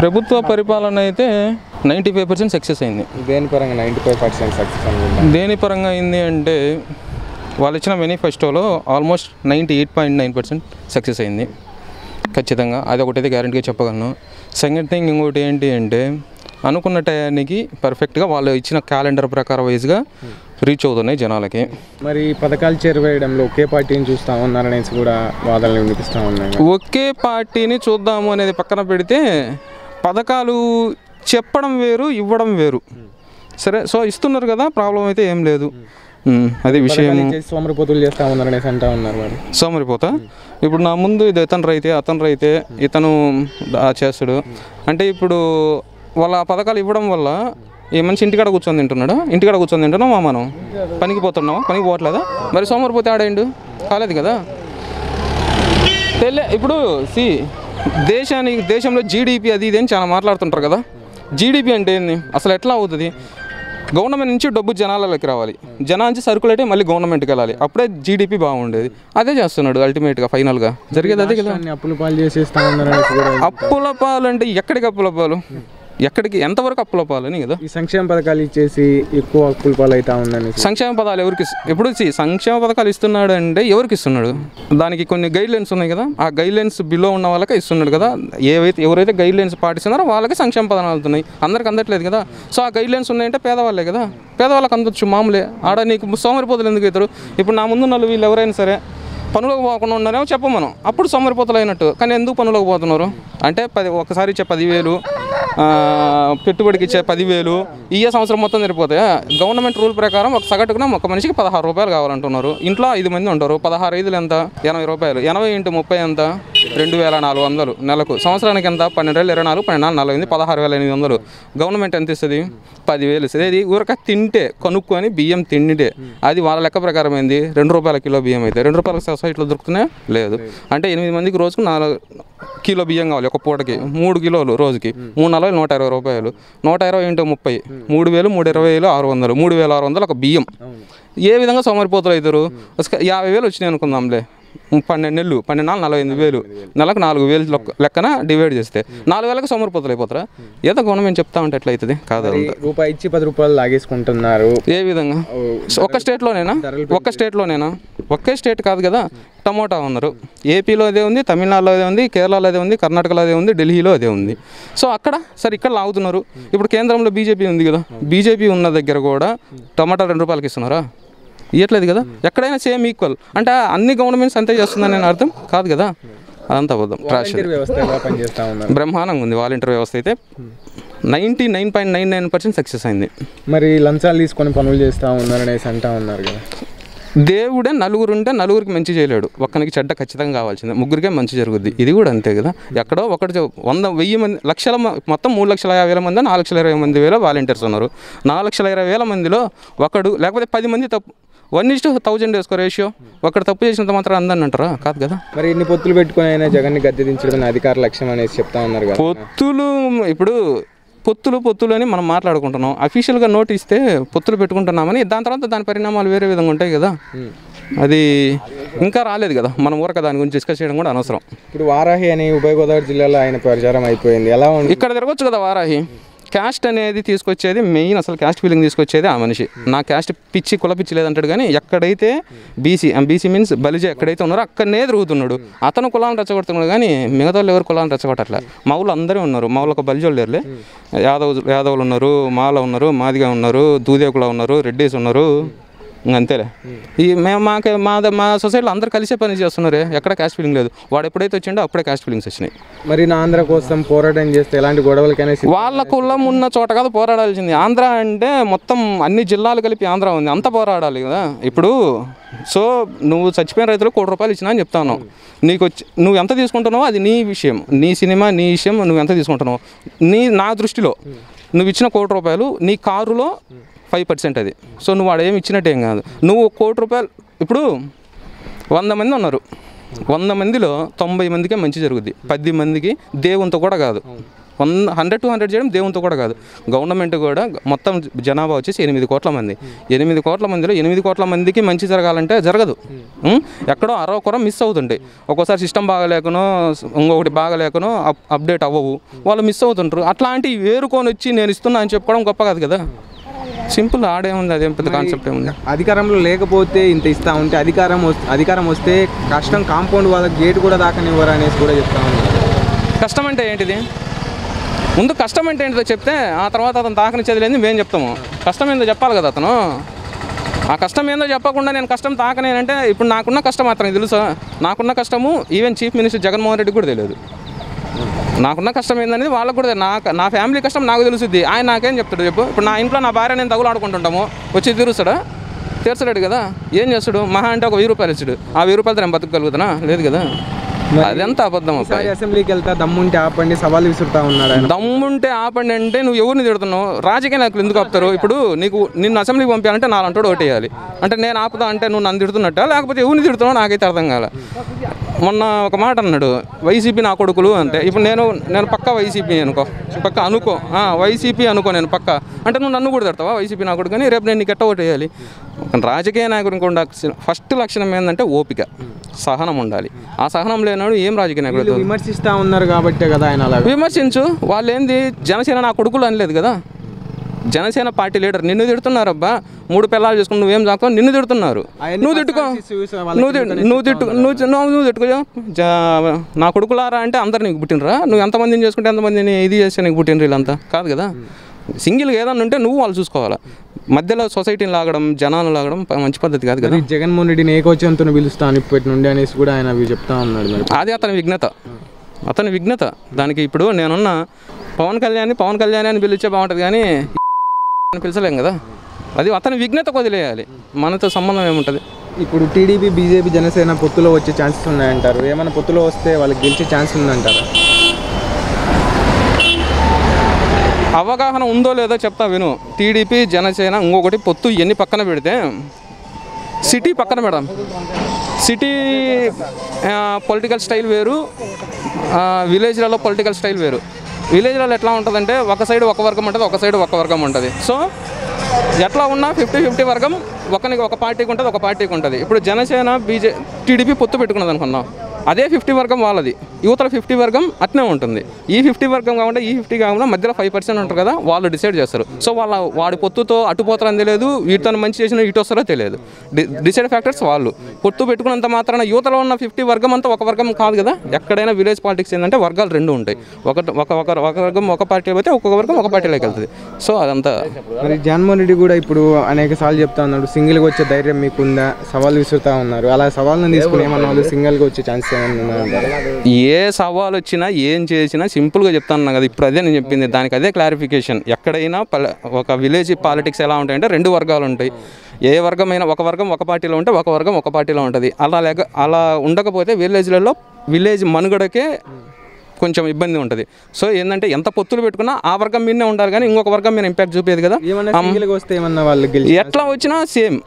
ప్రభుత్వ పరిపాలన అయితే 95% సక్సెస్ అయింది. దేని పరంగా 95% సక్సెస్ అనుకుంటా? దేని పరంగా అయింది అంటే వాళ్ళు ఇచ్చిన మేనిఫెస్టోలో ఆల్మోస్ట్ 98.9% సక్సెస్ అయింది ఖచ్చితంగా. అది ఒకటైతే గ్యారెంటీగా చెప్పగలను. సెకండ్ థింగ్ ఇంకోటి ఏంటి అంటే అనుకున్న టయానికి పర్ఫెక్ట్గా వాళ్ళు ఇచ్చిన క్యాలెండర్ ప్రకారం వైజ్గా రీచ్ అవుతున్నాయి జనాలకి. మరి పథకాలు చేరువేయడంలో ఒకే పార్టీని చూస్తూ ఉన్నారనేసి కూడా వాదనలు వినిపిస్తూ ఉన్నాయి. ఒకే పార్టీని చూద్దాము అనేది పక్కన పెడితే పథకాలు చెప్పడం వేరు, ఇవ్వడం వేరు. సరే, సో ఇస్తున్నారు కదా, ప్రాబ్లం అయితే ఏం లేదు. అది విషయం. సోమరిపోతులు చేస్తూ ఉన్నారనేసి అంటూ ఉన్నారు. మరి సోమరిపోతా ఇప్పుడు నా ముందు ఇది అతను రైతే ఇతను చేస్తాడు అంటే ఇప్పుడు వాళ్ళ పథకాలు ఇవ్వడం వల్ల ఏ మనిషి ఇంటికాడ కూర్చొని తింటున్నాం మనం పనికి పోతున్నావా, పనికి పోవట్లేదా? మరి సోమరిపోతే ఆడేండు కాలేదు కదా. ఇప్పుడు దేశంలో జీడిపి అది ఇది అని చాలా మాట్లాడుతుంటారు కదా. జీడిపి అంటే ఏంది అసలు, ఎట్లా అవుతుంది? గవర్నమెంట్ నుంచి డబ్బు జనాలకి రావాలి, జనానికి సరుకులు అయితే మళ్ళీ గవర్నమెంట్కి వెళ్ళాలి, అప్పుడే జీడిపి బాగుండేది. అదే చేస్తున్నాడు అల్టిమేట్గా, ఫైనల్గా జరిగేది అదే కదా. అప్పుల పాలు చేసేస్తా ఉన్నారు. అప్పుల పాలు అంటే ఎక్కడికి అప్పుల పాలు, ఎక్కడికి ఎంతవరకు అప్పుల పాలని కదా. ఈ సంక్షేమ పథకాలు ఇచ్చేసి ఎక్కువ అప్పుల పాలు అవుతా ఉందని. సంక్షేమ పథకాలు ఎవరికి ఇప్పుడు సంక్షేమ పథకాలు ఇస్తున్నాడు అంటే ఎవరికి ఇస్తున్నాడు? దానికి కొన్ని గైడ్ లైన్స్ ఉన్నాయి కదా, ఆ గైడ్ లైన్స్ బిలో ఉన్న వాళ్ళకే ఇస్తున్నాడు కదా. ఎవరైతే గైడ్ లైన్స్ పాటిస్తున్నారో వాళ్ళకి సంక్షేమ పథకాలు అవుతున్నాయి, అందరికి అందట్లేదు కదా. సో ఆ గైడ్ లైన్స్ ఉన్నాయంటే పేదవాళ్ళే కదా, పేదవాళ్ళకి అందొచ్చు మామూలే. ఆడ నీకు సోమరిపోతులు ఎందుకు అవుతారు? ఇప్పుడు నా ముందు నలుగురు వీళ్ళు ఎవరైనా సరే పనులకు పోకుండా ఉన్నారేమో చెప్పమను, అప్పుడు సోమరిపోతలు అయినట్టు. కానీ ఎందుకు పనులకు పోతున్నారు అంటే ఒకసారి ఇచ్చే 10,000, పెట్టుబడికి ఇచ్చే 10,000 ఈ సంవత్సరం మొత్తం సరిపోతాయా? గవర్నమెంట్ రూల్ ప్రకారం ఒక సగటున ఒక మనిషికి 16 రూపాయలు కావాలంటున్నారు. ఇంట్లో 5 మంది ఉంటారు, 16 5 ఎంత? 80 రూపాయలు. 80 × 30 ఎంత? 2,400 నెలకు. సంవత్సరానికి ఎంత? 12,24 12,40 16,800. గవర్నమెంట్ ఎంత ఇస్తుంది? 10,000 ఇస్తుంది. ఇది ఊరక తింటే కొనుక్కొని బియ్యం తింటే అది వాళ్ళ లెక్క ప్రకారం ఏంది? 2 రూపాయల కిలో బియ్యం అయితే 2 రూపాయల సొసైటీలో దొరుకుతున్నాయా? లేదు. అంటే 8 మందికి రోజుకు 4 కిలో బియ్యం కావాలి, ఒక పూటకి 3 కిలోలు రోజుకి 340 120 రూపాయలు. 120 × 30 3,000 320 600 3,600 ఒక బియ్యం. ఏ విధంగా సోమరిపోతులు అవుతారు? 50,000 వచ్చినాయి అనుకుందాంలే, 12 నెలలు 12 48,000, నెలకు 4,000 లెక్కన డివైడ్ చేస్తే 4,000కి సోమరిపోతులు అయిపోతారా? ఏదో గవర్నమెంట్ చెప్తా ఉంటే ఎట్లా అవుతుంది? కాదు, రూపాయి ఇచ్చి 10 రూపాయలు లాగేసుకుంటున్నారు. ఏ విధంగా? ఒక్క స్టేట్లోనేనా? ఒకే స్టేట్ కాదు కదా. టమోటా ఉన్నారు, ఏపీలో అదే ఉంది, తమిళనాడులో అదే ఉంది, కేరళలో అదే ఉంది, కర్ణాటకలో అదే ఉంది, ఢిల్లీలో అదే ఉంది. సో అక్కడ సరే ఇక్కడ లాగుతున్నారు. ఇప్పుడు కేంద్రంలో బీజేపీ ఉంది కదా, బీజేపీ ఉన్న దగ్గర కూడా టమాటా 2 రూపాయలకి ఇస్తున్నారా? ఇవ్వట్లేదు కదా. ఎక్కడైనా సేమ్ ఈక్వల్ అంటే అన్ని గవర్నమెంట్స్ అంతే చేస్తుందని నేను అర్థం కాదు కదా. అదంతా అబద్ధం. బ్రహ్మాండంగా ఉంది వాలంటీర్ వ్యవస్థ అయితే. 99.99% సక్సెస్ అయింది. మరి లంచాలు తీసుకొని పనులు చేస్తూ ఉన్నారనేసి అంటా ఉన్నారు కదా. దేవుడే నలుగురు ఉంటే నలుగురికి మంచి చేయలేడు, ఒక్కనికి చెడ్డ ఖచ్చితంగా కావాల్సిందే, ముగ్గురికే మంచి జరుగుద్ది. ఇది కూడా అంతే కదా. ఎక్కడో ఒకటి 100 1000 మంది లక్షల మొత్తం 3,50,000 మంది 4,20,000 వాలంటీర్స్ ఉన్నారు. 4,20,000 మందిలో ఒకడు లేకపోతే 10 మంది తప్పు 1:1000 వేసుకో రేషియో, ఒకటి తప్పు చేసినంత మాత్రం అందరిని అంటారా? కాదు కదా. మరి ఇన్ని పొత్తులు పెట్టుకుని అయినా జగన్ని గద్దె దించడం అధికార లక్ష్యం అనేసి చెప్తా ఉన్నారు కదా. పొత్తులు అని మనం మాట్లాడుకుంటున్నాం. అఫీషియల్గా నోట్ ఇస్తే పొత్తులు పెట్టుకుంటున్నామని, దాని తర్వాత దాని పరిణామాలు వేరే విధంగా ఉంటాయి కదా. అది ఇంకా రాలేదు కదా, మనం ఊరక దాని గురించి డిస్కస్ చేయడం కూడా అనవసరం. ఇప్పుడు వారాహి అని ఉభయ గోదావరి జిల్లాలో ఆయన ప్రచారం అయిపోయింది, ఎలా ఉంది? ఇక్కడ తిరగొచ్చు కదా వారాహి. క్యాస్ట్ అనేది తీసుకొచ్చేది మెయిన్, అసలు క్యాస్ట్ ఫీలింగ్ తీసుకొచ్చేది ఆ మనిషి. నా క్యాస్ట్ పిచ్చి కుల పిచ్చి లేదంటాడు, కానీ ఎక్కడైతే బీసీ మీన్స్ బలిజ ఎక్కడైతే ఉన్నారో అక్కడనే తిరుగుతున్నాడు. అతను కులాన్ని రెచ్చగొడుతున్నాడు, కానీ మిగతా వాళ్ళు ఎవరు కులాన్ని రెచ్చగొట్టట్లే. మౌలు అందరూ ఉన్నారు, మౌలకు బలిజోళ్ళు లేరులే. యాదవులు ఉన్నారు, మాల ఉన్నారు, మాదిగా ఉన్నారు, దూదేకుల ఉన్నారు, రెడ్డీస్ ఉన్నారు, అంతేలే. ఈ మా సొసైటీలో అందరూ కలిసే పని చేస్తున్నారే, ఎక్కడ క్యాస్ట్ ఫీలింగ్ లేదు. వాడు ఎప్పుడైతే వచ్చిండో అప్పుడే క్యాస్ట్ ఫీలింగ్స్ వచ్చినాయి. మరి నా ఆంధ్ర కోసం పోరాటం చేస్తే ఎలాంటి గొడవలకైనా వాళ్ళ కులం ఉన్న చోట కాదు పోరాడాల్సింది. ఆంధ్ర అంటే మొత్తం అన్ని జిల్లాలు కలిపి ఆంధ్ర ఉంది, అంత పోరాడాలి కదా. ఇప్పుడు సో నువ్వు చచ్చిపోయిన రైతులు 1 కోటి రూపాయలు ఇచ్చినా అని చెప్తాను. నువ్వు ఎంత తీసుకుంటున్నావో అది నీ విషయం, నీ సినిమా నీ విషయం, నువ్వు ఎంత తీసుకుంటున్నావు. నా దృష్టిలో నువ్వు ఇచ్చిన 1 కోటి రూపాయలు నీ కారులో 5% అది. సో నువ్వు వాడేమి ఇచ్చినట్టేం కాదు. నువ్వు 1 కోటి రూపాయలు, ఇప్పుడు 100 మంది ఉన్నారు, 100 మందిలో 90 మందికే మంచి జరుగుద్ది, 10 మందికి దేవునితో కూడా కాదు. 100 to 100 చేయడం దేవునితో కూడా కాదు. గవర్నమెంట్ కూడా మొత్తం జనాభా వచ్చేసి 8 కోట్ల మంది. 8 కోట్ల మందిలో 8 కోట్ల మందికి మంచి జరగాలంటే జరగదు. ఎక్కడో 60 కొర మిస్ అవుతుంటాయి. ఒక్కోసారి సిస్టమ్ బాగాలేకనో ఇంకొకటి బాగాలేకనో అప్డేట్ అవ్వవు, వాళ్ళు మిస్ అవుతుంటారు. అట్లాంటివి వేరుకొని వచ్చి నేను ఇస్తున్నా అని చెప్పుకోవడం గొప్ప కాదు కదా. సింపుల్ ఆడేముంది, అదేం పెద్ద కాన్సెప్ట్ ఏముంది. అధికారంలో లేకపోతే ఇంత ఇస్తా ఉంటే అధికారం వస్తే కష్టం కాంపౌండ్ వాళ్ళ గేట్ కూడా దాకనివ్వరు అనేసి కూడా చెప్తా ఉన్నారు. కష్టం అంటే ఏంటిది? ముందు కష్టం అంటే ఏంటిదో చెప్తే ఆ తర్వాత అతను తాకనిచ్చేది లేదు మేము చెప్తాము. కష్టం ఏందో చెప్పాలి కదా అతను. ఆ కష్టం ఏందో చెప్పకుండా నేను కష్టం తాకనేనంటే ఇప్పుడు నాకున్న కష్టం అతనికి తెలుసా? నాకున్న కష్టము even chief minister Jaganmohan Reddy కూడా తెలియదు. నాకున్న కష్టం ఏందనేది వాళ్ళకు కూడా నా ఫ్యామిలీ కష్టం నాకు తెలుసుద్ది. ఆయన నాకేం చెప్తాడు చెప్పు? ఇప్పుడు నా ఇంట్లో నా భార్య నేను తగులాడుకుంటుంటాము, వచ్చి తీరుస్తాడా? తీర్చలేడు కదా. ఏం చేస్తాడు? మహా అంటే ఒక 1000 రూపాయలు ఇచ్చాడు. ఆ 1000 రూపాయలతో నేను బతకగలుగుతానా? లేదు కదా. అదెంత అబద్ధం. అసెంబ్లీకి వెళ్తా దమ్ముంటే ఆపండి సవాల్ విసురుతా ఉన్నాడు. దమ్ముంటే ఆపండి అంటే నువ్వు ఎవరిని తిడుతున్నావు? రాజకీయ నాయకులు ఎందుకు ఆపుతారు? ఇప్పుడు నిన్ను అసెంబ్లీకి పంపించాలంటే నాలంటాడు ఓటేయాలి అంటే నేను ఆపుతా అంటే నువ్వు నన్ను తిడుతున్నట్ట లేకపోతే ఎవరిని తిడుతున్నావు నాకైతే అర్థం కాలే. మొన్న ఒక మాట అన్నాడు, వైసీపీ నా కొడుకులు అంటే. ఇప్పుడు నేను పక్కా వైసీపీ అనుకో, వైసీపీ అనుకో, నేను పక్కా అంటే నువ్వు నన్ను కూడా తిడతావా వైసీపీ నా కొడుకు అని? రేపు నేను నీకు ఎట్ట ఓటేయాలి? ఒక రాజకీయ నాయకుడికి ఫస్ట్ లక్షణం ఏంటంటే ఓపిక, సహనం ఉండాలి. ఆ సహనం లేనాడు ఏం రాజకీయ నాయకుడు? విమర్శిస్తూ ఉన్నారు కాబట్టి కదా ఆయన అలా. విమర్శించు. వాళ్ళు ఏంది జనసేన నా కొడుకులు అనలేదు కదా. జనసేన పార్టీ లీడర్ నిన్ను తిడుతున్నారబ్బా, 3 పిల్లలు చేసుకుని నువ్వేం చాకో నిన్ను తిడుతున్నారు. నువ్వు తిట్టుకో, నువ్వు తిట్టుకో. నా కొడుకులారా అంటే అందరు నీకు పుట్టినరా? నువ్వు ఎంతమందిని చేసుకుంటే ఎంతమందిని ఇది చేస్తే నీకు పుట్టినరు? వీళ్ళంతా కాదు కదా. సింగిల్గా ఏదన్నా ఉంటే నువ్వు వాళ్ళు చూసుకోవాలి. మధ్యలో సొసైటీని లాగడం, జనాలు లాగడం మంచి పద్ధతి కాదు కదా. జగన్మోహన్ రెడ్డిని ఏకోచంతో పిలుస్తాను ఇప్పటి నుండి అనేసి కూడా ఆయన చెప్తా ఉన్నాడు. అది అతని విఘ్నత. దానికి ఇప్పుడు నేనున్న పవన్ కళ్యాణ్ అని పిలిచే బాగుంటుంది కానీ పిలిచలేం కదా. అది అతని విఘ్నతకు వదిలేయాలి, మనతో సంబంధం ఏముంటుంది. ఇప్పుడు టీడీపీ బీజేపీ జనసేన పొత్తులో వచ్చే ఛాన్సెస్ ఉన్నాయంటారు. ఏమైనా పొత్తులో వస్తే వాళ్ళకి గెలిచే ఛాన్స్ ఉందంటారా? అవగాహన ఉందో లేదో చెప్తా విను. టీడీపీ జనసేన ఇంకొకటి పొత్తు ఎన్ని పక్కన పెడితే సిటీ పక్కన పెడదాం. సిటీ పొలిటికల్ స్టైల్ వేరు, విలేజ్లలో పొలిటికల్ స్టైల్ వేరు. విలేజ్లలో ఎట్లా ఉంటుందంటే ఒక సైడ్ ఒక వర్గం ఉంటుంది, ఒక సైడ్ ఒక వర్గం ఉంటుంది. సో ఎట్లా ఉన్నా 50-50 వర్గం ఒక పార్టీకి ఉంటుంది, ఒక పార్టీకి ఉంటుంది. ఇప్పుడు జనసేన టీడీపీ పొత్తు పెట్టుకున్నది అనుకున్నాం, అదే 50 వర్గం వాళ్ళది, యువతల 50 వర్గం అట్నే ఉంటుంది. ఈ 50 వర్గం కాకుండా ఈ 50 కాకుండా మధ్యలో 5% ఉంటారు కదా, వాళ్ళు డిసైడ్ చేస్తారు. సో వాడి పొత్తుతో అటుపోతారని తెలియదు, వీటితో మంచి చేసిన ఇటు వస్తారో తెలియదు. డిసైడ్ ఫ్యాక్టర్స్ వాళ్ళు. పొత్తు పెట్టుకున్నంత మాత్రాన యువతలో ఉన్న 50 వర్గం అంతా ఒక వర్గం కాదు కదా. ఎక్కడైనా విలేజ్ పాలిటిక్స్ ఏంటంటే వర్గాలు 2 ఉంటాయి. ఒక వర్గం ఒక పార్టీ అయితే ఒక్కొక్క వర్గం ఒక పార్టీలోకి వెళ్తుంది. సో అదంతా. మరి జగన్మోహన్ రెడ్డి కూడా ఇప్పుడు అనేక సార్లు చెప్తా ఉన్నాడు, సింగిల్గా వచ్చే ధైర్యం మీకుందా, సవాల్ విసురుతా ఉన్నారు. అలా సవాళ్ళను తీసుకుని ఏమన్నా వాళ్ళు సింగిల్గా వచ్చే ఛాన్స్ ఏమన్నా? ఏ సవాల్ వచ్చినా ఏం చేసినా సింపుల్గా చెప్తాను కదా. ఇప్పుడు అదే నేను చెప్పింది, దానికి అదే క్లారిఫికేషన్. ఎక్కడైనా ఒక విలేజ్ పాలిటిక్స్ ఎలా ఉంటాయంటే 2 వర్గాలు ఉంటాయి. ఏ వర్గమైనా ఒక వర్గం ఒక పార్టీలో ఉంటే ఒక వర్గం ఒక పార్టీలో ఉంటుంది. అలా ఉండకపోతే విలేజ్ మనుగడకే కొంచెం ఇబ్బంది ఉంటుంది. సో ఏంటంటే ఎంత పొత్తులు పెట్టుకున్నా ఆ వర్గం మీదనే ఉండాలి కానీ ఇంకొక వర్గం మీద ఇంపాక్ట్ చూపేది కదా. ఎట్లా వచ్చినా సేమ్,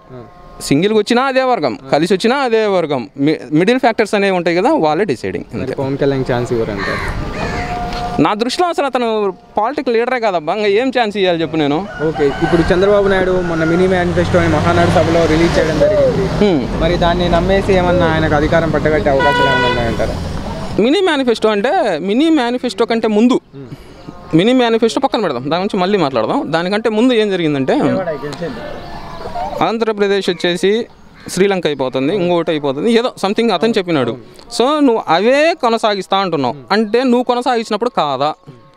సింగిల్గా వచ్చినా అదే వర్గం, కలిసి వచ్చినా అదే వర్గం. మిడిల్ ఫ్యాక్టర్స్ అనేవి ఉంటాయి కదా, వాళ్ళే డిసైడింగ్. పవన్ కళ్యాణ్ ఛాన్స్ ఇవ్వరంటే నా దృష్టిలో అసలు అతను పాలిటికల్ లీడరే కాదబ్బా, ఇంకా ఏం ఛాన్స్ ఇవ్వాలి చెప్పు నేను. ఓకే, ఇప్పుడు చంద్రబాబు నాయుడు మొన్న మినీ మేనిఫెస్టో అని మహానాడు సభలో రిలీజ్ చేయడం జరిగింది. మరి దాన్ని నమ్మేసి ఏమన్నా ఆయనకు అధికారం పట్టగట్టే అవకాశాలు ఏమన్నా ఉన్నాయంటారా? మినీ మేనిఫెస్టో కంటే ముందు, మినీ మేనిఫెస్టో పక్కన పెడదాం, దాని గురించి మళ్ళీ మాట్లాడదాం. దానికంటే ముందు ఏం జరిగిందంటే ఆంధ్రప్రదేశ్ వచ్చేసి శ్రీలంక అయిపోతుంది, ఇంకోటి అయిపోతుంది, ఏదో సంథింగ్ అతను చెప్పినాడు. సో నువ్వు అవే కొనసాగిస్తా అంటున్నావు అంటే నువ్వు కొనసాగించినప్పుడు కాదా?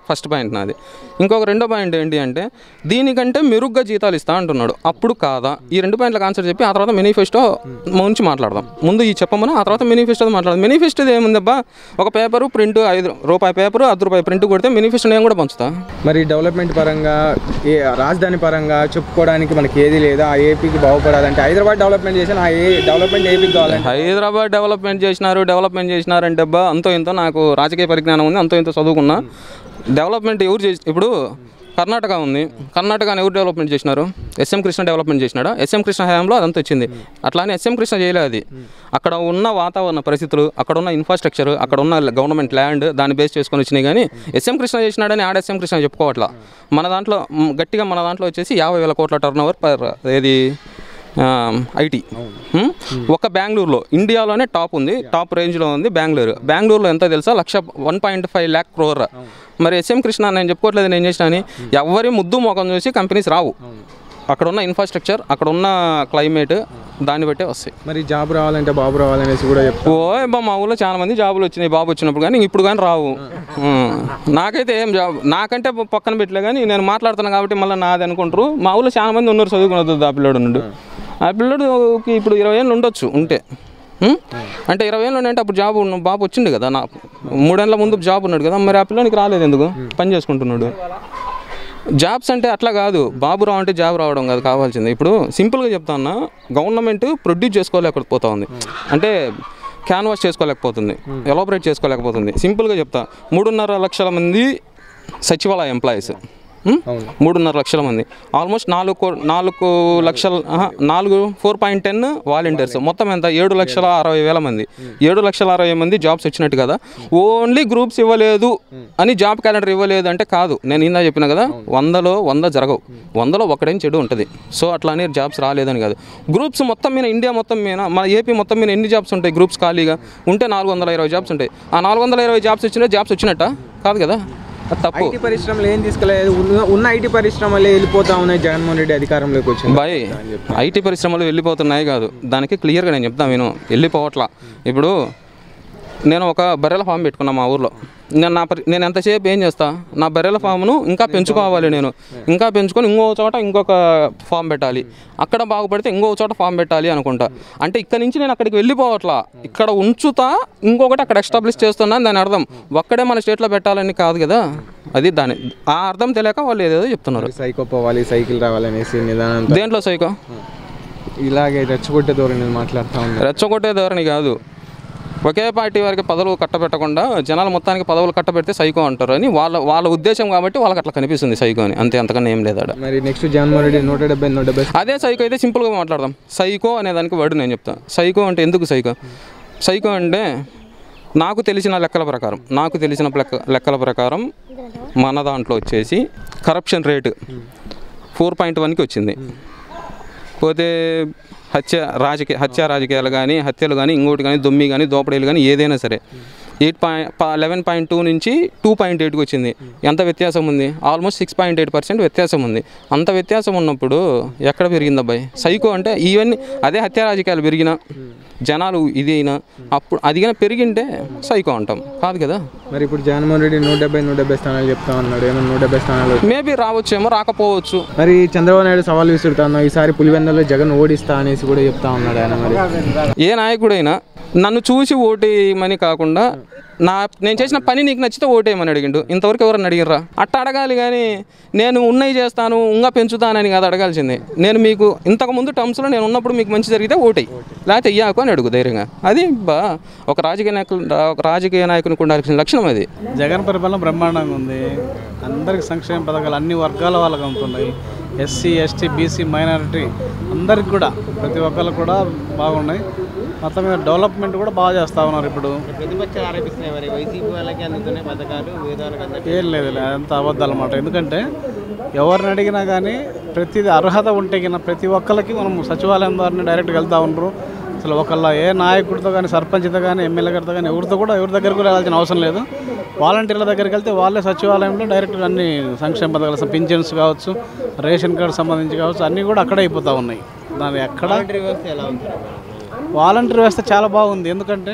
ఫస్ట్ పాయింట్ నాది. ఇంకొక రెండో పాయింట్ ఏంటి అంటే దీనికంటే మెరుగ్గా జీతాలు ఇస్తా అంటున్నాడు, అప్పుడు కాదా? ఈ 2 పాయింట్లకు ఆన్సర్ చెప్పి ఆ తర్వాత మేనిఫెస్టో నుంచి మాట్లాడదాం. ముందు ఈ చెప్పమని ఆ తర్వాత మేనిఫెస్టో మాట్లాడదాం. మేనిఫెస్టో ఏముందబ్బా, ఒక పేపరు ప్రింట్ ₹5 పేపరు ₹10 ప్రింట్ కొడితే మేనిఫెస్టో నేను కూడా పంచుతా. మరి డెవలప్మెంట్ పరంగా రాజధాని పరంగా చెప్పుకోవడానికి మనకి ఏది లేదా? ఆ ఏపీకి బాగుపడాలంటే హైదరాబాద్ డెవలప్మెంట్ చేసిన డెవలప్మెంట్ ఏపీకి కావాలి. హైదరాబాద్ డెవలప్మెంట్ చేసినారంటే అబ్బా అంతో ఇంతో నాకు రాజకీయ పరిజ్ఞానం ఉంది, అంతో ఇంతో చదువుకున్నా. డెవలప్మెంట్ ఎవరు చేసి ఇప్పుడు కర్ణాటక ఉంది. కర్ణాటకని ఎవరు డెవలప్మెంట్ చేసినారు? ఎస్ఎం కృష్ణ డెవలప్మెంట్ చేసినాడా? ఎస్ఎం కృష్ణ హయాంలో అదంతా వచ్చింది. అట్లానే ఎస్ఎం కృష్ణ చేయలేదు. అది అక్కడ ఉన్న వాతావరణ పరిస్థితులు, అక్కడ ఉన్న ఇన్ఫ్రాస్ట్రక్చర్, అక్కడ ఉన్న గవర్నమెంట్ ల్యాండ్ దాన్ని బేస్ చేసుకొని వచ్చినాయి. కానీ ఎస్ఎం కృష్ణ చేసినాడని ఆడ ఎస్ఎం కృష్ణ చెప్పుకోవట్లా. మన దాంట్లో గట్టిగా మన దాంట్లో వచ్చేసి 50,000 కోట్ల టర్న్ ఓవర్ పర్ ఏది ఐటీ. ఒక బెంగళూరులో ఇండియాలోనే టాప్ ఉంది, టాప్ రేంజ్లో ఉంది బెంగళూరులో ఎంత తెలుసా? 1.5 lakh crore. మరి ఎస్ఎం కృష్ణ నేను చెప్పుకోవట్లేదు నేను చేసిన అని. ఎవరి ముద్దు మొఖం చూసి కంపెనీస్ రావు. అక్కడ ఉన్న ఇన్ఫ్రాస్ట్రక్చర్, అక్కడ ఉన్న క్లైమేట్ దాన్ని బట్టే వస్తాయి. మరి జాబ్ రావాలంటే బాబు రావాలనేసి కూడా మా ఊళ్ళో చాలా మంది జాబులు వచ్చినాయి బాబు వచ్చినప్పుడు, కానీ ఇప్పుడు కానీ రావు. నాకైతే ఏం జాబ్ నాకంటే పక్కన పెట్టలే, కానీ నేను మాట్లాడుతున్నాను కాబట్టి మళ్ళీ నాది అనుకుంటారు. మా ఊళ్ళో చాలా మంది ఉన్నారు చదువుకున్నది. ఆ పిల్లడు ఉన్నాడు, ఆ పిల్లడికి ఇప్పుడు 20 ఏళ్ళు ఉండొచ్చు ఉంటే. అంటే 20 ఏళ్ళు అంటే అప్పుడు జాబ్ బాబు వచ్చిండు కదా, నా 3 ఏళ్ళ ముందు జాబ్ ఉన్నాడు కదా. మరి ఆ పిల్లనికి రాలేదు ఎందుకు? పని చేసుకుంటున్నాడు. జాబ్స్ అంటే అట్లా కాదు, బాబు రావంటే జాబ్ రావడం కాదు కావాల్సింది. ఇప్పుడు సింపుల్గా చెప్తాను, గవర్నమెంట్ ప్రొడ్యూస్ చేసుకోలేకపోతా ఉంది, అంటే క్యాన్వాస్ చేసుకోలేకపోతుంది, ఎలాబరేట్ చేసుకోలేకపోతుంది. సింపుల్గా చెప్తా, 3.5 లక్షల మంది సచివాలయ ఎంప్లాయీస్, 3.5 లక్షల మంది, ఆల్మోస్ట్ 4.10 వాలంటీర్స్, మొత్తం ఎంత? 7,60,000 మంది. 7,60,000 మంది జాబ్స్ వచ్చినట్టు కదా. ఓన్లీ గ్రూప్స్ ఇవ్వలేదు అని జాబ్ క్యాలెండర్ ఇవ్వలేదు అంటే కాదు. నేను ఇందా చెప్పిన కదా, 100లో 100 జరగవు, 100లో ఒకటేం చెడు ఉంటుంది. సో అట్లా అని జాబ్స్ రాలేదని కాదు. గ్రూప్స్ మొత్తం మీద ఇండియా మొత్తం మీద మన ఏపీ మొత్తం మీద ఎన్ని జాబ్స్ ఉంటాయి? గ్రూప్స్ ఖాళీగా ఉంటే 420 జాబ్స్ ఉంటాయి. ఆ 420 జాబ్స్ వచ్చినా జాబ్స్ వచ్చినట్ట కాదు కదా. తప్పు. ఐటీ పరిశ్రమలు ఏం తీసుకోలేదు, ఉన్న ఐటీ పరిశ్రమలే వెళ్ళిపోతా ఉన్నాయి. జగన్మోహన్ రెడ్డి అధికారంలోకి వచ్చింది. బాయ్ ఐటీ పరిశ్రమలు వెళ్ళిపోతున్నాయి కాదు, దానికి క్లియర్గా నేను చెప్తాను. నేను వెళ్ళిపోవట్లా. ఇప్పుడు నేను ఒక బర్రెల ఫామ్ పెట్టుకున్నా మా ఊర్లో. నేను ఎంతసేపు ఏం చేస్తా, నా బర్రెల ఫామ్ను ఇంకా పెంచుకోవాలి. నేను ఇంకా పెంచుకొని ఇంకో చోట ఇంకొక ఫామ్ పెట్టాలి, అక్కడ బాగుపడితే ఇంకో చోట ఫామ్ పెట్టాలి అనుకుంటా. అంటే ఇక్కడ నుంచి నేను అక్కడికి వెళ్ళిపోవట్లా, ఇక్కడ ఉంచుతా, ఇంకొకటి అక్కడ ఎస్టాబ్లిష్ చేస్తున్నాను. దాని అర్థం ఒక్కడే మన స్టేట్లో పెట్టాలని కాదు కదా. అది దాని ఆ అర్థం తెలియక వాళ్ళు ఏదేదో చెప్తున్నారు. సైకో పోవాలి, సైకిల్ రావాలనేసి నిదానం. దేంట్లో సైకో? ఇలాగే రెచ్చగొట్టే ధోరణి మాట్లాడుతూ ఉన్నారు. రెచ్చగొట్టే ధోరణి కాదు, ఒకే పార్టీ వారికి పదవులు కట్టబెట్టకుండా జనాలు మొత్తానికి పదవులు కట్టబెడితే సైకో అంటారు అని వాళ్ళ ఉద్దేశం కాబట్టి వాళ్ళకి అట్లా కనిపిస్తుంది సైకో అని. అంతే, అంతకన్నా ఏం లేదు. మరి నెక్స్ట్ జగన్మోహన్ రెడ్డి 170 అదే సైకో అయితే సింపుల్గా మాట్లాడదాం. సైకో అనే దానికి వర్డ్ నేను చెప్తాను. సైకో అంటే ఎందుకు సైకో? సైకో అంటే నాకు తెలిసిన లెక్కల ప్రకారం మన దాంట్లో వచ్చేసి కరప్షన్ రేటు 4.1కి వచ్చింది. పోతే హత్య రాజకీయాలు కానీ, హత్యలు కానీ, ఇంకోటి కానీ, దొమ్మి కానీ, దోపిడీలు కానీ, ఏదైనా సరే 11.2 నుంచి 2.8కి వచ్చింది. ఎంత వ్యత్యాసం ఉంది? ఆల్మోస్ట్ 6.8% వ్యత్యాసం ఉంది. అంత వ్యత్యాసం ఉన్నప్పుడు ఎక్కడ పెరిగింది అబ్బాయి? సైకో అంటే ఇవన్నీ అదే హత్య రాజకీయాలు పెరిగినా, జనాలు ఇది అయినా, అప్పుడు అదిగా పెరిగింటే సైకో అంటాం కాదు కదా. మరి ఇప్పుడు జగన్మోహన్ రెడ్డి 170 స్థానాలు చెప్తా ఉన్నాడు. ఏమన్నా 170 స్థానాలు మేబీ రావచ్చేమో, రాకపోవచ్చు. మరి చంద్రబాబు నాయుడు సవాల్ విసురుతాను, ఈసారి పులివెందులలో జగన్ ఓడిస్తా అనేసి కూడా చెప్తా ఉన్నాడు ఆయన. మరి ఏ నాయకుడైనా నన్ను చూసి ఓటేయమని కాకుండా నేను చేసిన పని నీకు నచ్చితే ఓటేయమని అడిగిండు. ఇంతవరకు ఎవరన్నా అడిగిర్రా? అట్ట అడగాలి కానీ నేను ఉన్నవి చేస్తాను ఇంకా పెంచుతానని కాదు అడగాల్సిందే. నేను మీకు ఇంతకుముందు టర్మ్స్లో నేను ఉన్నప్పుడు మీకు మంచి జరిగితే ఓటేయి, లేకపోతే ఇయ్యాకు అని అడుగు ధైర్యంగా. అది ఒక రాజకీయ నాయకునికి ఉండాల్సిన లక్షణం అది. జగన్ పరిపాలన బ్రహ్మాండంగా ఉంది. అందరికి సంక్షేమ పథకాలు అన్ని వర్గాల వాళ్ళకి అందుతున్నాయి. ఎస్సీ, ఎస్టీ, బీసీ, మైనారిటీ అందరికి కూడా, ప్రతి ఒక్కరికి కూడా బాగున్నాయి. మొత్తం మీద డెవలప్మెంట్ కూడా బాగా చేస్తూ ఉన్నారు. ఇప్పుడు ప్రతిపక్షాలు ఆరోపిస్తున్నాయి, మరి వైసీపీ వాళ్ళకి అందుతున్న పథకాలు ఏం లేదు, అంత అబద్ధాలు అన్నమాట. ఎందుకంటే ఎవరిని అడిగినా కానీ ప్రతిదీ అర్హత ఉంటే కన్నా ప్రతి ఒక్కరికి మనం సచివాలయం ద్వారా డైరెక్ట్గా వెళ్తూ ఉండరు. అసలు ఒకళ్ళ ఏ నాయకుడితో కానీ, సర్పంచ్తో కానీ, ఎమ్మెల్యే గారితో కానీ ఎవరి దగ్గర కూడా వెళ్ళాల్సిన అవసరం లేదు. వాలంటీర్ల దగ్గరికి వెళ్తే వాళ్ళే సచివాలయంలో డైరెక్ట్గా అన్ని సంక్షేమ పథకాలు, పింఛన్స్ కావచ్చు, రేషన్ కార్డు సంబంధించి కావచ్చు, అన్నీ కూడా అక్కడే అయిపోతూ ఉన్నాయి. దాని ఎక్కడ వ్యవస్థ ఎలా ఉంది? వాలంటీర్ వ్యవస్థ చాలా బాగుంది. ఎందుకంటే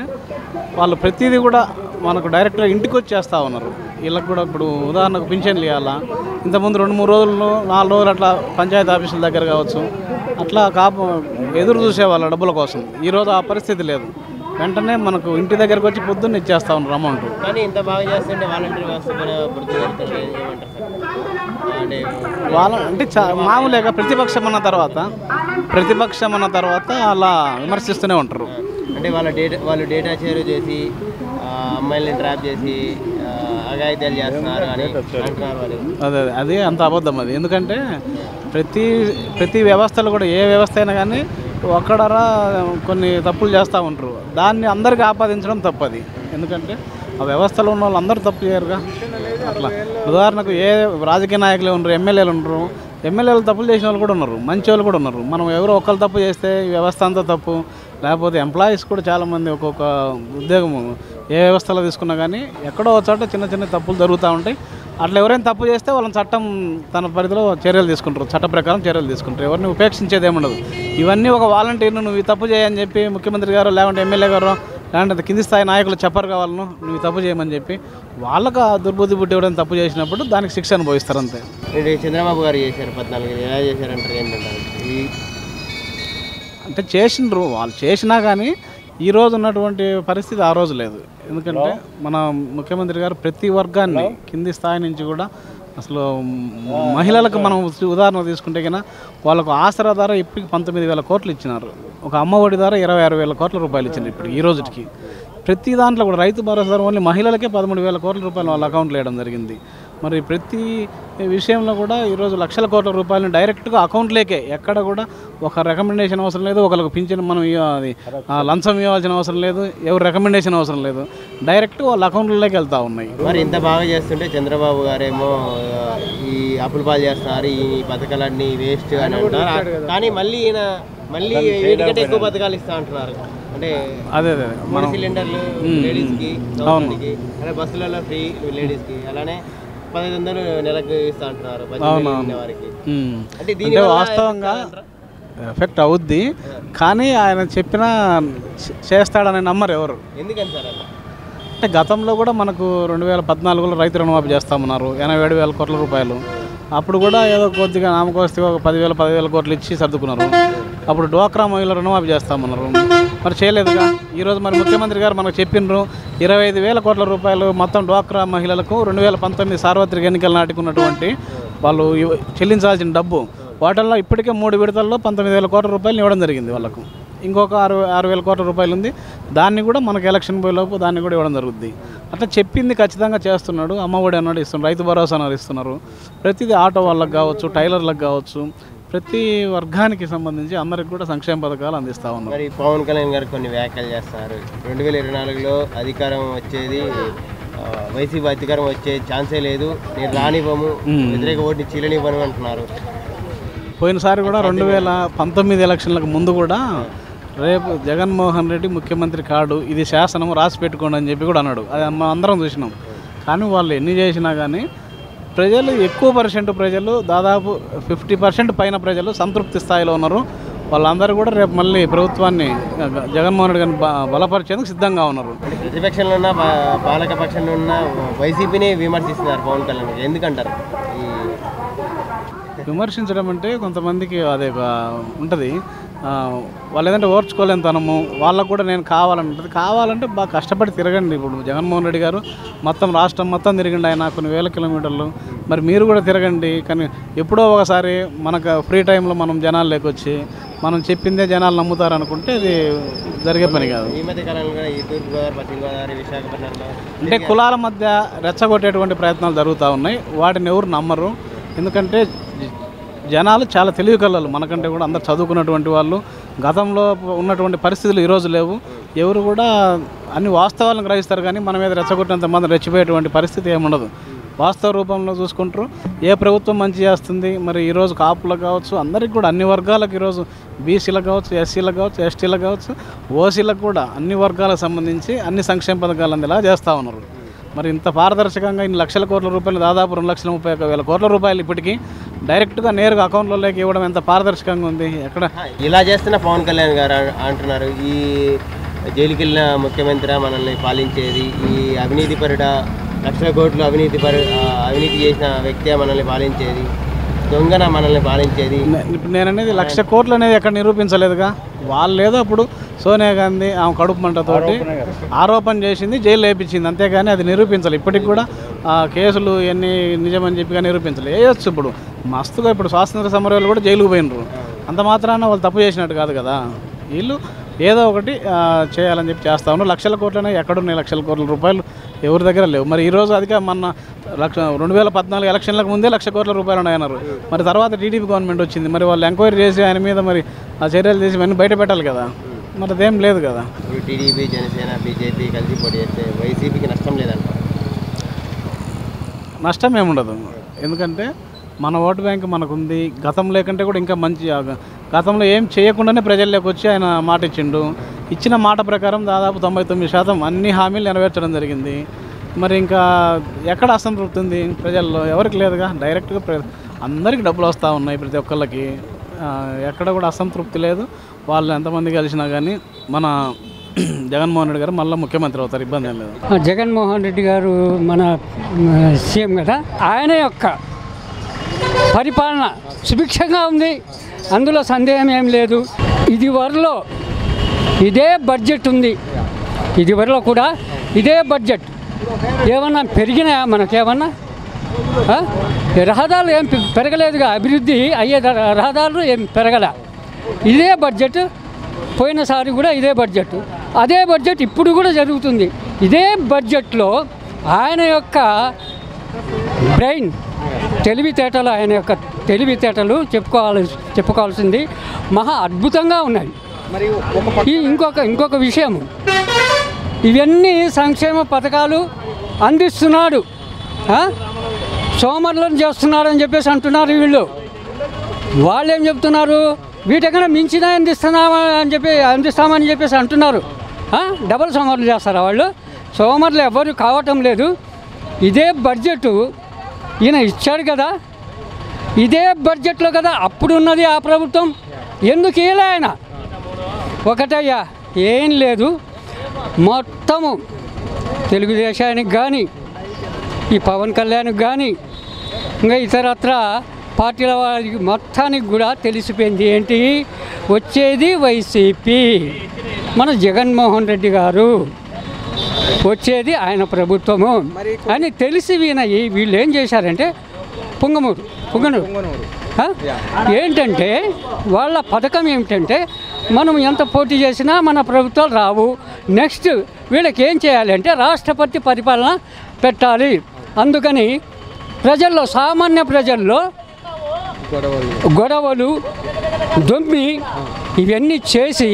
వాళ్ళు ప్రతిదీ కూడా మనకు డైరెక్ట్గా ఇంటికి వచ్చి చేస్తూ ఉన్నారు. వీళ్ళకి కూడా ఇప్పుడు ఉదాహరణకు పింఛన్లు ఇవ్వాలా, ఇంతకుముందు 2-3 రోజులు 4 రోజులు అట్లా పంచాయతీ ఆఫీసుల దగ్గర కావచ్చు, అట్లా ఎదురు చూసేవాళ్ళ డబ్బుల కోసం. ఈరోజు ఆ పరిస్థితి లేదు. వెంటనే మనకు ఇంటి దగ్గరకు వచ్చి పొద్దున్న ఇచ్చేస్తూ ఉన్నారు అమౌంట్. కానీ ఇంత బాగా చేస్తుంటే వాలంటీర్ వ్యవస్థ అంటే మామూలుగా ప్రతిపక్షం అన్న తర్వాత అలా విమర్శిస్తూనే ఉంటారు. అంటే వాళ్ళు డేటా షేర్ చేసి అమ్మాయిల్ని ట్రాప్ చేసి అఘాయిత్యాలు చేస్తున్నారు అని అంటున్నారు వాళ్ళు. అదే అంత అబద్ధం అది. ఎందుకంటే ప్రతి వ్యవస్థలు కూడా, ఏ వ్యవస్థ అయినా కానీ ఒక్కడరా కొన్ని తప్పులు చేస్తూ ఉంటారు. దాన్ని అందరికీ ఆపాదించడం తప్పది. ఎందుకంటే ఆ వ్యవస్థలో ఉన్న వాళ్ళు అందరూ తప్పు చేయరుగా. అట్లా ఉదాహరణకు ఏ రాజకీయ నాయకులు ఉన్నారు, ఎమ్మెల్యేలు ఉన్నారు, ఎమ్మెల్యేలు తప్పులు చేసిన వాళ్ళు కూడా ఉన్నారు, మంచి వాళ్ళు కూడా ఉన్నారు. మనం ఎవరో ఒకళ్ళు తప్పు చేస్తే ఈ వ్యవస్థ అంతా తప్పు. లేకపోతే ఎంప్లాయీస్ కూడా చాలామంది ఒక్కొక్క ఉద్యోగం ఏ వ్యవస్థలో తీసుకున్నా కానీ ఎక్కడో ఒక చోట చిన్న చిన్న తప్పులు జరుగుతూ ఉంటాయి. అట్లా ఎవరైనా తప్పు చేస్తే వాళ్ళని చట్టం తన పరిధిలో చర్యలు తీసుకుంటారు, చట్ట ప్రకారం చర్యలు తీసుకుంటారు. ఎవరిని ఉపేక్షించేది ఏముండదు. ఇవన్నీ ఒక వాలంటీర్ను నువ్వు ఈ తప్పు చేయని చెప్పి ముఖ్యమంత్రి గారు లేకుంటే ఎమ్మెల్యే గారు లేదంటే కింది స్థాయి నాయకులు చెప్పరు కావాలను నువ్వు తప్పు చేయమని చెప్పి వాళ్ళకు ఆ దుర్బుద్ధి పుట్టి ఎవరైనా తప్పు చేసినప్పుడు దానికి శిక్ష అనుభవిస్తారు అంతే. చంద్రబాబు గారు చేశారు 14 ఎలా చేశారంటారు ఏంటంటారు? అంటే చేసిండ్రు, వాళ్ళు చేసినా కానీ ఈరోజు ఉన్నటువంటి పరిస్థితి ఆ రోజు లేదు. ఎందుకంటే మన ముఖ్యమంత్రి గారు ప్రతి వర్గాన్ని కింది స్థాయి నుంచి కూడా అసలు మహిళలకు మనం ఉదాహరణ తీసుకుంటే కన్నా వాళ్ళకు ఆసరా ద్వారా ఇప్పటికి 19,000 కోట్లు ఇచ్చినారు. ఒక అమ్మఒడి ద్వారా 26,000 కోట్ల రూపాయలు ఇచ్చినారు ఇప్పుడు ఈ రోజుకి. ప్రతి దాంట్లో కూడా రైతు భరోసా ఓన్లీ మహిళలకే 13,000 కోట్ల రూపాయలు వాళ్ళ అకౌంట్లో వేయడం జరిగింది. మరి ప్రతి విషయంలో కూడా ఈరోజు లక్షల కోట్ల రూపాయలను డైరెక్ట్గా అకౌంట్లేకే, ఎక్కడ కూడా ఒక రికమెండేషన్ అవసరం లేదు, ఒకరికి పింఛన్ మనం అది లంచం ఇవ్వాల్సిన అవసరం లేదు, ఎవరు రికమెండేషన్ అవసరం లేదు, డైరెక్ట్ వాళ్ళ అకౌంట్లలోకి వెళ్తూ ఉన్నాయి. మరి ఇంత బాగా చేస్తుంటే చంద్రబాబు గారేమో ఈ అప్పుల పాలు చేస్తున్నారు, ఈ పథకాలన్నీ వేస్ట్ అని అంటారు. కానీ మళ్ళీ వీటికంటే ఎక్కువ పథకాలు ఇస్తా అంటున్నారు. అంటే అదే 3 సిలిండర్లు లేడీస్కి, అదే బస్సులలో ఫ్రీ లేడీస్కి, అలానే 1500 నెలకు ఇస్తా అంటున్నారు వారికి. అంటే దీని వాస్తవంగా ఎఫెక్ట్ అవుద్ది, కానీ ఆయన చెప్పినా చేస్తాడని నమ్మరు ఎవరు. ఎందుకని సార్ అలా? అంటే గతంలో కూడా మనకు 2014లో రైతు రుణమాఫీ చేస్తామన్నారు 87,000 కోట్ల రూపాయలు. అప్పుడు కూడా ఏదో కొద్దిగా నామకోస్తే ఒక 10,000 కోట్లు ఇచ్చి సర్దుకున్నారు. అప్పుడు డ్వాక్రా మహిళల రుణమాఫీ చేస్తామన్నారు, మరి చేయలేదుగా. ఈరోజు మరి ముఖ్యమంత్రి గారు మనకు చెప్పినారు 25,000 కోట్ల రూపాయలు మొత్తం డ్వాక్రా మహిళలకు 2019 సార్వత్రిక ఎన్నికల నాటికి ఉన్నటువంటి వాళ్ళు చెల్లించాల్సిన డబ్బు, వాటిల్లో ఇప్పటికే 3 విడతల్లో 19,000 కోట్ల రూపాయలు ఇవ్వడం జరిగింది వాళ్ళకు. ఇంకొక 6,000 కోట్ల రూపాయలు ఉంది, దాన్ని కూడా మనకు ఎలక్షన్ పోయేలోపు దాన్ని కూడా ఇవ్వడం జరుగుద్ది. అట్లా చెప్పింది ఖచ్చితంగా చేస్తున్నాడు. అమ్మఒడి అన్నాడు ఇస్తున్నారు, రైతు భరోసా అన్నారు ఇస్తున్నారు. ప్రతిదీ ఆటో వాళ్ళకి కావచ్చు, టైలర్లకు కావచ్చు, ప్రతి వర్గానికి సంబంధించి అందరికి కూడా సంక్షేమ పథకాలు అందిస్తూ ఉన్నారు. మరి పవన్ కళ్యాణ్ గారు కొన్ని వ్యాఖ్యలు చేస్తారు. 2024లో అధికారం వచ్చేది వైసీపీ అధికారం వచ్చే ఛాన్సే లేదు, నేను రానివ్వము, వ్యతిరేక ఓటుని చీలనివ్వను అంటున్నారు. పోయినసారి కూడా 2019 ఎలక్షన్లకు ముందు కూడా రేపు జగన్మోహన్ రెడ్డి ముఖ్యమంత్రి కాడు, ఇది శాసనం రాసి పెట్టుకోండి అని చెప్పి కూడా అన్నాడు. అది మనం అందరం చూసినాం. కానీ వాళ్ళు ఎన్ని చేసినా కానీ ప్రజలు ఎక్కువ పర్సెంట్ ప్రజలు దాదాపు 50% పైన ప్రజలు సంతృప్తి స్థాయిలో ఉన్నారు. వాళ్ళందరూ కూడా రేపు మళ్ళీ ప్రభుత్వాన్ని జగన్మోహన్ రెడ్డి గారిని బలపరిచేందుకు సిద్ధంగా ఉన్నారు. ప్రతిపక్షంలో ఉన్న పాలక పక్షంలో ఉన్న వైసీపీని విమర్శిస్తున్నారు పవన్ కళ్యాణ్. ఎందుకంటారు? విమర్శించడం అంటే కొంతమందికి అదే ఉంటుంది, వాళ్ళు ఏదంటే ఓర్చుకోలేని తనము. వాళ్ళకు కూడా నేను కావాలంటే బాగా కష్టపడి తిరగండి. ఇప్పుడు జగన్మోహన్ రెడ్డి గారు మొత్తం రాష్ట్రం మొత్తం తిరిగండి, ఆయన కొన్ని వేల కిలోమీటర్లు. మరి మీరు కూడా తిరగండి. కానీ ఎప్పుడో ఒకసారి మనకు ఫ్రీ టైంలో మనం జనాలు లేకొచ్చి మనం చెప్పిందే జనాలు నమ్ముతారు అనుకుంటే అది జరిగే పని కాదు. ఈ మధ్య కాలంలో కూడా ఈ తూర్పుగోదావరి, పశ్చిమ గోదావరి, విశాఖపట్నంలో అంటే కులాల మధ్య రెచ్చగొట్టేటువంటి ప్రయత్నాలు జరుగుతూ ఉన్నాయి. వాటిని ఎవరు నమ్మరు. ఎందుకంటే జనాలు చాలా తెలివి కలలు, మనకంటే కూడా అందరు చదువుకున్నటువంటి వాళ్ళు. గతంలో ఉన్నటువంటి పరిస్థితులు ఈరోజు లేవు. ఎవరు కూడా అన్ని వాస్తవాలను గ్రహిస్తారు, కానీ మన మీద రెచ్చగొట్టినంత మంది రెచ్చిపోయేటువంటి పరిస్థితి ఏముండదు. వాస్తవ రూపంలో చూసుకుంటారు ఏ ప్రభుత్వం మంచి చేస్తుంది. మరి ఈరోజు కాపులకు కావచ్చు, అందరికి కూడా అన్ని వర్గాలకు, ఈరోజు బీసీలకు కావచ్చు, ఎస్సీలకు కావచ్చు, ఎస్టీలకు కావచ్చు, ఓసీలకు కూడా అన్ని వర్గాలకు సంబంధించి అన్ని సంక్షేమ పథకాలు అందేలా చేస్తూ ఉన్నారు. మరి ఇంత పారదర్శకంగా ఇన్ని లక్షల కోట్ల రూపాయలు, దాదాపు 2,31,000 కోట్ల రూపాయలు ఇప్పటికీ డైరెక్ట్గా నేరుగా అకౌంట్లలోకి ఇవ్వడం ఎంత పారదర్శకంగా ఉంది. ఎక్కడ ఇలా చేస్తున్న పవన్ కళ్యాణ్ గారు అంటున్నారు, ఈ జైలుకి వెళ్ళిన ముఖ్యమంత్రి మనల్ని పాలించేది, ఈ అవినీతి పరుడ లక్షల కోట్లు అవినీతి చేసిన వ్యక్తి మనల్ని పాలించేది, దొంగన మనల్ని పాలించేది. ఇప్పుడు నేను అనేది 1,00,000 కోట్లు అనేది ఎక్కడ నిరూపించలేదుగా. వాళ్ళు ఏదో అప్పుడు సోనియా గాంధీ ఆమె కడుపు మంటతోటి ఆరోపణ చేసింది, జైలు వేయించింది, అంతేగాని అది నిరూపించాలి. ఇప్పటికి కూడా కేసులు ఇవన్నీ నిజమని చెప్పి నిరూపించాలి. వేయచ్చు. ఇప్పుడు మస్తుగా ఇప్పుడు స్వాతంత్ర సమరవాళ్ళు కూడా జైలుకు పోయినరు. అంత మాత్రాన వాళ్ళు తప్పు చేసినట్టు కాదు కదా. వీళ్ళు ఏదో ఒకటి చేయాలని చెప్పి చేస్తా ఉన్నారు. 1,00,000 కోట్లనే ఎక్కడున్నాయి 1,00,000 కోట్ల రూపాయలు ఎవరి దగ్గర లేవు. మరి ఈరోజు అధిక మన 2014 ఎలక్షన్లకు ముందే 1,00,000 కోట్ల రూపాయలు ఉన్నాయన్నారు. మరి తర్వాత టీడీపీ గవర్నమెంట్ వచ్చింది, మరి వాళ్ళు ఎంక్వైరీ చేసి ఆయన మీద మరి ఆ చర్యలు చేసి ఇవన్నీ బయట పెట్టాలి కదా, మరి అదేం లేదు కదా. ఇప్పుడు టీడీపీ, జనసేన, బీజేపీ కలిసి పోటీ చేస్తే వైసీపీకి నష్టం లేదంట. నష్టం ఏముండదు, ఎందుకంటే మన ఓటు బ్యాంక్ మనకుంది. గతంలో కంటే కూడా ఇంకా మంచి, గతంలో ఏం చేయకుండానే ప్రజల్లోకి వచ్చి ఆయన మాట ఇచ్చిండు. ఇచ్చిన మాట ప్రకారం దాదాపు 99% అన్ని హామీలు నెరవేర్చడం జరిగింది. మరి ఇంకా ఎక్కడ అసంతృప్తి ఉంది ప్రజల్లో? ఎవరికి లేదుగా. డైరెక్ట్గా అందరికీ డబ్బులు వస్తూ ఉన్నాయి, ప్రతి ఒక్కళ్ళకి. ఎక్కడ కూడా అసంతృప్తి లేదు. వాళ్ళు ఎంతమంది కలిసినా కానీ మన జగన్మోహన్ రెడ్డి గారు మళ్ళీ ముఖ్యమంత్రి అవుతారు, ఇబ్బంది ఏం లేదు. జగన్మోహన్ రెడ్డి గారు మన సీఎం కదా, ఆయన యొక్క పరిపాలన సుభిక్షంగా ఉంది, అందులో సందేహం ఏం లేదు. ఇదివరలో ఇదే బడ్జెట్ ఉంది, ఇదివరలో కూడా ఇదే బడ్జెట్. ఏమన్నా పెరిగినాయా మనకేమన్నా? రహదారులు ఏం పెరగలేదుగా, అభివృద్ధి అయ్యే రహదారులు ఏం పెరగలే. ఇదే బడ్జెట్, పోయినసారి కూడా ఇదే బడ్జెట్, అదే బడ్జెట్ ఇప్పుడు కూడా జరుగుతుంది. ఇదే బడ్జెట్లో ఆయన యొక్క బ్రెయిన్ తెలివితేటలు, ఆయన యొక్క తెలివితేటలు చెప్పుకోవాల్సింది మహా అద్భుతంగా ఉన్నాయి. ఇంకొక విషయం, ఇవన్నీ సంక్షేమ పథకాలు అందిస్తున్నాడు, సోమరులను చేస్తున్నాడని చెప్పేసి అంటున్నారు వీళ్ళు. వాళ్ళు ఏం చెప్తున్నారు, వీటికన్నా మించిన అందిస్తామని చెప్పేసి అంటున్నారు. డబల్ సోమరులు చేస్తారా వాళ్ళు? సోమరులు ఎవరు కావటం లేదు. ఇదే బడ్జెట్ ఈయన ఇచ్చాడు కదా, ఇదే బడ్జెట్లో కదా అప్పుడున్నది ఆ ప్రభుత్వం. ఎందుకు ఇలా ఆయన? ఒకటయ్యా, ఏం లేదు, మొత్తము తెలుగుదేశానికి కానీ, ఈ పవన్ కళ్యాణ్కి కానీ, ఇంకా ఇతరత్ర పార్టీల వారికి మొత్తానికి కూడా తెలిసిపోయింది ఏంటి, వచ్చేది వైసీపీ, మన జగన్మోహన్ రెడ్డి గారు, వచ్చేది ఆయన ప్రభుత్వము అని తెలిసి వీళ్ళు ఏం చేశారంటే పుంగనూరు ఏంటంటే వాళ్ళ పథకం ఏమిటంటే, మనం ఎంత పోటీ చేసినా మన ప్రభుత్వాలు రావు. నెక్స్ట్ వీళ్ళకి ఏం చేయాలి అంటే రాష్ట్రపతి పరిపాలన పెట్టాలి. అందుకని ప్రజల్లో, సామాన్య ప్రజల్లో గొడవలు దొమ్మి ఇవన్నీ చేసి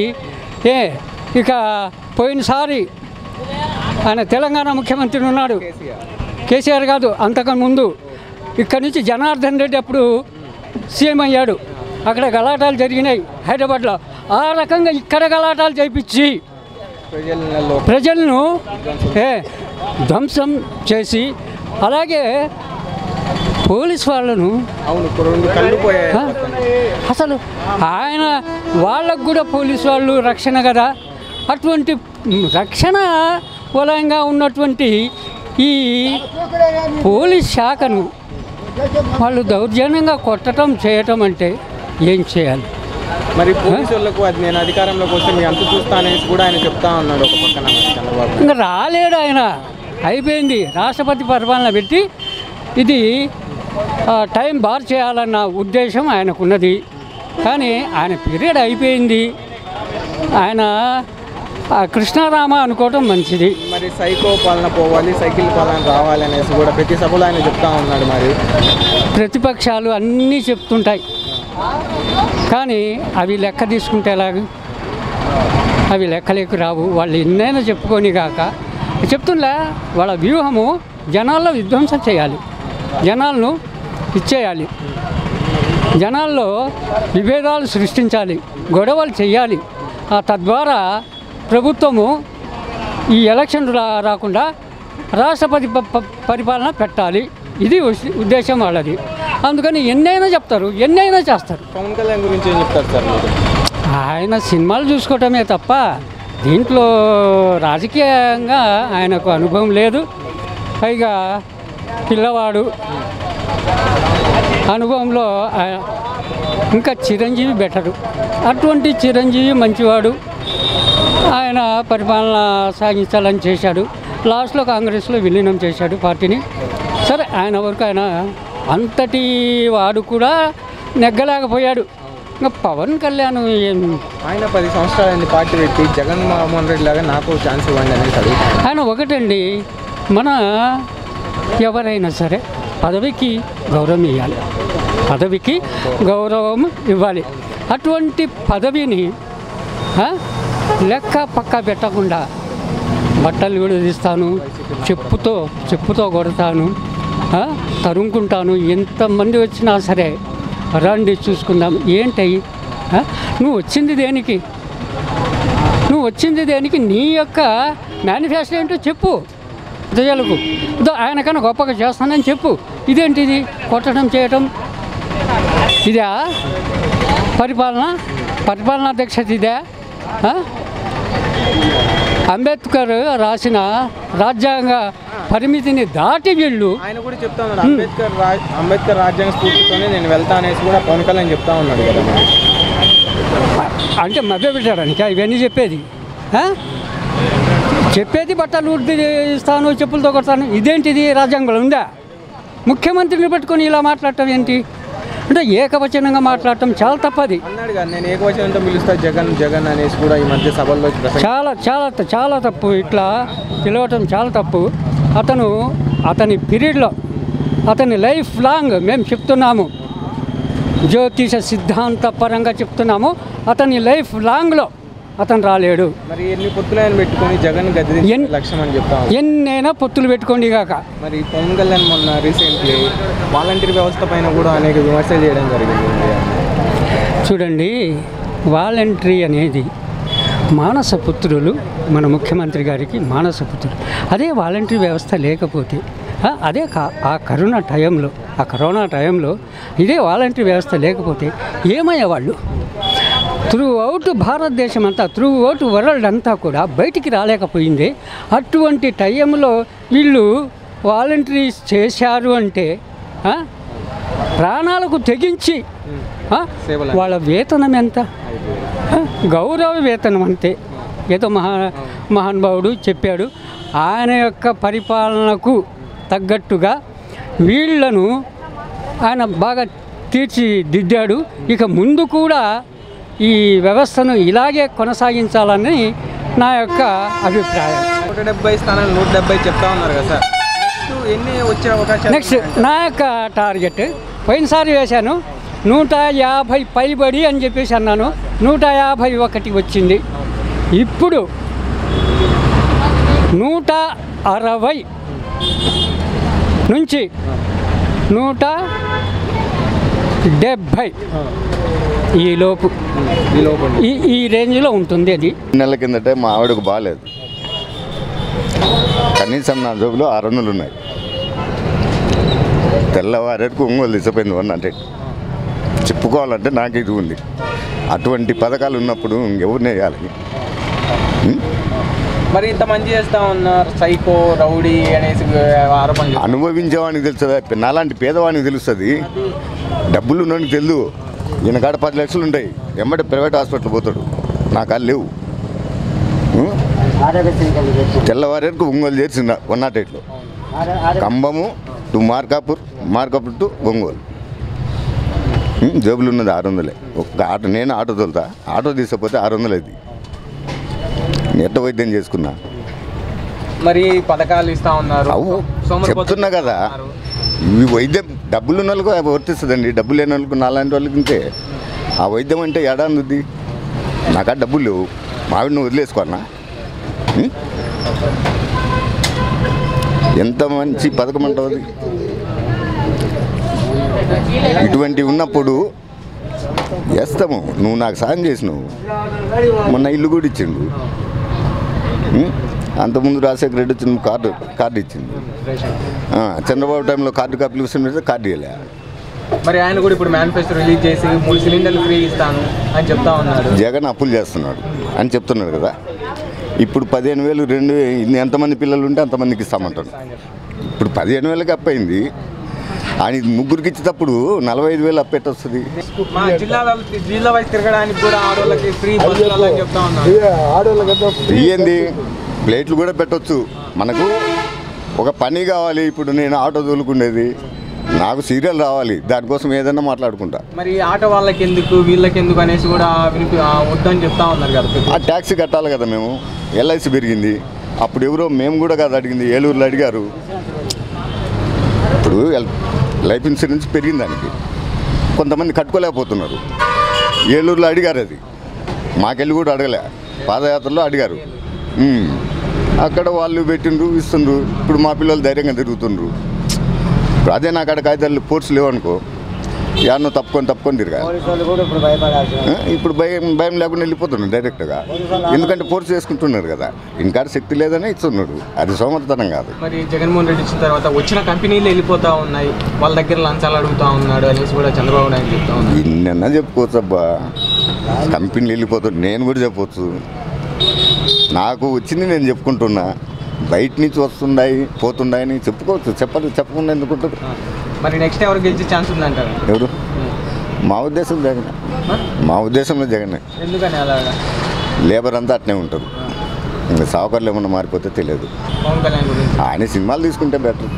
ఇక పోయినసారి ఆయన తెలంగాణ ముఖ్యమంత్రి ఉన్నాడు, కేసీఆర్ కాదు, అంతకుముందు ఇక్కడి నుంచి జనార్దన్ రెడ్డి అప్పుడు సీఎం అయ్యాడు. అక్కడ గలాటాలు జరిగినాయి హైదరాబాద్లో. ఆ రకంగా ఇక్కడ గలాటాలు చేయించి ప్రజలను ధ్వంసం చేసి, అలాగే పోలీస్ వాళ్ళను అసలు ఆయన వాళ్ళకు కూడా పోలీసు వాళ్ళు రక్షణ కదా, అటువంటి రక్షణ వలయంగా ఉన్నటువంటి ఈ పోలీస్ శాఖను వాళ్ళు దౌర్జన్యంగా కొట్టడం చేయటం అంటే ఏం చేయాలి? మరి పోలీసులకు అది నేను అధికారంలోకి వస్తే మీ అంత చూస్తానేసి కూడా ఆయన చెప్తా ఉన్నాడు ఒక పక్కన చంద్రబాబు. ఇంకా రాలేడు ఆయన, అయిపోయింది. రాష్ట్రపతి పరిపాలన పెట్టి ఇది టైం బార్ చేయాలన్న ఉద్దేశం ఆయనకున్నది, కానీ ఆయన పీరియడ్ అయిపోయింది. ఆయన కృష్ణారామ అనుకోవటం మంచిది. మరి సైకో పాలన పోవాలి, సైకిల్ పాలన రావాలి అనేసి కూడా ప్రతి సభలో ఆయన చెప్తా ఉన్నాడు. మరి ప్రతిపక్షాలు అన్నీ చెప్తుంటాయి, కానీ అవి లెక్క తీసుకుంటే ఎలాగ? అవి లెక్కలేకు రావు. వాళ్ళు ఎన్నైనా చెప్పుకొని కాక చెప్తుండే వాళ్ళ వ్యూహము జనాల్లో విధ్వంసం చేయాలి, జనాలను ఇచ్చేయాలి, జనాల్లో విభేదాలు సృష్టించాలి, గొడవలు చేయాలి. తద్వారా ప్రభుత్వము ఈ ఎలక్షన్ రాకుండా రాష్ట్రపతి పరిపాలన పెట్టాలి. ఇది ఉద్దేశం వాళ్ళది. అందుకని ఎన్నైనా చెప్తారు, ఎన్నైనా చేస్తారు. పవన్ కళ్యాణ్ గురించి ఏం చెప్తారు సార్? ఆయన సినిమాలు చూసుకోవటమే తప్ప దీంట్లో రాజకీయంగా ఆయనకు అనుభవం లేదు. పైగా పిల్లవాడు, అనుభవంలో ఇంకా చిరంజీవి బెటరు. అటువంటి చిరంజీవి మంచివాడు, ఆయన పరిపాలన సాగించాలని చేశాడు. లాస్ట్లో కాంగ్రెస్లో విలీనం చేశాడు పార్టీని. సరే, ఆయన వరకు ఆయన అంతటి వాడు కూడా నెగ్గలేకపోయాడు. ఇంకా పవన్ కళ్యాణ్ ఆయన 10 సంవత్సరాలైంది పార్టీ పెట్టి, జగన్మోహన్ రెడ్డి లాగా నాకు ఛాన్స్ ఇవ్వండి అనేది అడుగుతాను. ఆయన ఒకటండి, మన ఎవరైనా సరే పదవికి గౌరవం ఇవ్వాలి, పదవికి గౌరవం ఇవ్వాలి. అటువంటి పదవిని లెక్క పక్క పెట్టకుండా బట్టలు కూడా తీస్తాను, చెప్పుతో కొడతాను, తరుముకుంటాను, ఎంతమంది వచ్చినా సరే రండి చూసుకుందాం. ఏంటయ్యి నువ్వు వచ్చింది దేనికి? నీ యొక్క మేనిఫెస్టో ఏంటో చెప్పు ప్రజలకు. ఆయనకన్నా గొప్పగా చేస్తానని చెప్పు. ఇదేంటిది కొట్టడం చేయటం? ఇదే పరిపాలనా దక్షత? ఇదే అంబేద్కర్ రాసిన రాజ్యాంగ పరిమితిని దాటి వీళ్ళు. ఆయన కూడా చెప్తా ఉన్నాడు, అంబేద్కర్ రాజ్యాంగ స్ఫూర్తితోనే నేను వెళ్తా అనేసి కూడా పవన్ కళ్యాణ్ చెప్తా ఉన్నాడు కదా. అంటే మభ్య పెట్టడానికి ఇవన్నీ చెప్పేది బట్టలు ఉడిస్తాను, చెప్పులతో కొడతాను. ఇదేంటిది? రాజ్యాంగంలో ఉందా? ముఖ్యమంత్రిని పెట్టుకొని ఇలా మాట్లాడటం ఏంటి? అంటే ఏకవచనంగా మాట్లాడటం చాలా తప్పది. అన్నాడు కదా, నేను ఏకవచనంతో పిలుస్తా జగన్ అనేసి కూడా ఈ మధ్య సభల్లో చాలా తప్పు. ఇట్లా పిలవటం చాలా తప్పు. అతని పీరియడ్లో, అతని లైఫ్ లాంగ్ మేము చెప్తున్నాము, జ్యోతిష సిద్ధాంత పరంగా చెప్తున్నాము, అతని లైఫ్ లాంగ్లో అతను రాలేడు. మరి ఎన్ని పొత్తులను పెట్టుకొని జగన్ గది లక్ష్యం అని చెప్తాము. ఎన్నైనా పొత్తులు పెట్టుకోండి కాక. మరి పవన్ కళ్యాణ్ మొన్న రీసెంట్లీ వాలంటీర్ వ్యవస్థ పైన కూడా అనేక విమర్శలు చేయడం జరిగింది. చూడండి, వాలంటరీ అనేది మానసపుత్రులు, మన ముఖ్యమంత్రి గారికి మానసపుత్రులు. అదే వాలంటరీ వ్యవస్థ లేకపోతే, అదే ఆ కరోనా టైంలో ఇదే వాలంటరీ వ్యవస్థ లేకపోతే ఏమయ్యేవాళ్ళు? త్రూ అవుట్ భారతదేశం అంతా, త్రూ అవుట్ వరల్డ్ అంతా కూడా బయటికి రాలేకపోయింది. అటువంటి టైంలో వీళ్ళు వాలంటీర్స్ చేశారు అంటే ప్రాణాలకు తెగించి వాళ్ళ వేతనం ఎంత? గౌరవ వేతనం అంతే. ఏదో మహానుభావుడు చెప్పాడు, ఆయన యొక్క పరిపాలనకు తగ్గట్టుగా వీళ్లను ఆయన బాగా తీర్చిదిద్దాడు. ఇక ముందు కూడా ఈ వ్యవస్థను ఇలాగే కొనసాగించాలని నా యొక్క అభిప్రాయం. 170 స్థానాలు 170 చెప్తా ఉన్నారు కదా సార్, ఎన్ని వచ్చే అవకాశాలు? నెక్స్ట్ నా యొక్క టార్గెట్ పోయినసారి వేశాను 150 పైబడి అని చెప్పేసి అన్నాను. 151 వచ్చింది. ఇప్పుడు 160 నుంచి 170 ఈ రేంజ్లో ఉంటుంది. అది నెలల కిందటే మా ఆవిడకు బాగాలేదు, కనీసం నా జోబులో 600 ఉన్నాయి. తెల్లవారేకు ఒంగోలు తీసిపోయింది 100. చెప్పుకోవాలంటే నాకు ఇది ఉంది. అటువంటి పథకాలు ఉన్నప్పుడు ఇంకెవరిని వేయాలి? మరి ఇంత మంచి చేస్తా ఉన్నారు, సైకో రౌడీ అనేసి ఆరోపణ. అనుభవించేవాడికి తెలుస్తుంది, నాలాంటి పేదవాడికి తెలుస్తుంది. డబ్బులు ఉన్నవాడికి తెలియదు. ఈయన కాడ 10 లక్షలు ఉంటాయి, ఎమ్మటే ప్రైవేట్ హాస్పిటల్ పోతాడు. నా కాళ్ళు లేవు. తెల్లవారేకు ఒంగోలు చేర్చింది 108లో, కంబము టు మార్కాపూర్ టు ఒంగోలు. జేబులు ఉన్నది 600. ఒక ఆటో, నేను ఆటో తోలుతా, ఆటో తీసుకపోతే 600 అది. నెట్ట వైద్యం చేసుకున్నా. మరి పథకాలు ఇస్తా ఉన్నారు, చెప్తున్నా కదా. ఈ వైద్యం డబ్బులు ఉన్న వాళ్ళకు వర్తిస్తుందండి, డబ్బులు లేని వాళ్ళకు నాలాంటి వాళ్ళకి ఉంటే ఆ వైద్యం అంటే ఏడాది. నాకా డబ్బులు లేవు, మావిడిని వదిలేసుకోనా? ఎంత మంచి పథకం అంటుంది. ఇటువంటివి ఉన్నప్పుడు వేస్తాము. నువ్వు నాకు సాయం చేసినావు, మొన్న ఇల్లు కూడా ఇచ్చిండు. అంతకుముందు రాజశేఖర రెడ్డి వచ్చిన కార్డు ఇచ్చింది. చంద్రబాబు టైంలో కార్డు కాపీలు ఇస్తే కార్డు ఇవ్వలే. మరి ఆయన కూడా ఇప్పుడు మేనిఫెస్టో రిలీజ్ చేసి 3 సిలిండర్లు ఫ్రీ ఇస్తాను అని చెప్తా ఉన్నాడు. జగన్ అప్పులు చేస్తున్నాడు అని చెప్తున్నాడు కదా. ఇప్పుడు 15,000 ఎంతమంది పిల్లలు ఉంటే అంతమందికి ఇస్తామంటాడు. ఇప్పుడు 15,000కి అప్పయింది. ఆయన 3కి ఇచ్చేటప్పుడు 45,000 అప్పెట్ వస్తుంది. మా జిల్లా వైపు తిరగడానికి కూడా ఆడవాళ్ళకి ఫ్రీ బస్సులు అని చెప్తా ఉన్నారు. ఫ్రీ ఏంది, ప్లేట్లు కూడా పెట్టవచ్చు. మనకు ఒక పని కావాలి. ఇప్పుడు నేను ఆటో తోలుకునేది, నాకు సీరియల్ రావాలి, దానికోసం ఏదైనా మాట్లాడుకుంటా. మరి ఆటో వాళ్ళకి ఎందుకు వీళ్ళకి ఎందుకు అనేసి కూడా వద్దని చెప్తా ఉన్నారు కదా. ఆ ట్యాక్సీ కట్టాలి కదా. మేము ఎల్ఐసి పెరిగింది, అప్పుడు ఎవరో మేము కూడా కాదు అడిగింది, ఏలూరులో అడిగారు. ఇప్పుడు లైఫ్ ఇన్సూరెన్స్ పెరిగింది దానికి, కొంతమంది కట్టుకోలేకపోతున్నారు. ఏలూరులో అడిగారు, అది మాకెళ్ళి కూడా అడగలే, పాదయాత్రలో అడిగారు. అక్కడ వాళ్ళు పెట్టిండ్రు, ఇస్తుండ్రు. ఇప్పుడు మా పిల్లలు ధైర్యంగా తిరుగుతుండ్రు. ఇప్పుడు అదే నాకు అక్కడ కాగితాలు ఫోర్స్ లేవనుకో, యాన్నో తప్పుకొని తిరగాలి. ఇప్పుడు భయం లేకుండా వెళ్ళిపోతున్నాడు డైరెక్ట్గా, ఎందుకంటే ఫోర్స్ చేసుకుంటున్నారు కదా. ఇంకా శక్తి లేదని ఇస్తున్నాడు, అది సోమర్థనం కాదు. మరి జగన్మోహన్ రెడ్డి ఇచ్చిన తర్వాత వచ్చిన కంపెనీలు వెళ్ళిపోతూ ఉన్నాయి, వాళ్ళ దగ్గర లంచాలు అడుగుతూ ఉన్నాడు అనేసి కూడా చంద్రబాబు నాయుడు చెప్తా ఉన్నాడు. ఇన్నన్నా చెప్పుకోవచ్చు అబ్బా, కంపెనీలు వెళ్ళిపోతుంది, నేను కూడా చెప్పవచ్చు. నాకు వచ్చింది నేను చెప్పుకుంటున్నా, బయట నుంచి వస్తున్నాయి పోతున్నాయని చెప్పుకోవచ్చు. చెప్పకుండా ఎందుకుంటుంది. మరి నెక్స్ట్ ఎవరు గెలిచే ఛాన్స్ ఉందంటారు? ఎవరు? మా ఉద్దేశం జగన్, మా ఉద్దేశంలో జగన్. ఎందుకని అలాగా? లేబర్ అంతా అట్నే ఉంటారు, ఇంకా సావుకారులు ఏమన్నా మారిపోతే తెలియదు. పవన్ కళ్యాణ్ గురించి ఆయన సినిమాలు తీసుకుంటే బెటర్.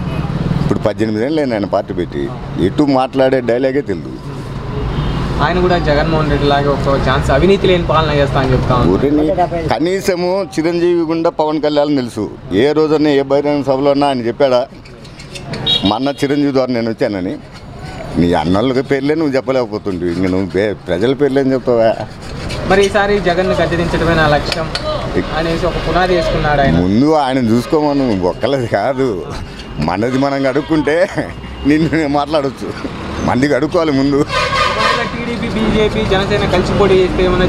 ఇప్పుడు 18 ఏళ్ళు ఆయన పార్టీ పెట్టి ఎటు మాట్లాడే డైలాగే తెలియదు. ఆయన కూడా జగన్మోహన్ రెడ్డి లాగా ఒక ఛాన్స్ అవినీతి లేని పాలన చేస్తా అని చెప్తా ఊరిని కనీసము చిరంజీవి గుండా పవన్ కళ్యాణ్ తెలుసు. ఏ రోజన్నా ఏ బహిరంగ సభలోన్నా ఆయన చెప్పాడా మా అన్న చిరంజీవి ద్వారా నేను వచ్చానని? నీ అన్నోళ్ళకి పేర్లే నువ్వు చెప్పలేకపోతుండే, ఇంక నువ్వు ప్రజల పేర్లేని చెప్తావా? మరి ఈసారి జగన్ గద్దెదించడమే నా లక్ష్యం అనేసి ఒక పునాది వేసుకున్నాడు ఆయన. ముందు ఆయన చూసుకోమను, ఒక్కలది కాదు, మనది మనం అడుక్కుంటే నిన్ను మాట్లాడవచ్చు, మందికి అడుక్కోవాలి ముందు. టీడీపీ బీజేపీ జనసేన కలిసి పోటీ చేస్తే ఏమన్నా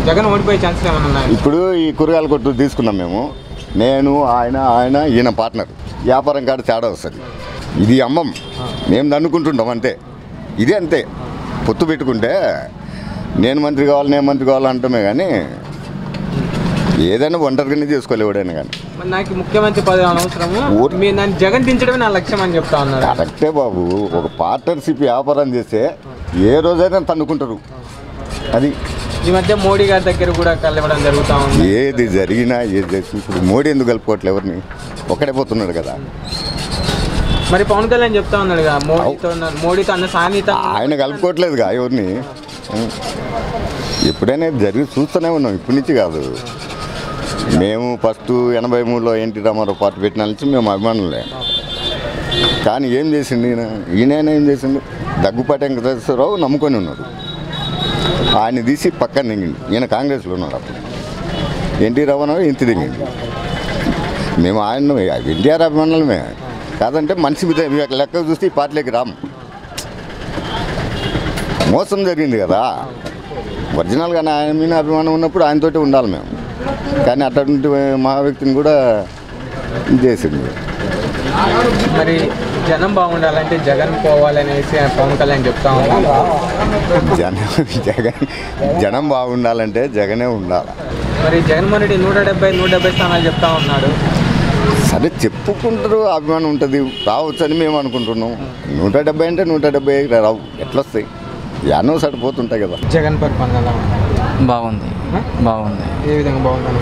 జగన్ ఓడిపోయే ఛాన్సెస్ ఏమన్నా ఉన్నాయి? ఇప్పుడు ఈ కూరగాయల కొట్టు తీసుకున్నాం మేము, నేను ఆయన ఈయన పార్ట్నర్. వ్యాపారం కాడ తేడా వస్తుంది, ఇది అమ్మం, మేము అనుకుంటుంటాం అంతే. ఇదే అంతే, పొత్తు పెట్టుకుంటే నేను మంత్రి కావాలి నేను మంత్రి కావాలంటామే కానీ ఏదైనా ఒంటరిగానే చేసుకోవాలి ఎవడైనా కానీ. నాకు ముఖ్యమంత్రి పదవి అనవసరము, మీరు నన్ను జగన్ దించడమే నా లక్ష్యం అని చెప్తా ఉన్నారు. కరెక్టే బాబు, ఒక పార్ట్నర్షిప్ వ్యాపారం చేస్తే ఏ రోజైనా తన్నుకుంటారు. అది ఈ మధ్య మోడీ గారి దగ్గర కూడా కలవడం జరుగుతూ ఉంది. ఏది జరిగినా ఇప్పుడు మోడీ ఎందుకు కలుపుకోవట్లే ఎవరిని, ఒక్కడే పోతున్నాడు కదా. మరి పవన్ కళ్యాణ్ చెప్తా ఉన్నాడు కదా, మోడీతో అన్న సాన్నిహిత ఆయన కలుపుకోవట్లేదుగా ఎవరిని. ఎప్పుడైనా జరిగి చూస్తూనే ఉన్నాం, ఇప్పటి నుంచి కాదు. మేము ఫస్ట్ 83లో ఎన్టీ రామారావు పార్టీ పెట్టిన నుంచి మేము అభిమానులే. కానీ ఏం చేసిండు ఈయన ఏం చేసిండు? దగ్గుపాటి వెంకటేశ్వరరావు నమ్ముకొని ఉన్నాడు, ఆయన తీసి పక్కన దింగిండు. ఈయన కాంగ్రెస్లో ఉన్నాడు అప్పుడు, ఎన్టీ రామారావు ఇంటి దింగిండు. మేము ఆయన ఎన్టీఆర్ అభిమానులమే కాదంటే మనిషి లెక్క చూస్తే ఈ పార్టీలోకి రాము. మోసం జరిగింది కదా, ఒరిజినల్గా ఆయన మీద అభిమానం ఉన్నప్పుడు ఆయనతోటి ఉండాలి మేము. కానీ అటువంటి మా వ్యక్తిని కూడా చేసింది. మరి జనం బాగుండాలంటే జగన్ పోవాలనేసి పవన్ కళ్యాణ్ చెప్తా ఉన్నాను. జనం బాగుండాలంటే జగనే ఉండాలి. మరి జగన్మోహన్ రెడ్డి 170 స్థానాలు చెప్తా ఉన్నాడు. సరే చెప్పుకుంటారు, అభిమానం ఉంటుంది, రావచ్చు అని మేము అనుకుంటున్నాం. 170 అంటే 170 రావు, ఎట్లా వస్తాయి? యానో సరిపోతుంటాయి కదా. జగన్ పరిపాలన బాగుంది. ఏ విధంగా బాగుంది?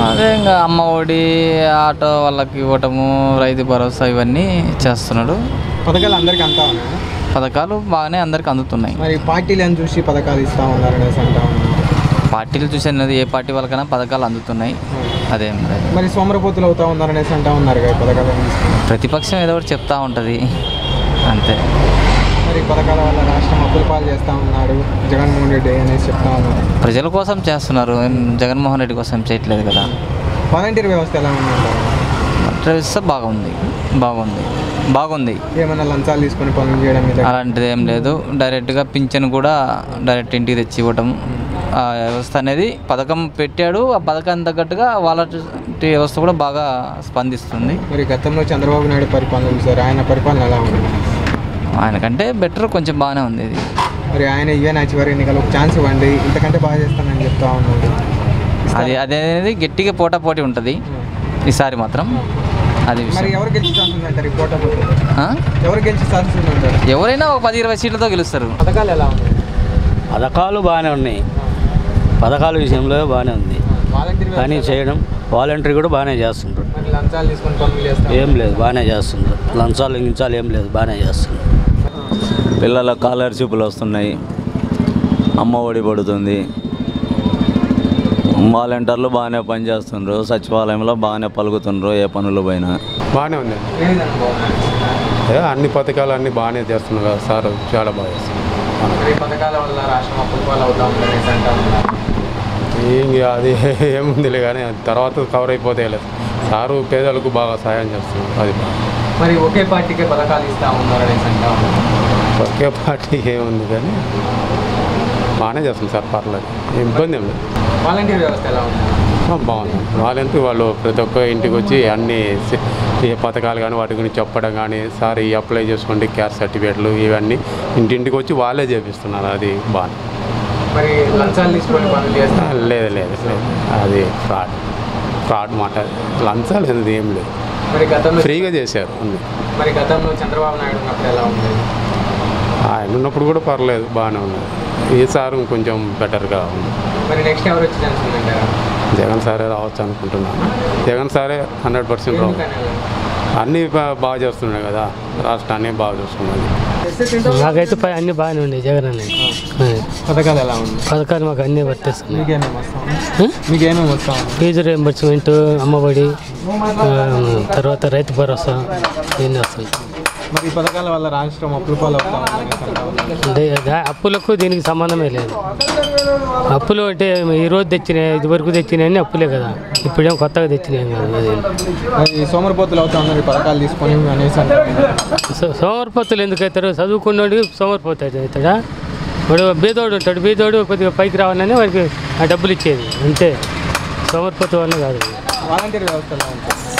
అదే ఇంకా అమ్మ ఒడి, ఆటో వాళ్ళకి ఇవ్వటము, రైతు భరోసా ఇవన్నీ చేస్తున్నాడు. పథకాలు అందరికీ అంతా ఉన్నాయి, పథకాలు బాగానే అందరికి అందుతున్నాయి. మరి పార్టీలను చూసి పథకాలు ఇస్తా ఉన్నారు అనేసి అంటా ఉన్నారు. పార్టీలు చూసేది ఏ పార్టీ వాళ్ళకైనా పథకాలు అందుతున్నాయి, అదేం లేదు. మరి సోమరపోతులు అవుతా ఉన్నారు అనేసి అంటా ఉన్నారు కదా పథకాలు. ప్రతిపక్షం ఏదో ఒకటి చెప్తా ఉంటుంది అంతే. మరి పథకాల వల్ల రాష్ట్రం అప్పుల పాలు చేస్తూ ఉన్నాడు జగన్మోహన్ రెడ్డి అనేసి చెప్తా ఉన్నారు. ప్రజల కోసం చేస్తున్నారు, జగన్మోహన్ రెడ్డి కోసం చేయట్లేదు కదా. వాలంటీర్ వ్యవస్థ ఎలా ఉందంటారు? వ్యవస్థ బాగుంది. ఏమైనా లంచాలు తీసుకొని పనులు చేయడం మీద అలాంటిది ఏం లేదు. డైరెక్ట్గా పింఛన్ కూడా డైరెక్ట్ ఇంటికి తెచ్చి ఇవ్వటం, ఆ వ్యవస్థ అనేది పథకం పెట్టాడు. ఆ పథకానికి తగ్గట్టుగా వాలంటీ వ్యవస్థ కూడా బాగా స్పందిస్తుంది. మరి గతంలో చంద్రబాబు నాయుడు పరిపాలన చూసారు, ఆయన పరిపాలన ఎలా ఉంది? ఆయనకంటే బెటర్, కొంచెం బాగానే ఉంది ఇది. మరి ఆయన ఇవే చివరి ఎన్నికలు ఒక ఛాన్స్ ఇవ్వండి, ఇంతకంటే బాగా చేస్తానని చెప్తా ఉన్నాడు. అదేది గట్టిగా పోటీ ఉంటుంది ఈసారి మాత్రం. అది మరి ఎవరు గెలిచే ఛాన్స్ ఉందంటారు? ఈ పోటీ ఎవరు గెలిచే ఛాన్స్ ఉందంటారు? ఎవరైనా ఒక 10-20 సీట్లతో గెలుస్తారు. పథకాలు ఎలా ఉన్నాయి? పథకాలు బాగానే ఉన్నాయి, పథకాల విషయంలో బాగానే ఉంది. కానీ చేయడం వాలంటరీ కూడా బాగానే చేస్తుంటారు. లంచాలు తీసుకొని పనులు చేస్తారు ఏం లేదు, బాగానే చేస్తుంటారు. లంచాలు ఏం లేదు, బాగానే చేస్తున్నారు. పిల్లల స్కాలర్షిప్లు వస్తున్నాయి, అమ్మ ఒడి పడుతుంది, వాలంటీర్లు బాగానే పనిచేస్తుండ్రు, సచివాలయంలో బాగానే పలుకుతుండ్రు, ఏ పనులు పోయినా బాగానే ఉంది. అన్ని పథకాలు అన్నీ బాగానే చేస్తున్నారు కదా సార్, చాలా బాగా చేస్తున్నారు. ఇంకా అది ఏముందిలే కానీ తర్వాత కవర్ అయిపోతే లేదు. సారు పేదలకు బాగా సాయం చేస్తున్నారు, అది బాగా. మరి ఒకే పార్టీకే పథకాలు ఇస్తా ఉన్నారు, ఒకే పార్టీ ఏముంది కానీ బాగానే చేస్తుంది సార్, పర్లేదు, ఇబ్బంది ఏం లేదు. వాలంటీర్ వ్యవస్థ ఎలా ఉంది? బాగుంది. వాలంటీర్ వాళ్ళు ప్రతి ఒక్క ఇంటికి వచ్చి అన్ని పథకాలు కానీ వాటి గురించి చెప్పడం కానీ, సార్ ఈ అప్లై చేసుకోండి క్యాస్ట్ సర్టిఫికేట్లు ఇవన్నీ ఇంటింటికి వచ్చి వాళ్ళే చేపిస్తున్నారు, అది బాగా. మరి లంచాలు తీసుకొని పనులు చేస్తారు? లేదు లేదు లేదు, అది ఫ్రాడ్ మాట. లంచాలు అనేది ఏం లేదు, మరి గతంలో ఫ్రీగా చేశారు అన్ని. మరి గతంలో చంద్రబాబు నాయుడు ఉన్నప్పుడు ఎలా ఉంది? ఆయన ఉన్నప్పుడు కూడా పర్లేదు, బాగానే ఉన్నది. ఈసారి కొంచెం బెటర్గా ఉంది. మరి నెక్స్ట్ ఎవరు వచ్చి ఛాన్స్ ఉందంటారా? జగన్ సారే రావచ్చు అనుకుంటున్నాను. జగన్ సారే 100% రావు. అన్నీ బాగా చేస్తున్నాయి కదా, రాష్ట్రాన్ని బాగా చూస్తున్నది. మాకైతే అన్నీ బాగానే ఉన్నాయి. జగన్ అనే పథకాలు ఎలా ఉంది? పథకాలు మాకు అన్నీ వర్తిస్తున్నాయి. మీకేమేమి వస్తాం? ఫీజు రీయింబర్స్మెంట్, అమ్మఒడి, తర్వాత రైతు భరోసా ఇవన్నీ వస్తాయి. మరి ఈ పథకాల వల్ల రాష్ట్రం అప్పుల పాలు అంటే అప్పులకు దీనికి సంబంధమే లేదు. అప్పులు అంటే ఈరోజు తెచ్చినాయి, ఇదివరకు తెచ్చినాయి అన్నీ అప్పులే కదా, ఇప్పుడేం కొత్తగా తెచ్చినాయి కదా. అది సోమరిపోతులు అవుతా ఉన్నారు ఈ పథకాలు తీసుకొని అనేసి. సోమరిపోతులు ఎందుకు అవుతారు? చదువుకున్నోడికి సోమరిపోతు అవుతాడా? వాడు బీదోడు ఉంటాడు, బీదోడు కొద్దిగా పైకి రావాలని వాడికి ఆ డబ్బులు ఇచ్చేది అంతే, సోమరిపోతు వల్ల కాదు. వాలంటీర్ వ్యవస్థ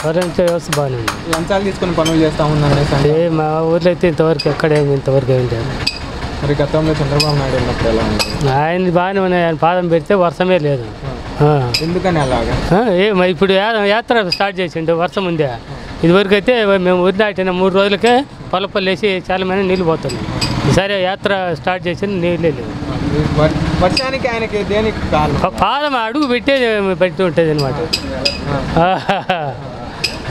వాలంటీర్ వ్యవస్థ బాగానే ఉంది. లంచాలు తీసుకొని పనులు చేస్తూ ఉన్నారనేసి. మా ఊర్లో అయితే ఇంతవరకు ఇంతవరకు ఏంటి. మరి గతంలో చంద్రబాబు నాయుడు ఉన్నప్పుడు ఎలా ఉంది? ఆయన బాగానే ఉన్నాయి. ఆయన పాదం పెడితే వర్షమే లేదు. ఎందుకని అలాగా? ఇప్పుడు యాత్ర స్టార్ట్ చేసిండు, వర్షం ఉందే. ఇదివరకు అయితే మేము ఊరి నాటిన 3 రోజులకే పొలపల్లి వేసి చాలా మంది నీళ్ళు పోతున్నాయి. ఈసారి యాత్ర స్టార్ట్ చేసిన నీళ్ళే లేవు. వర్షానికి ఆయనకి దేనికి కారణం? పాదం అడుగు పెట్టి ఉంటుంది అనమాట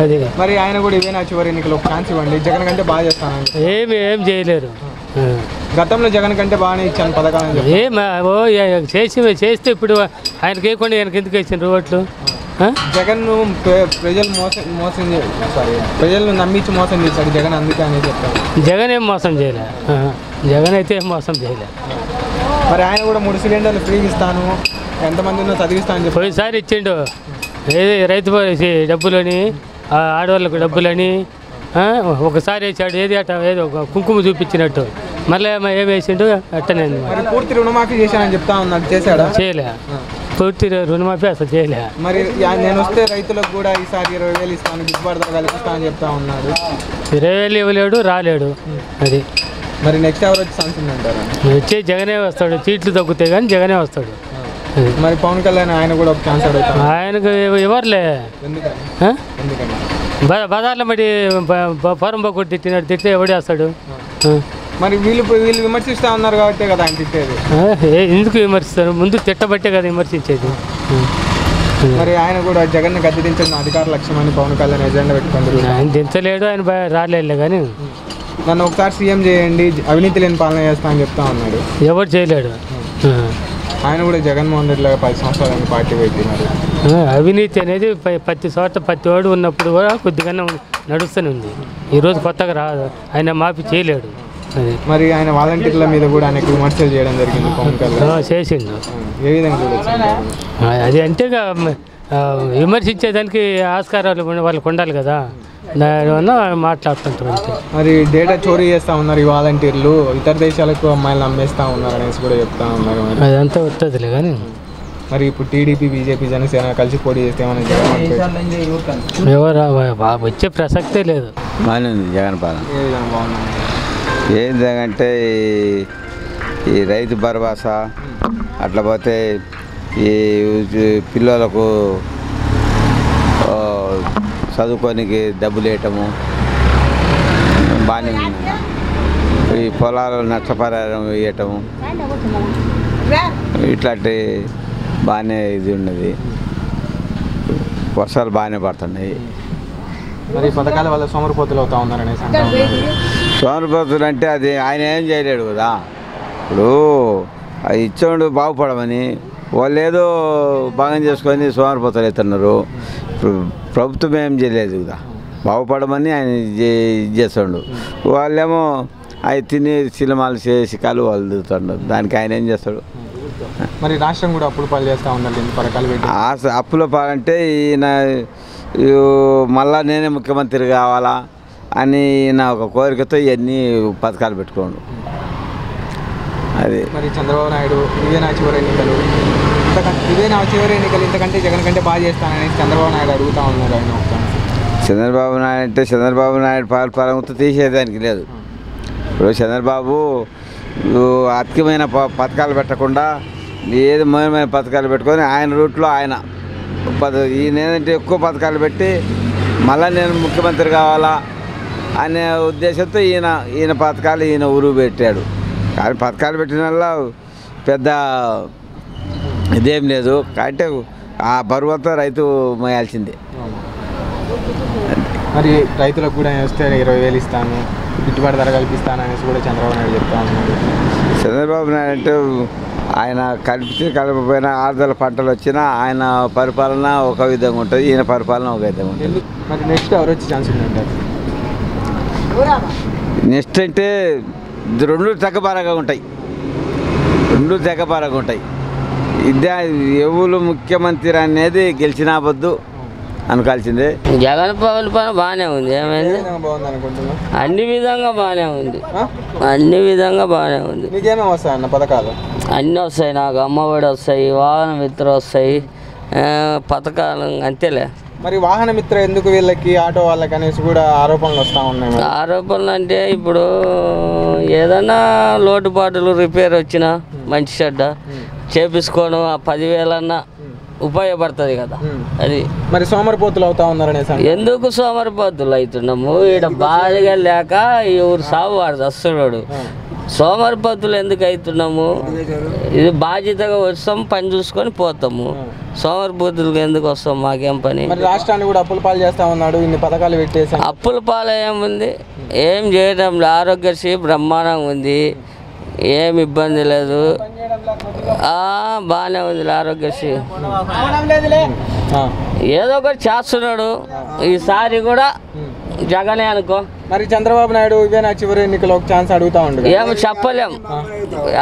అది. మరి ఆయన కూడా ఇవేనా చివరి ఎన్నికలు ఒక ఛాన్స్ ఇవ్వండి, జగన్ కంటే బాగా చేస్తాను. ఏం చేయలేరు. గతంలో జగన్ కంటే బాగానే ఇచ్చాను పథకాలను. చేస్తే ఇప్పుడు ఆయనకి వేయకుండా ఆయనకి ఎందుకు వేసిండ్రు ఓట్లు? జగన్ ప్రజలను నమ్మించి మోసం చేశాడు జగన్, అందుకే అని చెప్తాను. జగన్ ఏం మోసం చేయలే, జగన్ అయితే ఏం మోసం చేయలే. మరి ఆయన కూడా 3 సిలిండర్లు ఫ్రీగా ఇస్తాను, ఎంతమంది ఉన్నా చదివిస్తాను చెప్పి పోయినసారి ఇచ్చిండు. ఏది రైతు డబ్బులని, ఆడవాళ్ళకు డబ్బులని ఒకసారి వేసాడు. ఏది అట్ట ఏదో కుంకుమ చూపించినట్టు, మళ్ళీ ఏం వేసిండు అట్టనే. మరి పూర్తి రుణమాఫీ చేశానని చెప్తా ఉన్నాడు, చేశాడా? చేయలే, పూర్తి రుణమాఫీ అసలు చేయలే. మరి నేను వస్తే రైతులకు కూడా ఈసారి 20,000 ఇస్తాను, గిట్టుబాటు ధర కల్పిస్తా అని చెప్తా ఉన్నాడు. 20,000 ఇవ్వలేడు, రాలేడు. అది మరి నెక్స్ట్ ఎవరు వచ్చి ఛాన్స్ ఉందంటారా? వచ్చే జగనే వస్తాడు, సీట్లు తగ్గుతాయి కానీ జగనే వస్తాడు. మరి పవన్ కళ్యాణ్ ఆయన కూడా ఒక ఛాన్స్ అడుగుతాడు. ఆయనకు ఎవరులే, బజార్లో మరి పొరం కొట్టి తిట్టితే ఎవడేస్తాడు? మరి వీళ్ళు విమర్శిస్తూ ఉన్నారు కాబట్టి కదా ఆయన తిట్టేది. ఎందుకు విమర్శిస్తారు? ముందు తిట్టబట్టే కదా విమర్శించేది. మరి ఆయన కూడా జగన్ గద్దె దించడం అధికార లక్ష్యం అని పవన్ కళ్యాణ్ ఎజెండా పెట్టుకుంటారు. ఆయన దించలేడు, ఆయన రాలేలే కానీ నన్ను ఒకసారి సీఎం చేయండి, అవినీతి లేని పాలన చేస్తా అని చెప్తా ఉన్నాడు. ఎవరు చేయలేడు. ఆయన కూడా జగన్మోహన్ రెడ్డి లాగా 10 సంవత్సరాలు పార్టీ పెట్టినారు. అవినీతి అనేది ప్రతి చోట ప్రతి వాడు ఉన్నప్పుడు కూడా కొద్దిగా నడుస్తూనే ఉంది. ఈరోజు కొత్తగా రాదు, ఆయన మాఫీ చేయలేడు. మరి ఆయన వాలంటీర్ల మీద కూడా ఆయనకు విమర్శలు చేయడం జరిగింది పవన్ కళ్యాణ్. చేసిండు. ఏ విధంగా చూడొచ్చు? అది అంటే విమర్శించేదానికి ఆస్కారాలు వాళ్ళకు ఉండాలి కదా, దానివల్ల మాట్లాడుతుంటారు అంతే. మరి డేటా చోరీ చేస్తూ ఉన్నారు ఈ వాలంటీర్లు, ఇతర దేశాలకు అమ్మాయిలు అమ్మేస్తూ ఉన్నారు అనేసి కూడా చెప్తా ఉన్నారు. అదంతా వస్తుందిలే కానీ. మరి ఇప్పుడు టీడీపీ, బీజేపీ, జనసేన కలిసి పోటీ చేస్తే ఎవరు వచ్చే ప్రసక్తే లేదు. బాగానే ఉంది జగన్ పాలన. ఏ విధంగా బాగుంది? ఏంటంటే ఈ రైతు భరోసా, అట్లా పోతే ఈ పిల్లలకు చదువుకోనికి డబ్బులు వేయటము బాగానే ఉంది. ఈ పొలాలు నష్టపరిహారం వేయటము ఇట్లాంటి బాగానే ఇది ఉన్నది. వర్షాలు బాగానే పడుతున్నాయి. మరి పథకాల వల్ల సోమరిపోతులు అవుతా ఉన్నారనేసి. సోమరిపోతులు అంటే అది ఆయన ఏం చేయలేడు కదా. ఇప్పుడు అది ఇచ్చేవాడు బాగుపడమని వాళ్ళు ఏదో భాగం చేసుకొని సోమరిపోతారు అవుతున్నారు. ఇప్పుడు ప్రభుత్వం ఏం చేయలేదు కదా, బాగుపడమని ఆయన ఇది చేస్తాడు. వాళ్ళేమో అవి తిని సినిమాలు చేసి కాలు వాళ్ళు దిగుతాడు. దానికి ఆయన ఏం చేస్తాడు? మరి రాష్ట్రం కూడా అప్పుల పాలు చేస్తూ ఉందండి ఎన్ని పథకాలు పెట్టి. అప్పుల పాలంటే ఈయన మళ్ళా నేనే ముఖ్యమంత్రి కావాలా అని ఈయన ఒక కోరికతో ఇవన్నీ పథకాలు పెట్టుకోండు. అది మరి చంద్రబాబు నాయుడు ఇదే నా చివరి ఎన్నికలు ఇంతకంటే జగన్ కంటే బాగా చేస్తానని చంద్రబాబు నాయుడు అడుగుతూ ఉన్నారు. ఆయన చంద్రబాబు నాయుడు అంటే చంద్రబాబు నాయుడు పాలనతో తీసేదానికి లేదు. ఇప్పుడు చంద్రబాబు అధికమైన పథకాలు పెట్టకుండా ఏది ముఖ్యమైన పథకాలు పెట్టుకొని ఆయన రూట్లో ఆయన ఈయన ఏంటంటే ఎక్కువ పథకాలు పెట్టి మళ్ళీ నేను ముఖ్యమంత్రి కావాలా అనే ఉద్దేశంతో ఈయన పథకాలు ఈయన ఊరు పెట్టాడు. కానీ పథకాలు పెట్టిన వల్ల పెద్ద ఇదేం లేదు. కాబట్టి ఆ బరువంతా రైతు మోయాల్సిందే. మరి రైతులకు కూడా వస్తే 20,000 ఇస్తాను, గిట్టుబాటు ధర కల్పిస్తాను అనేసి కూడా చంద్రబాబు నాయుడు చెప్తా ఉన్నారు. చంద్రబాబు నాయుడు అంటే ఆయన కలపపోయినా 6 పంటలు వచ్చినా ఆయన పరిపాలన ఒక విధంగా ఉంటుంది, ఈయన పరిపాలన ఒక విధంగా ఉంటుంది. మరి నెక్స్ట్ ఎవరు వచ్చే ఛాన్స్ ఉందంటారు? నెక్స్ట్ అంటే రెండు తెగబారగా ఉంటాయి. ఎవరు ముఖ్యమంత్రి అనేది గెలిచినా వద్దు అనుకోవాల్సిందే. జగన్ పవన్ పని బాగానే ఉంది. ఏమైంది? అన్ని విధంగా బాగానే ఉంది. నీకేమేమి వస్తాయి అన్న పథకాలు? అన్నీ వస్తాయి. నాకు అమ్మఒడి వస్తాయి, వాహన మిత్ర వస్తాయి, పథకాలు అంతేలే. మరి వాహన మిత్ర ఎందుకు వీళ్ళకి ఆటో వాళ్ళకి అనేసి కూడా ఆరోపణలు వస్తూ ఉన్నాయి. ఆరోపణలు అంటే ఇప్పుడు ఏదైనా లోటుపాటులు రిపేర్ వచ్చినా మంచి చెడ్డ చేపించుకోను ఆ 10,000 అన్నా ఉపయోగపడుతుంది కదా. అది మరి సోమరిపోతులు అవుతా ఉన్నారు అనేసి. ఎందుకు సోమరిపోతులు అవుతున్నాము? ఈడ బాధగా లేక ఎవరు సాగు వాడు వస్తున్నాడు. సోమరిపోతులు ఎందుకు అవుతున్నాము? ఇది బాధ్యతగా వస్తాం, పని చూసుకొని పోతాము. సోమరిపోతులకు ఎందుకు వస్తాం? మాకేం పని? రాష్ట్రాన్ని కూడా అప్పుల పాలు చేస్తా ఉన్నాడు, ఇన్ని పథకాలు పెట్టేసి. అప్పుల పాలు ఏముంది? ఏం చేయడం లేదు. ఆరోగ్యశ్రీ బ్రహ్మాండంగా ఉంది, ఏం ఇబ్బంది లేదు, బాగానే ఉంది ఆరోగ్యశ్రీ. ఏదో ఒకటి చేస్తున్నాడు. ఈసారి కూడా జగనే అనుకో. మరి చంద్రబాబు నాయుడు ఇదే నా చివరి ఎన్నికలు ఒక ఛాన్స్ అడుగుతా ఉండు. ఏమో చెప్పలేం,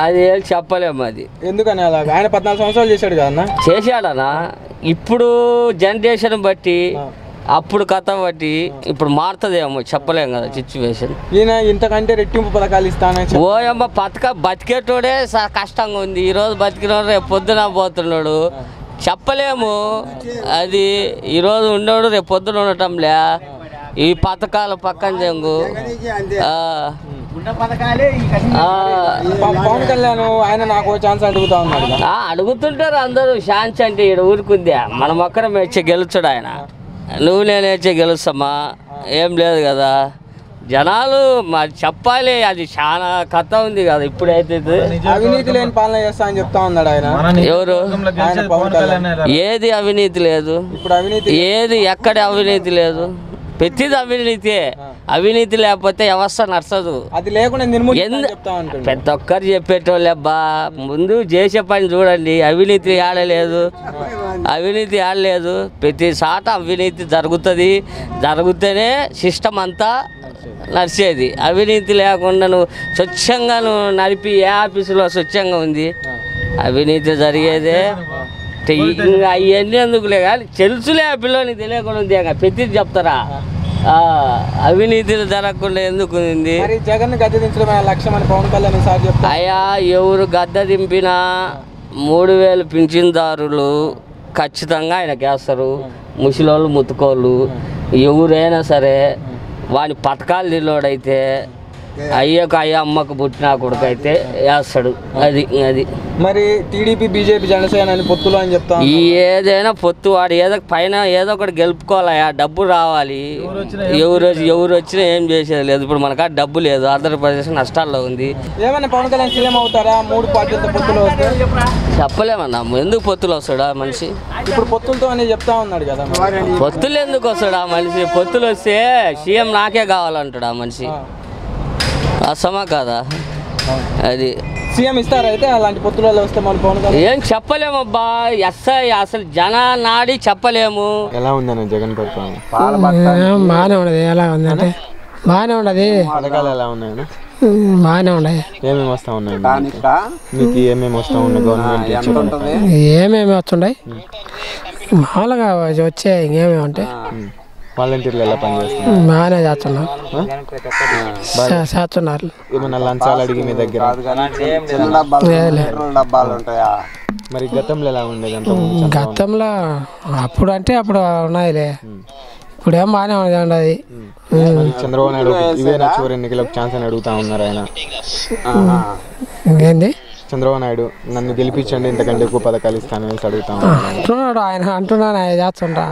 అది చెప్పలేము. అది ఎందుకని అలాగా? ఆయన 14 సంవత్సరాలు చేశాడు కదన్నా. చేశాడనా? ఇప్పుడు జనరేషన్ బట్టి అప్పుడు కథ బట్టి ఇప్పుడు మారుతుందేమో చెప్పలేం కదా సిచ్యువేషన్. ఈయన ఇంతకంటే రెట్టింపు పథకాలు ఇస్తానని. ఓయమ్మ బతికేటోడే కష్టంగా ఉంది. ఈరోజు బతికినోడు రేపు పొద్దున పోతున్నాడు, చెప్పలేము. అది ఈరోజు ఉండేవాడు రేపు పొద్దున ఉండటంలే. ఈ పథకాలు పక్కన జంగు. పవన్ కళ్యాణ్ ఆయన నాకు ఛాన్స్ అడుగుతా ఉన్నాడు. అడుగుతుంటారు అందరూ. ఛాన్స్ అంటే ఇక్కడ ఊరుకుందా? మనం ఒక్కరం వచ్చి గెలుచుడు ఆయన. నువ్వు నేను వచ్చి గెలుస్తామా? ఏం లేదు కదా. జనాలు మరి చెప్పాలి. అది చాలా కథ ఉంది కదా. ఇప్పుడైతే అవినీతి లేని పాలన చేస్తా అని చెప్తా ఉన్నాడు ఆయన. ఎవరు? ఏది అవినీతి లేదు. ఇప్పుడు అవినీతి ఏది ఎక్కడ అవినీతి లేదు. ప్రతిది అవినీతి. అవినీతి లేకపోతే వ్యవస్థ నచ్చదు. అది లేకుండా ప్రతి ఒక్కరు చెప్పేటోళ్ళబ్బా. ముందు చేసే పని చూడండి. అవినీతి ఆడలేదు, అవినీతి ఆడలేదు. ప్రతి సాట అవినీతి జరుగుతుంది. జరిగితేనే సిస్టమ్ అంతా నడిచేది. అవినీతి లేకుండా నువ్వు స్వచ్ఛంగా నువ్వు నడిపి ఏ ఆఫీసులో స్వచ్ఛంగా ఉంది? అవినీతి జరిగేదే. అవన్నీ ఎందుకులే కానీ తెలుసులే. ఆ పిల్లని తెలియకుండా ఉంది. ప్రతిది చెప్తారా? అవినీతిలు జరగకుండా ఎందుకు ఉంది? జగన్ గద్దె దించడం లక్ష్యం అని పవన్ కళ్యాణ్ సార్ చెప్తారు. అయ్యా ఎవరు గద్దె దింపినా 3,000 పింఛన్దారులు ఖచ్చితంగా ఆయనకి వేస్తారు. ముసలోళ్ళు ముత్తుకోళ్ళు ఎవరైనా సరే వాని పథకాలు తిల్లోడైతే అయ్యకు అమ్మకు పుట్టిన కొడుకు అయితే వేస్తాడు. అది మరి టీడీపీ బీజేపీ జనసేన అని పొత్తులు అని చెప్తా. ఏదైనా పొత్తు వాడు ఏదో పైన ఏదో ఒకటి గెలుపుకోవాలయా. డబ్బు రావాలి. ఎవరు వచ్చినా ఏం చేసేది లేదు. ఇప్పుడు మనకు డబ్బు లేదు. ఆంధ్రప్రదేశ్ నష్టాల్లో ఉంది. ఏమన్నా పవన్ కళ్యాణ్ సీఎం అవుతారా? 3 పార్టీలతో పొత్తులు వస్తే చెప్పలేమన్నా. ఎందుకు పొత్తులు వస్తాడా మనిషి? ఇప్పుడు పొత్తులతో అని చెప్తా ఉన్నాడు కదా. పొత్తులు ఎందుకు వస్తాడా మనిషి? పొత్తులు వస్తే సీఎం నాకే కావాలంటాడు ఆ మనిషి. అసమా కాదా? అది సీఎం ఇస్తారా అయితే అలాంటి పొత్తులలో వస్తే మళ్ళీ పవన్ కళ్యాణ్? ఏం చెప్పలేమబ్బా, అసలు జన నాడి చెప్పలేము. ఎలా ఉందన్న జగన్ పరిపాలన? బాగానే ఉండదు. ఎలా ఉందంటే బాగానే ఉండదు. పథకాలు ఎలా ఉన్నాయన్న? బాగానే ఉన్నాయి. ఏమేమి వస్తూ ఉన్నాయి మీకు? ఏమేమి వస్తూ ఉన్నాయి గవర్నమెంట్? ఏమేమి వస్తుంటాయి మామూలుగా వచ్చే ఇంకేమేమి ఉంటాయి. వాలంటీర్లు ఎలా పనిచేస్తున్నారు? బాగానే చేస్తున్నారు. ఏమన్నా లంచాలు అడిగి మీ దగ్గర? మరి గతంలో ఎలా ఉండేది? గతంలో అప్పుడు అంటే అప్పుడు ఉన్నాయిలే, ఇప్పుడు ఏం బాగానే ఉండదు. చంద్రబాబు నాయుడు ఇవేనా చివరి ఎన్నికలకు ఛాన్స్ అని అడుగుతా ఉన్నారు ఆయన. ఇంకేంది? చంద్రబాబు నాయుడు నన్ను గెలిపించండి, ఇంతకంటే ఎక్కువ పథకాలు ఇస్తానని అడుగుతా అంటున్నాడు. ఆయన అంటున్నాను చేస్తుంటా,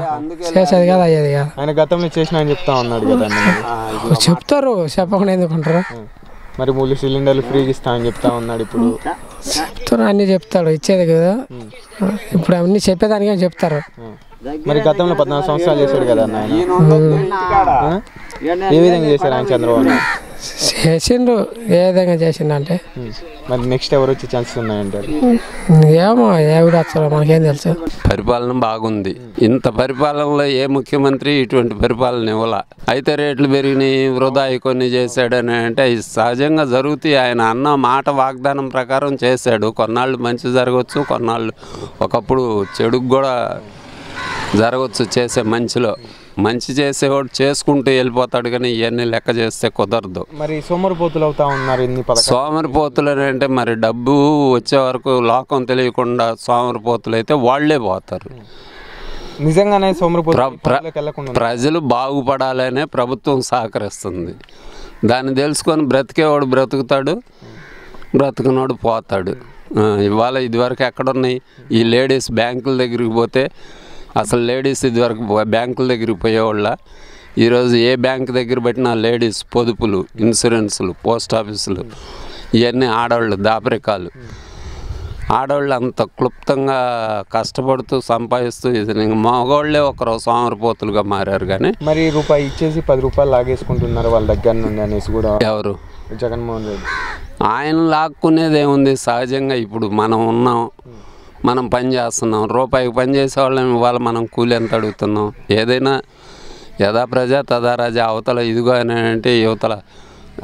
చేసేది కదా అయ్యేది కదా. ఆయన గతంలో చేసిన అని చెప్తా ఉన్నాడు కదా. చెప్తారు, చెప్పకుండా ఎందుకుంటారు. మరి 3 సిలిండర్లు ఫ్రీగా ఇస్తానని చెప్తా ఉన్నాడు. ఇప్పుడు చెప్తారు, అన్ని చెప్తాడు, ఇచ్చేది కదా. ఇప్పుడు అన్ని చెప్పేదానికే చెప్తారు. మరి గతంలో 14 సంవత్సరాలు చేశాడు కదా అన్న ఆయన. ఏ విధంగా చేశారు ఆయన చంద్రబాబు నాయుడు? చేసిండు, ఏ విధంగా చేసిండంటే. మరి నెక్స్ట్ ఎవరు వచ్చే ఛాన్సెస్ ఉన్నాయంటారు? ఏమో ఎవరు వస్తారో మనకేం తెలుసు. పరిపాలన బాగుంది. ఇంత పరిపాలనలో ఏ ముఖ్యమంత్రి ఇటువంటి పరిపాలన ఇవ్వాల. అయితే రేట్లు పెరిగినాయి, వృధా కొన్ని చేశాడని అంటే సహజంగా జరుగుతాయి. ఆయన అన్న మాట వాగ్దానం ప్రకారం చేశాడు. కొన్నాళ్ళు మంచి జరగవచ్చు, కొన్నాళ్ళు ఒకప్పుడు చెడుకు కూడా జరగవచ్చు. చేసే మంచి చేసేవాడు చేసుకుంటూ వెళ్ళిపోతాడు, కానీ ఇవన్నీ లెక్క చేస్తే కుదరదు. మరి సోమరిపోతులు అవుతా ఉన్నారు. సోమరిపోతులు అంటే మరి డబ్బు వచ్చే వరకు లోకం తెలియకుండా సోమరిపోతులు అయితే వాళ్లే పోతారు. నిజంగానే ప్రజలు బాగుపడాలనే ప్రభుత్వం సహకరిస్తుంది. దాన్ని తెలుసుకొని బ్రతికేవాడు బ్రతుకుతాడు, బ్రతుకున్నాడు పోతాడు. ఇవాళ ఇదివరకు ఎక్కడున్నాయి ఈ లేడీస్? బ్యాంకుల దగ్గరికి పోతే అసలు లేడీస్ ఇదివరకు బ్యాంకుల దగ్గరికి పోయేవాళ్ళ. ఈరోజు ఏ బ్యాంక్ దగ్గర పెట్టినా లేడీస్ పొదుపులు, ఇన్సూరెన్సులు, పోస్ట్ ఆఫీసులు ఇవన్నీ ఆడవాళ్ళు దాపరికాలు. ఆడవాళ్ళు అంత క్లుప్తంగా కష్టపడుతూ సంపాదిస్తూ ఇది మగవాళ్ళే ఒకరు సోమరిపోతులుగా మారారు. కానీ మరి రూపాయి ఇచ్చేసి 10 రూపాయలు లాగేసుకుంటున్నారు వాళ్ళ దగ్గర నుండి అనేసి కూడా ఎవరు? జగన్మోహన్ రెడ్డి. ఆయన లాక్కునేది ఏముంది? సహజంగా ఇప్పుడు మనం ఉన్నాం, మనం పని చేస్తున్నాం. రూపాయికి పని చేసేవాళ్ళం ఇవాళ మనం కూలి ఎంత అడుగుతున్నాం? ఏదైనా యథా ప్రజ తదా రాజా. అవతల ఇదిగో అని అంటే యువతల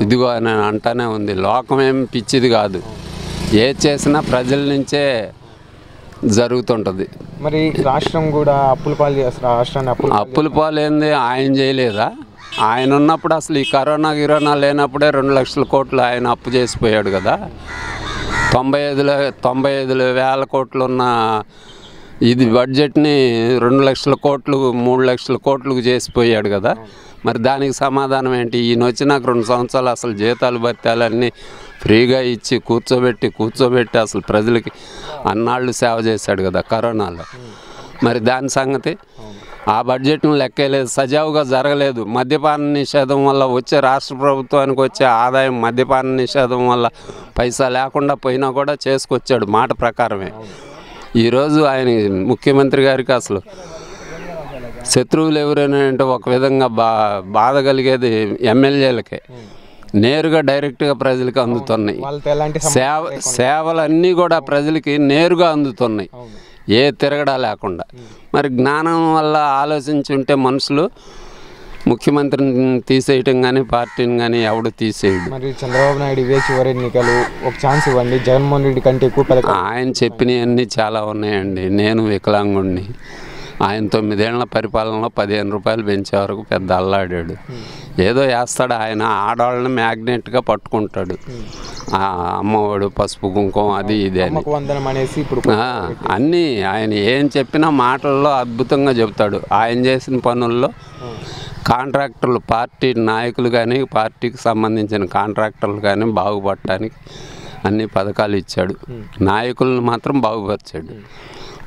ఇదిగో అని అంటానే ఉంది. లోకం ఏం పిచ్చిది కాదు. ఏది చేసినా ప్రజల నుంచే జరుగుతుంటుంది. మరి రాష్ట్రం కూడా అప్పుల పాలు చేస్తారు. రాష్ట్రాన్ని అప్పుల పాలు ఏంది? ఆయన చేయలేదా? ఆయన ఉన్నప్పుడు అసలు ఈ కరోనా లేనప్పుడే 2 లక్షల కోట్లు ఆయన అప్పు చేసిపోయాడు కదా. 95 వేల కోట్లు ఉన్న ఇది బడ్జెట్ని 2 లక్షల కోట్లు 3 లక్షల కోట్లకు చేసిపోయాడు కదా. మరి దానికి సమాధానం ఏంటి? ఈయన వచ్చి నాకు 2 సంవత్సరాలు అసలు జీతాలు భత్యాలన్నీ ఫ్రీగా ఇచ్చి కూర్చోబెట్టి అసలు ప్రజలకి అన్నాళ్ళు సేవ చేశాడు కదా కరోనాలో. మరి దాని సంగతి ఆ బడ్జెట్ను లెక్కలేదు, సజావుగా జరగలేదు. మద్యపాన నిషేధం వల్ల వచ్చే రాష్ట్ర ప్రభుత్వానికి వచ్చే ఆదాయం మద్యపాన నిషేధం వల్ల పైసా లేకుండా పోయినా కూడా చేసుకొచ్చాడు మాట ప్రకారమే. ఈరోజు ఆయన ముఖ్యమంత్రి గారికి అసలు శత్రువులు ఎవరైనా అంటే ఒక విధంగా బాధ కలిగేది ఎమ్మెల్యేలకే. నేరుగా డైరెక్ట్గా ప్రజలకు అందుతున్నాయి సేవలన్నీ కూడా ప్రజలకి నేరుగా అందుతున్నాయి, ఏ తిరగడా లేకుండా. మరి జ్ఞానం వల్ల ఆలోచించి ఉంటే మనుషులు ముఖ్యమంత్రిని తీసేయటం కానీ పార్టీని కానీ ఎవడు తీసేయడు. మరి చంద్రబాబు నాయుడు ఇవే చివరి ఎన్నికలు, ఒక ఛాన్స్ ఇవ్వండి. జగన్మోహన్ రెడ్డి కంటే ఎక్కువ ఆయన చెప్పినవన్నీ చాలా ఉన్నాయండి. నేను వికలాంగుడిని. ఆయన 9 ఏళ్ల పరిపాలనలో 15 రూపాయలు పెంచే వరకు పెద్ద అల్లాడాడు. ఏదో వేస్తాడు ఆయన. ఆడవాళ్ళని మ్యాగ్నెట్గా పట్టుకుంటాడు. అమ్మఒడు, పసుపు కుంకుమ, అది ఇది అని అన్నీ ఆయన ఏం చెప్పినా మాటల్లో అద్భుతంగా చెప్తాడు. ఆయన చేసిన పనుల్లో కాంట్రాక్టర్లు, పార్టీ నాయకులు కానీ పార్టీకి సంబంధించిన కాంట్రాక్టర్లు కానీ బాగుపడటానికి అన్ని పథకాలు ఇచ్చాడు. నాయకులను మాత్రం బాగుపరిచాడు.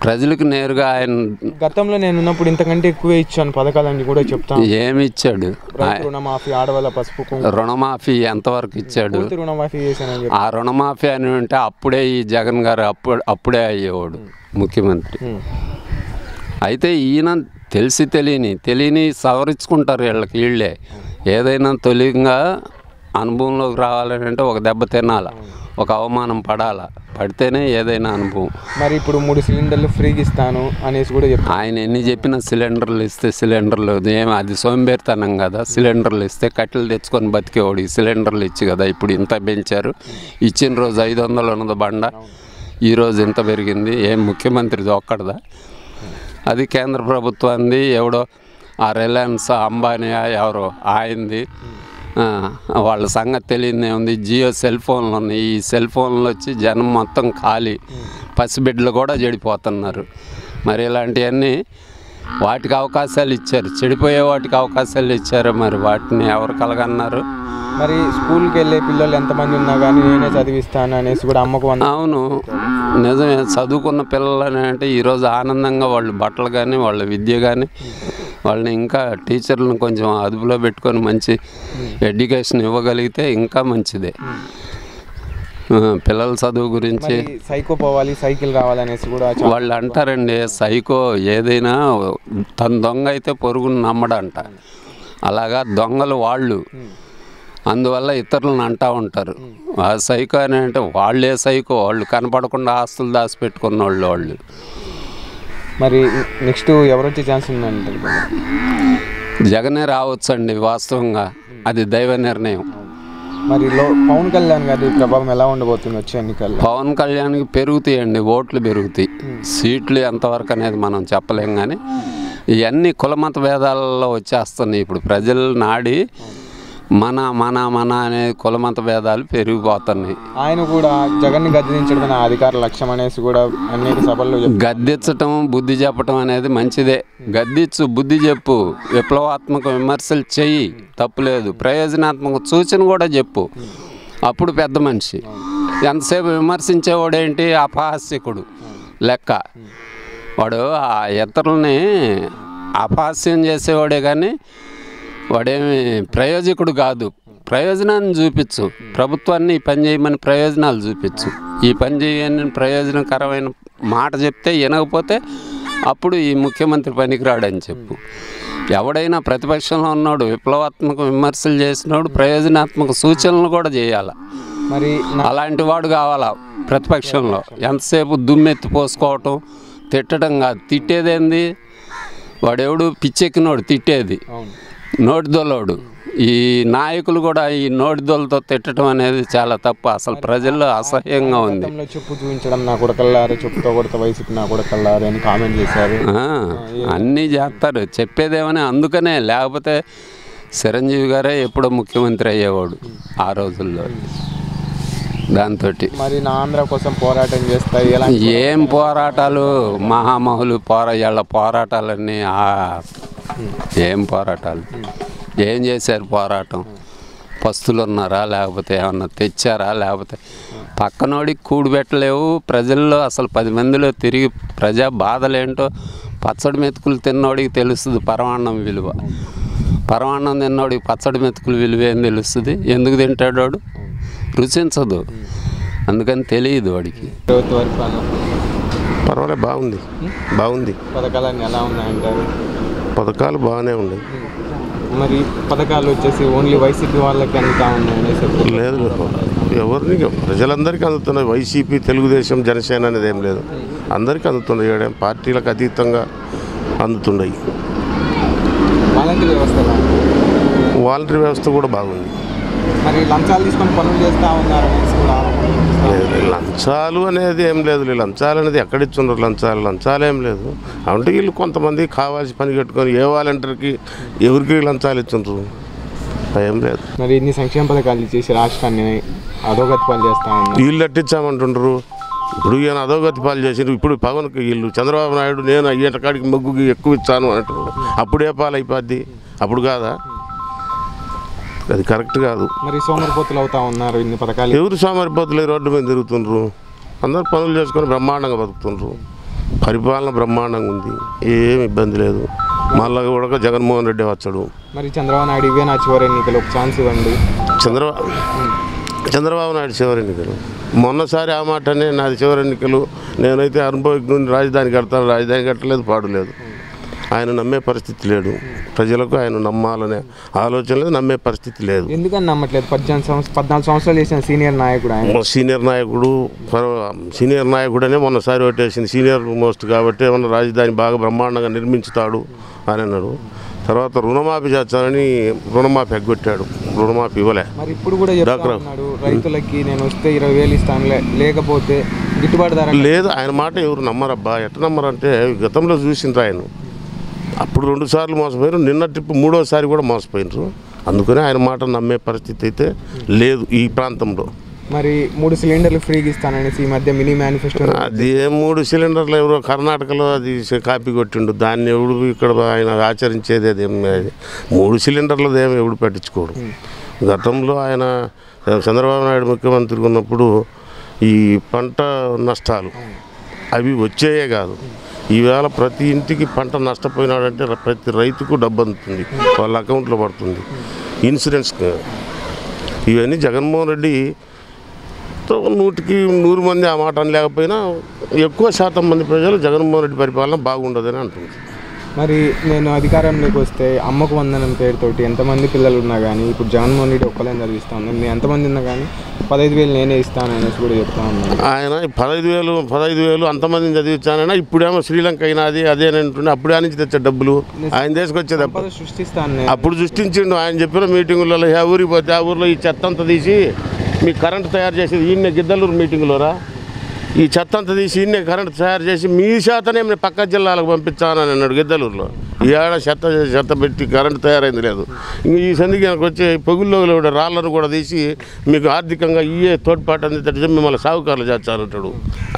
ప్రజలకు నేరుగా ఆయన గతంలో నేను ఉన్నప్పుడు ఇంతకంటే ఎక్కువే ఇచ్చాను పథకాలన్నీ కూడా చెప్తాను. ఏమి ఇచ్చాడు? రుణమాఫీ, ఆడవాళ్ళ పసుపు రుణమాఫీ ఎంతవరకు ఇచ్చాడు? రుణమాఫీ చేశాను. ఆ రుణమాఫీ అని అంటే అప్పుడే ఈ జగన్ గారు అప్పుడే అయ్యేవాడు ముఖ్యమంత్రి. అయితే ఈయన తెలియని సవరించుకుంటారు వీళ్ళకి వీళ్ళే. ఏదైనా తొలిగా అనుభవంలోకి రావాలని అంటే ఒక దెబ్బ తినాలి, ఒక అవమానం పడాలా, పడితేనే ఏదైనా అనుభవం. మరి ఇప్పుడు 3 సిలిండర్లు ఫ్రీగా ఇస్తాను అనేసి కూడా చెప్పారు. ఆయన ఎన్ని చెప్పినా సిలిండర్లు ఇస్తే సిలిండర్లు ఏమి అది సోంబేరితనం కదా. సిలిండర్లు ఇస్తే కట్టెలు తెచ్చుకొని బతికేవాడు, ఈ సిలిండర్లు ఇచ్చి కదా ఇప్పుడు ఇంత పెంచారు. ఇచ్చిన రోజు 500 ఉన్నది బండ, ఈరోజు ఇంత పెరిగింది. ఏం ముఖ్యమంత్రిది ఒక్కడదా? అది కేంద్ర ప్రభుత్వాన్ని ఎవడో ఆ రిలయన్స్ అంబానీ ఎవరో ఆయింది. వాళ్ళ సంగతి తెలియదే ఉంది. జియో సెల్ ఫోన్లు ఉన్నాయి, ఈ సెల్ ఫోన్లు వచ్చి జనం మొత్తం ఖాళీ, పసిబిడ్డలు కూడా చెడిపోతున్నారు. మరి ఇలాంటివన్నీ వాటికి అవకాశాలు ఇచ్చారు, చెడిపోయే వాటికి అవకాశాలు ఇచ్చారు. మరి వాటిని ఎవరు కలగన్నారు? మరి స్కూల్కి వెళ్ళే పిల్లలు ఎంతమంది ఉన్నా కానీ నేనే చదివిస్తాను అనేసి కూడా అమ్మకు అవును, నిజమే. చదువుకున్న పిల్లలని అంటే ఈరోజు ఆనందంగా వాళ్ళు బట్టలు కానీ వాళ్ళ విద్య కానీ వాళ్ళని ఇంకా టీచర్లను కొంచెం అదుపులో పెట్టుకొని మంచి ఎడ్యుకేషన్ ఇవ్వగలిగితే ఇంకా మంచిదే. పిల్లల చదువు గురించి సైకో పోవాలి, సైకిల్ రావాలనేసి కూడా వాళ్ళు అంటారండి. సైకో ఏదైనా తన దొంగ అయితే పొరుగును నమ్మడంట. అలాగా దొంగలు వాళ్ళు, అందువల్ల ఇతరులను అంటూ ఉంటారు. ఆ సైకో అని అంటే వాళ్ళే సైకో, వాళ్ళు కనపడకుండా ఆస్తులు దాచిపెట్టుకున్న వాళ్ళు. మరి నెక్స్ట్ ఎవరు వచ్చే ఛాన్స్ ఉందంటారు? జగనే రావచ్చండి వాస్తవంగా, అది దైవ నిర్ణయం. మరి పవన్ కళ్యాణ్ గారి ప్రభావం ఎలా ఉండబోతుంది వచ్చే ఎన్నికల్లో? పవన్ కళ్యాణ్కి పెరుగుతాయండి, ఓట్లు పెరుగుతాయి. సీట్లు ఎంతవరకు అనేది మనం చెప్పలేం. కానీ ఇవన్నీ కులమత భేదాలలో వచ్చేస్తున్నాయి. ఇప్పుడు ప్రజలు నాడి మన మన మన అనే కులమత భేదాలు పెరిగిపోతున్నాయి. ఆయన కూడా జగన్ని గద్దించడం అధికార లక్ష్యం అనేసి కూడా అనేక సభల్లో గద్దించటం, బుద్ధి చెప్పటం అనేది మంచిదే. గద్దించు, బుద్ధి చెప్పు, విప్లవాత్మక విమర్శలు చెయ్యి, తప్పులేదు. ప్రయోజనాత్మక సూచన కూడా చెప్పు, అప్పుడు పెద్ద మనిషి. ఎంతసేపు విమర్శించేవాడేంటి? అపహాస్యకుడు లెక్క. వాడు ఆ ఇతరులని అపహాస్యం చేసేవాడే కానీ వాడేమి ప్రయోజకుడు కాదు. ప్రయోజనాన్ని చూపించు, ప్రభుత్వాన్ని ఈ పని చేయమని ప్రయోజనాలు చూపించు. ఈ పని చేయని ప్రయోజనకరమైన మాట చెప్తే వినకపోతే అప్పుడు ఈ ముఖ్యమంత్రి పనికిరాడని చెప్పు. ఎవడైనా ప్రతిపక్షంలో ఉన్నాడు, విప్లవాత్మక విమర్శలు చేసినాడు, ప్రయోజనాత్మక సూచనలు కూడా చేయాలి. మరి అలాంటి వాడు కావాలా ప్రతిపక్షంలో. ఎంతసేపు దుమ్మెత్తి పోసుకోవటం, తిట్టడం కాదు. తిట్టేదేంది? వాడెవడు పిచ్చెక్కినోడు తిట్టేది, నోటిదోలోడు. ఈ నాయకులు కూడా ఈ నోటిదోలతో తిట్టడం అనేది చాలా తప్పు. అసలు ప్రజల్లో అసహ్యంగా ఉంది. చెప్పు చూపించడం, నా కొడకల్లారు చెప్పుతో కొడత వైసీపీ నా కొడకల్లారు అని కామెంట్ చేశారు. అన్నీ చేస్తారు, చెప్పేదేమని. అందుకనే, లేకపోతే చిరంజీవి గారే ఎప్పుడో ముఖ్యమంత్రి అయ్యేవాడు ఆ రోజుల్లో. దాంతో మరి నా ఆంధ్ర కోసం పోరాటం చేస్తాయి. ఏం పోరాటాలు, మహామహులు వీళ్ళ పోరాటాలన్నీ ఏం పోరాటాలు? ఏం చేశారు పోరాటం? పస్తులు ఉన్నారా, లేకపోతే ఏమన్నా తెచ్చారా, లేకపోతే పక్కనోడికి కూడి పెట్టలేవు. ప్రజల్లో అసలు 10 మందిలో తిరిగి ప్రజా బాధలేంటో పచ్చడి మెతుకులు తిన్నోడికి తెలుస్తుంది పరమాన్నం విలువ. పరమాన్నం తిన్నోడికి పచ్చడి మెతుకులు విలువ ఏం తెలుస్తుంది? ఎందుకు తింటాడు వాడు? రుచించదు, అందుకని తెలియదు వాడికి. పర్వాలేదు, బాగుంది. పథకాలన్నీ ఎలా ఉన్నాయంటారు? పథకాలు బాగానే ఉన్నాయి. మరి పథకాలు వచ్చేసి ఓన్లీ వైసీపీ వాళ్ళకి అందుతా ఉన్నాయి? లేదు, ఎవరిని ప్రజలందరికీ అందుతున్నాయి. వైసీపీ, తెలుగుదేశం, జనసేన అనేది ఏం లేదు, అందరికీ అందుతున్నాయి. ఏడేం పార్టీలకు అతీతంగా అందుతున్నాయి. వాలంటరీ వ్యవస్థ కూడా బాగుంది. మరి లంచాలు తీసుకొని పనులు చేస్తూ ఉన్నారు అనేసి కూడా లంచాలు అనేది ఏం లేదు. లంచాలు అనేది ఎక్కడిచ్చున్నారు? లంచాలు ఏం లేదు. అంటే వీళ్ళు కొంతమంది కావాల్సి పని కట్టుకొని ఏ వాలంటీర్కి ఎవరికి లంచాలు ఇచ్చుంటారు, ఏం లేదు. మరి ఇన్ని సంక్షేమ పథకాలు చేసి రాష్ట్రాన్ని అధోగతి పాలు చేస్తా ఉన్నారు. వీళ్ళు అట్టించామంటుండ్రు. ఇప్పుడు ఈయన అధోగతి పాలు చేసి ఇప్పుడు పవన్కి వీళ్ళు చంద్రబాబు నాయుడు నేను అయ్యేట కాడికి మొగ్గుకి ఎక్కువ ఇచ్చాను అంటున్నారు. అప్పుడే పాలు అయిపోద్ది, అప్పుడు కాదా? అది కరెక్ట్ కాదు. మరి సోమరిపోతులు అవుతా ఉన్నారు ఇన్ని పథకాలు. ఎవరు సోమరిపోతులు? రోడ్డు మీద తిరుగుతుండ్రు, అందరు పనులు చేసుకొని బ్రహ్మాండంగా బతుకుతుండ్రు. పరిపాలన బ్రహ్మాండంగా ఉంది, ఏం ఇబ్బంది లేదు. మళ్ళీ కూడా జగన్మోహన్ రెడ్డి వచ్చాడు. మరి చంద్రబాబు నాయుడు ఇవే నా చివరి ఎన్నికలు, ఒక ఛాన్స్ ఇవ్వండి. చంద్రబాబు నాయుడు చివరి ఎన్నికలు మొన్నసారి ఆ మాటనే, నాది చివరి ఎన్నికలు, నేనైతే అనుభవించి రాజధాని కడతాను. రాజధాని కట్టలేదు, పాడు లేదు. ఆయన నమ్మే పరిస్థితి లేడు. ప్రజలకు ఆయన నమ్మాలనే ఆలోచన లేదు, నమ్మే పరిస్థితి లేదు. ఎందుకని నమ్మట్లేదు? 14 సంవత్సరాలు చేసిన సీనియర్ నాయకుడు ఆయన. సీనియర్ నాయకుడనే మొన్నసారి ఓటేసింది. సీనియర్ మోస్ట్ కాబట్టి ఏమన్నా రాజధాని బాగా బ్రహ్మాండంగా నిర్మించుతాడు అని అన్నాడు. తర్వాత రుణమాఫీ చేస్తానని రుణమాఫీ ఎగ్గొట్టాడు. రుణమాఫీ ఇవ్వలే. మరి ఇప్పుడు కూడా చెప్తున్నాడు రైతులకి నేను వస్తే 20,000 ఇస్తాను, లేకపోతే గిట్టుబాటు ధర లేదు. ఆయన మాట ఎవరు నమ్మరబ్బా. ఎట్లా నమ్మరంటే గతంలో చూసిండ్రు ఆయన. అప్పుడు 2 సార్లు మోసపోయారు, నిన్న ట్రిప్ 3వసారి కూడా మోసపోయినారు. అందుకని ఆయన మాట నమ్మే పరిస్థితి అయితే లేదు ఈ ప్రాంతంలో. మరి 3 సిలిండర్లు ఫ్రీగా ఇస్తాననేసి ఈ మధ్య మినీ మేనిఫెస్టో. అది 3 సిలిండర్లు ఎవరో కర్ణాటకలో అది కాపీ కొట్టిండు. దాన్ని ఎవడు ఇక్కడ ఆయన ఆచరించేది అదేం 3 సిలిండర్లది ఏమి ఎవడు పట్టించుకోడు. గతంలో ఆయన చంద్రబాబు నాయుడు ముఖ్యమంత్రిగా ఉన్నప్పుడు ఈ పంట నష్టాలు అవి వచ్చేయే కాదు, ఈవేళ ప్రతి ఇంటికి పంట నష్టపోయినాడంటే ప్రతి రైతుకు డబ్బు అందుతుంది, వాళ్ళ అకౌంట్లో పడుతుంది. ఇన్సూరెన్స్ ఇవన్నీ జగన్మోహన్ రెడ్డి 100కి 100 మంది ఆ మాట అనలేకపోయినా ఎక్కువ శాతం మంది ప్రజలు జగన్మోహన్ రెడ్డి పరిపాలన బాగుండదని అంటుంది. మరి నేను అధికారంలోకి వస్తే అమ్మకు వందనం పేరుతోటి ఎంతమంది పిల్లలు ఉన్నా కానీ ఇప్పుడు జగన్మోహన్ రెడ్డి ఒక్కలేని చదివిస్తాను, నేను ఎంతమంది ఉన్నా కానీ 15,000 నేనే ఇస్తాను అనేసి కూడా చెప్తా ఉన్నాను. ఆయన 15,000 అంతమందిని చదివించానైనా ఇప్పుడేమో శ్రీలంక అయినది అదే అని అంటుండే. అప్పుడే నుంచి తెచ్చే డబ్బులు ఆయన తీసుకొచ్చేది సృష్టిస్తాను. అప్పుడు సృష్టించిండు. ఆయన చెప్పిన మీటింగులలో ఏ ఊరికి పోతే ఆ ఊరిలో ఈ చెత్త అంతా తీసి మీకు కరెంటు తయారు చేసేది ఈయన గిద్దలూరు మీటింగ్లోరా, ఈ చెత్త అంతా తీసి ఈయనే కరెంటు తయారు చేసి మీ శాతనే నేను పక్క జిల్లాలకు పంపించానని అన్నాడు గిద్దలూరులో. ఈ ఏడ చెత్త పెట్టి కరెంటు తయారైంది లేదు. ఇంక ఈ సందికి నాకు వచ్చే పొగుల్లో రాళ్ళను కూడా తీసి మీకు ఆర్థికంగా ఇయే తోడ్పాటు అందితే మిమ్మల్ని సాగుకారులు చేస్తానంటాడు.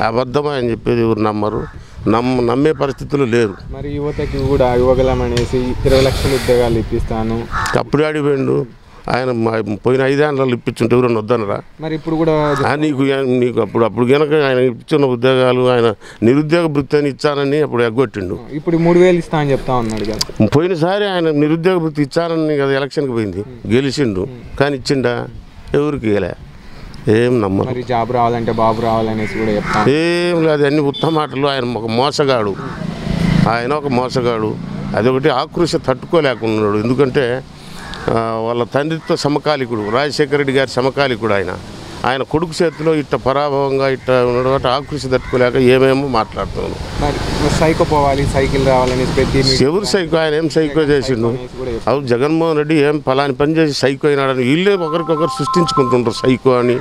అబద్ధమా అని చెప్పేది ఎవరు నమ్మరు, నమ్మే పరిస్థితులు లేరు. మరి యువతకి కూడా ఇవ్వగలమనేసి 20 లక్షల ఉద్యోగాలు ఇప్పిస్తాను అప్పుడే అడిగిపోయిండు. ఆయన పోయిన 5 ఏళ్ళలో ఇప్పించుంటే ఎవరైనా వద్దనరా? మరి ఇప్పుడు కూడా నీకు అప్పుడు కనుక ఆయన ఇచ్చిన ఉద్యోగాలు ఆయన నిరుద్యోగ వృత్తి అని ఇచ్చానని అప్పుడు ఎగ్గొట్టిండు. ఇప్పుడు 3,000 ఇస్తా అని చెప్తా ఉన్నాడు కదా. పోయినసారి ఆయన నిరుద్యోగ వృత్తి ఇచ్చానని కదా ఎలక్షన్కి పోయింది, గెలిచిండు. కానీ ఇచ్చిండా? ఎవరికి ఇవ్వలే. ఏం నమ్మరు. మరి జాబ్ రావాలంటే బాబు రావాలనేసి కూడా చెప్తాను. ఏం లేదు, అన్ని ఉత్తమ మాటలు. ఆయన ఒక మోసగాడు, ఆయన ఒక మోసగాడు. అదొకటి ఆక్రోశ తట్టుకోలేకున్నాడు. ఎందుకంటే వాళ్ళ తండ్రితో సమకాలికుడు, రాజశేఖర రెడ్డి గారి సమకాలికుడు ఆయన కొడుకు చేతిలో ఇట్ట పరాభవంగా ఇట్ట ఉండడం బట్టి ఆకృషి తట్టుకోలేక ఏమేమో మాట్లాడుతున్నాను. సైకో పోవాలి, సైకిల్ రావాలని ఎవరు సైకో? ఆయన ఏం సైకో చేసిండు? అవు జగన్మోహన్ రెడ్డి ఏం ఫలాని పని చేసి సైకో అయినాడని వీళ్ళే ఒకరికొకరు సృష్టించుకుంటుంటారు సైకో అని.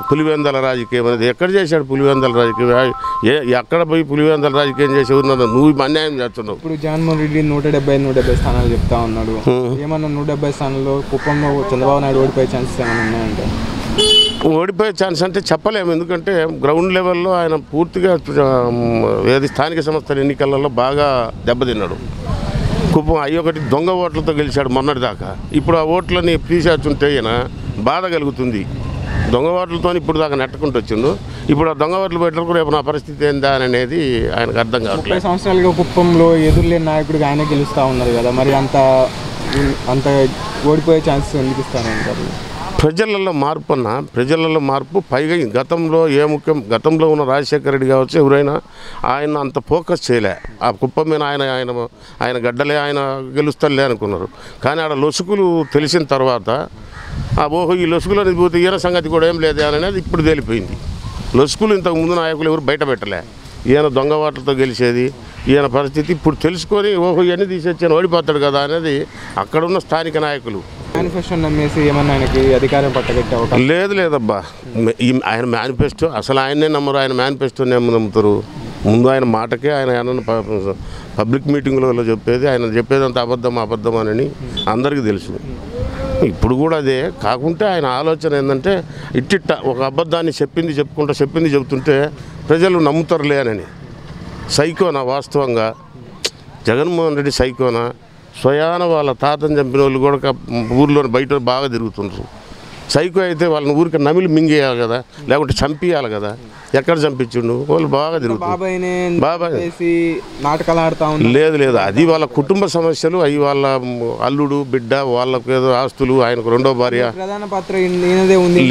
పులివెందల రాజకీయం అనేది ఎక్కడ చేశాడు? పులివెందల రాజకీయం ఎక్కడ పోయి పులివెందల రాజకీయం చేసి ఉన్నాడు? నువ్వు అన్యాయం చేస్తున్నావు. ఇప్పుడు జగన్మోహన్ రెడ్డి 170 స్థానాలు చెప్తా ఉన్నాడు. ఏమన్నా 170 స్థానాల్లో కుప్పంలో చంద్రబాబు నాయుడు ఓడిపోయే ఛాన్సెస్ ఏమైనా ఉన్నాయంటే? ఓడిపోయే ఛాన్స్ అంటే చెప్పలేము. ఎందుకంటే గ్రౌండ్ లెవెల్లో ఆయన పూర్తిగా స్థానిక సంస్థల ఎన్నికలలో బాగా దెబ్బతిన్నాడు. కుప్పం అయ్యొకటి దొంగ ఓట్లతో గెలిచాడు మొన్నటిదాకా. ఇప్పుడు ఆ ఓట్లని తీసేస్తుంటే ఈయన బాధ కలుగుతుంది. దొంగ ఓట్లతో ఇప్పుడు దాకా నెట్టుకుంటూ వచ్చిండు. ఇప్పుడు ఆ దొంగ ఓట్లు పెట్టడానికి రేపు నా పరిస్థితి ఏందా అనేది ఆయనకు అర్థం కావట్లేదు. 30 సంవత్సరాలుగా కుప్పంలో ఎదురులేని నాయకుడిగా ఆయన గెలుస్తూ ఉన్నారు కదా, మరి అంత ఓడిపోయే ఛాన్సెస్ ఎందుకు ఇస్తారంటారు? ప్రజలలో మార్పు పైగా గతంలో గతంలో ఉన్న రాజశేఖర రెడ్డి కావచ్చు ఎవరైనా ఆయన అంత ఫోకస్ చేయలే. ఆ కుప్పం మీద ఆయన గడ్డలే ఆయన గెలుస్తాలే అనుకున్నారు. కానీ ఆడ లొసుకులు తెలిసిన తర్వాత ఓహో ఈ లొసుకులు అనేది పోతే ఈయన సంగతి కూడా ఏం లేదు అనేది ఇప్పుడు తేలిపోయింది. లొసుకులు ఇంతకుముందు నాయకులు ఎవరు బయట పెట్టలే. ఈయన దొంగ వాటలతో గెలిచేది ఈయన పరిస్థితి ఇప్పుడు తెలుసుకొని ఓహో ఇవన్నీ తీసేచ్చాను ఓడిపోతాడు కదా అనేది అక్కడున్న స్థానిక నాయకులు. మేనిఫెస్టో నమ్మేసి ఏమన్నా ఆయనకి అధికారం పట్టగట్టే లేదబ్బా. ఆయన మేనిఫెస్టో అసలు ఆయన్నే నమ్మరు. ఆయన మేనిఫెస్టోని నమ్ముతారు. ముందు ఆయన మాటకే ఆయన పబ్లిక్ మీటింగ్లలో చెప్పేది ఆయన చెప్పేదంత అబద్ధం అని అందరికీ తెలుసు. ఇప్పుడు కూడా అదే కాకుంటే ఆయన ఆలోచన ఏంటంటే ఇట్టిట్ట ఒక అబద్ధాన్ని చెప్తుంటే ప్రజలు నమ్ముతారులే అని. సైకోనా వాస్తవంగా జగన్మోహన్ రెడ్డి సైకోనా? స్వయాన వాళ్ళ తాతను చంపిన వాళ్ళు కూడా ఊర్లో బయట బాగా తిరుగుతుండ్రు. సైకో అయితే వాళ్ళని ఊరికి నమిలి మింగేయాలి కదా, లేకుంటే చంపియాలి కదా. ఎక్కడ చంపించిండు? వాళ్ళు బాగా తిరుగుతుంది. బాబాయ్ నాటకాలు ఆడుతా లేదు, అది వాళ్ళ కుటుంబ సమస్యలు, అవి వాళ్ళ అల్లుడు బిడ్డ, వాళ్ళకు ఏదో ఆస్తులు, ఆయనకు రెండో భార్య. ప్రధాన పాత్ర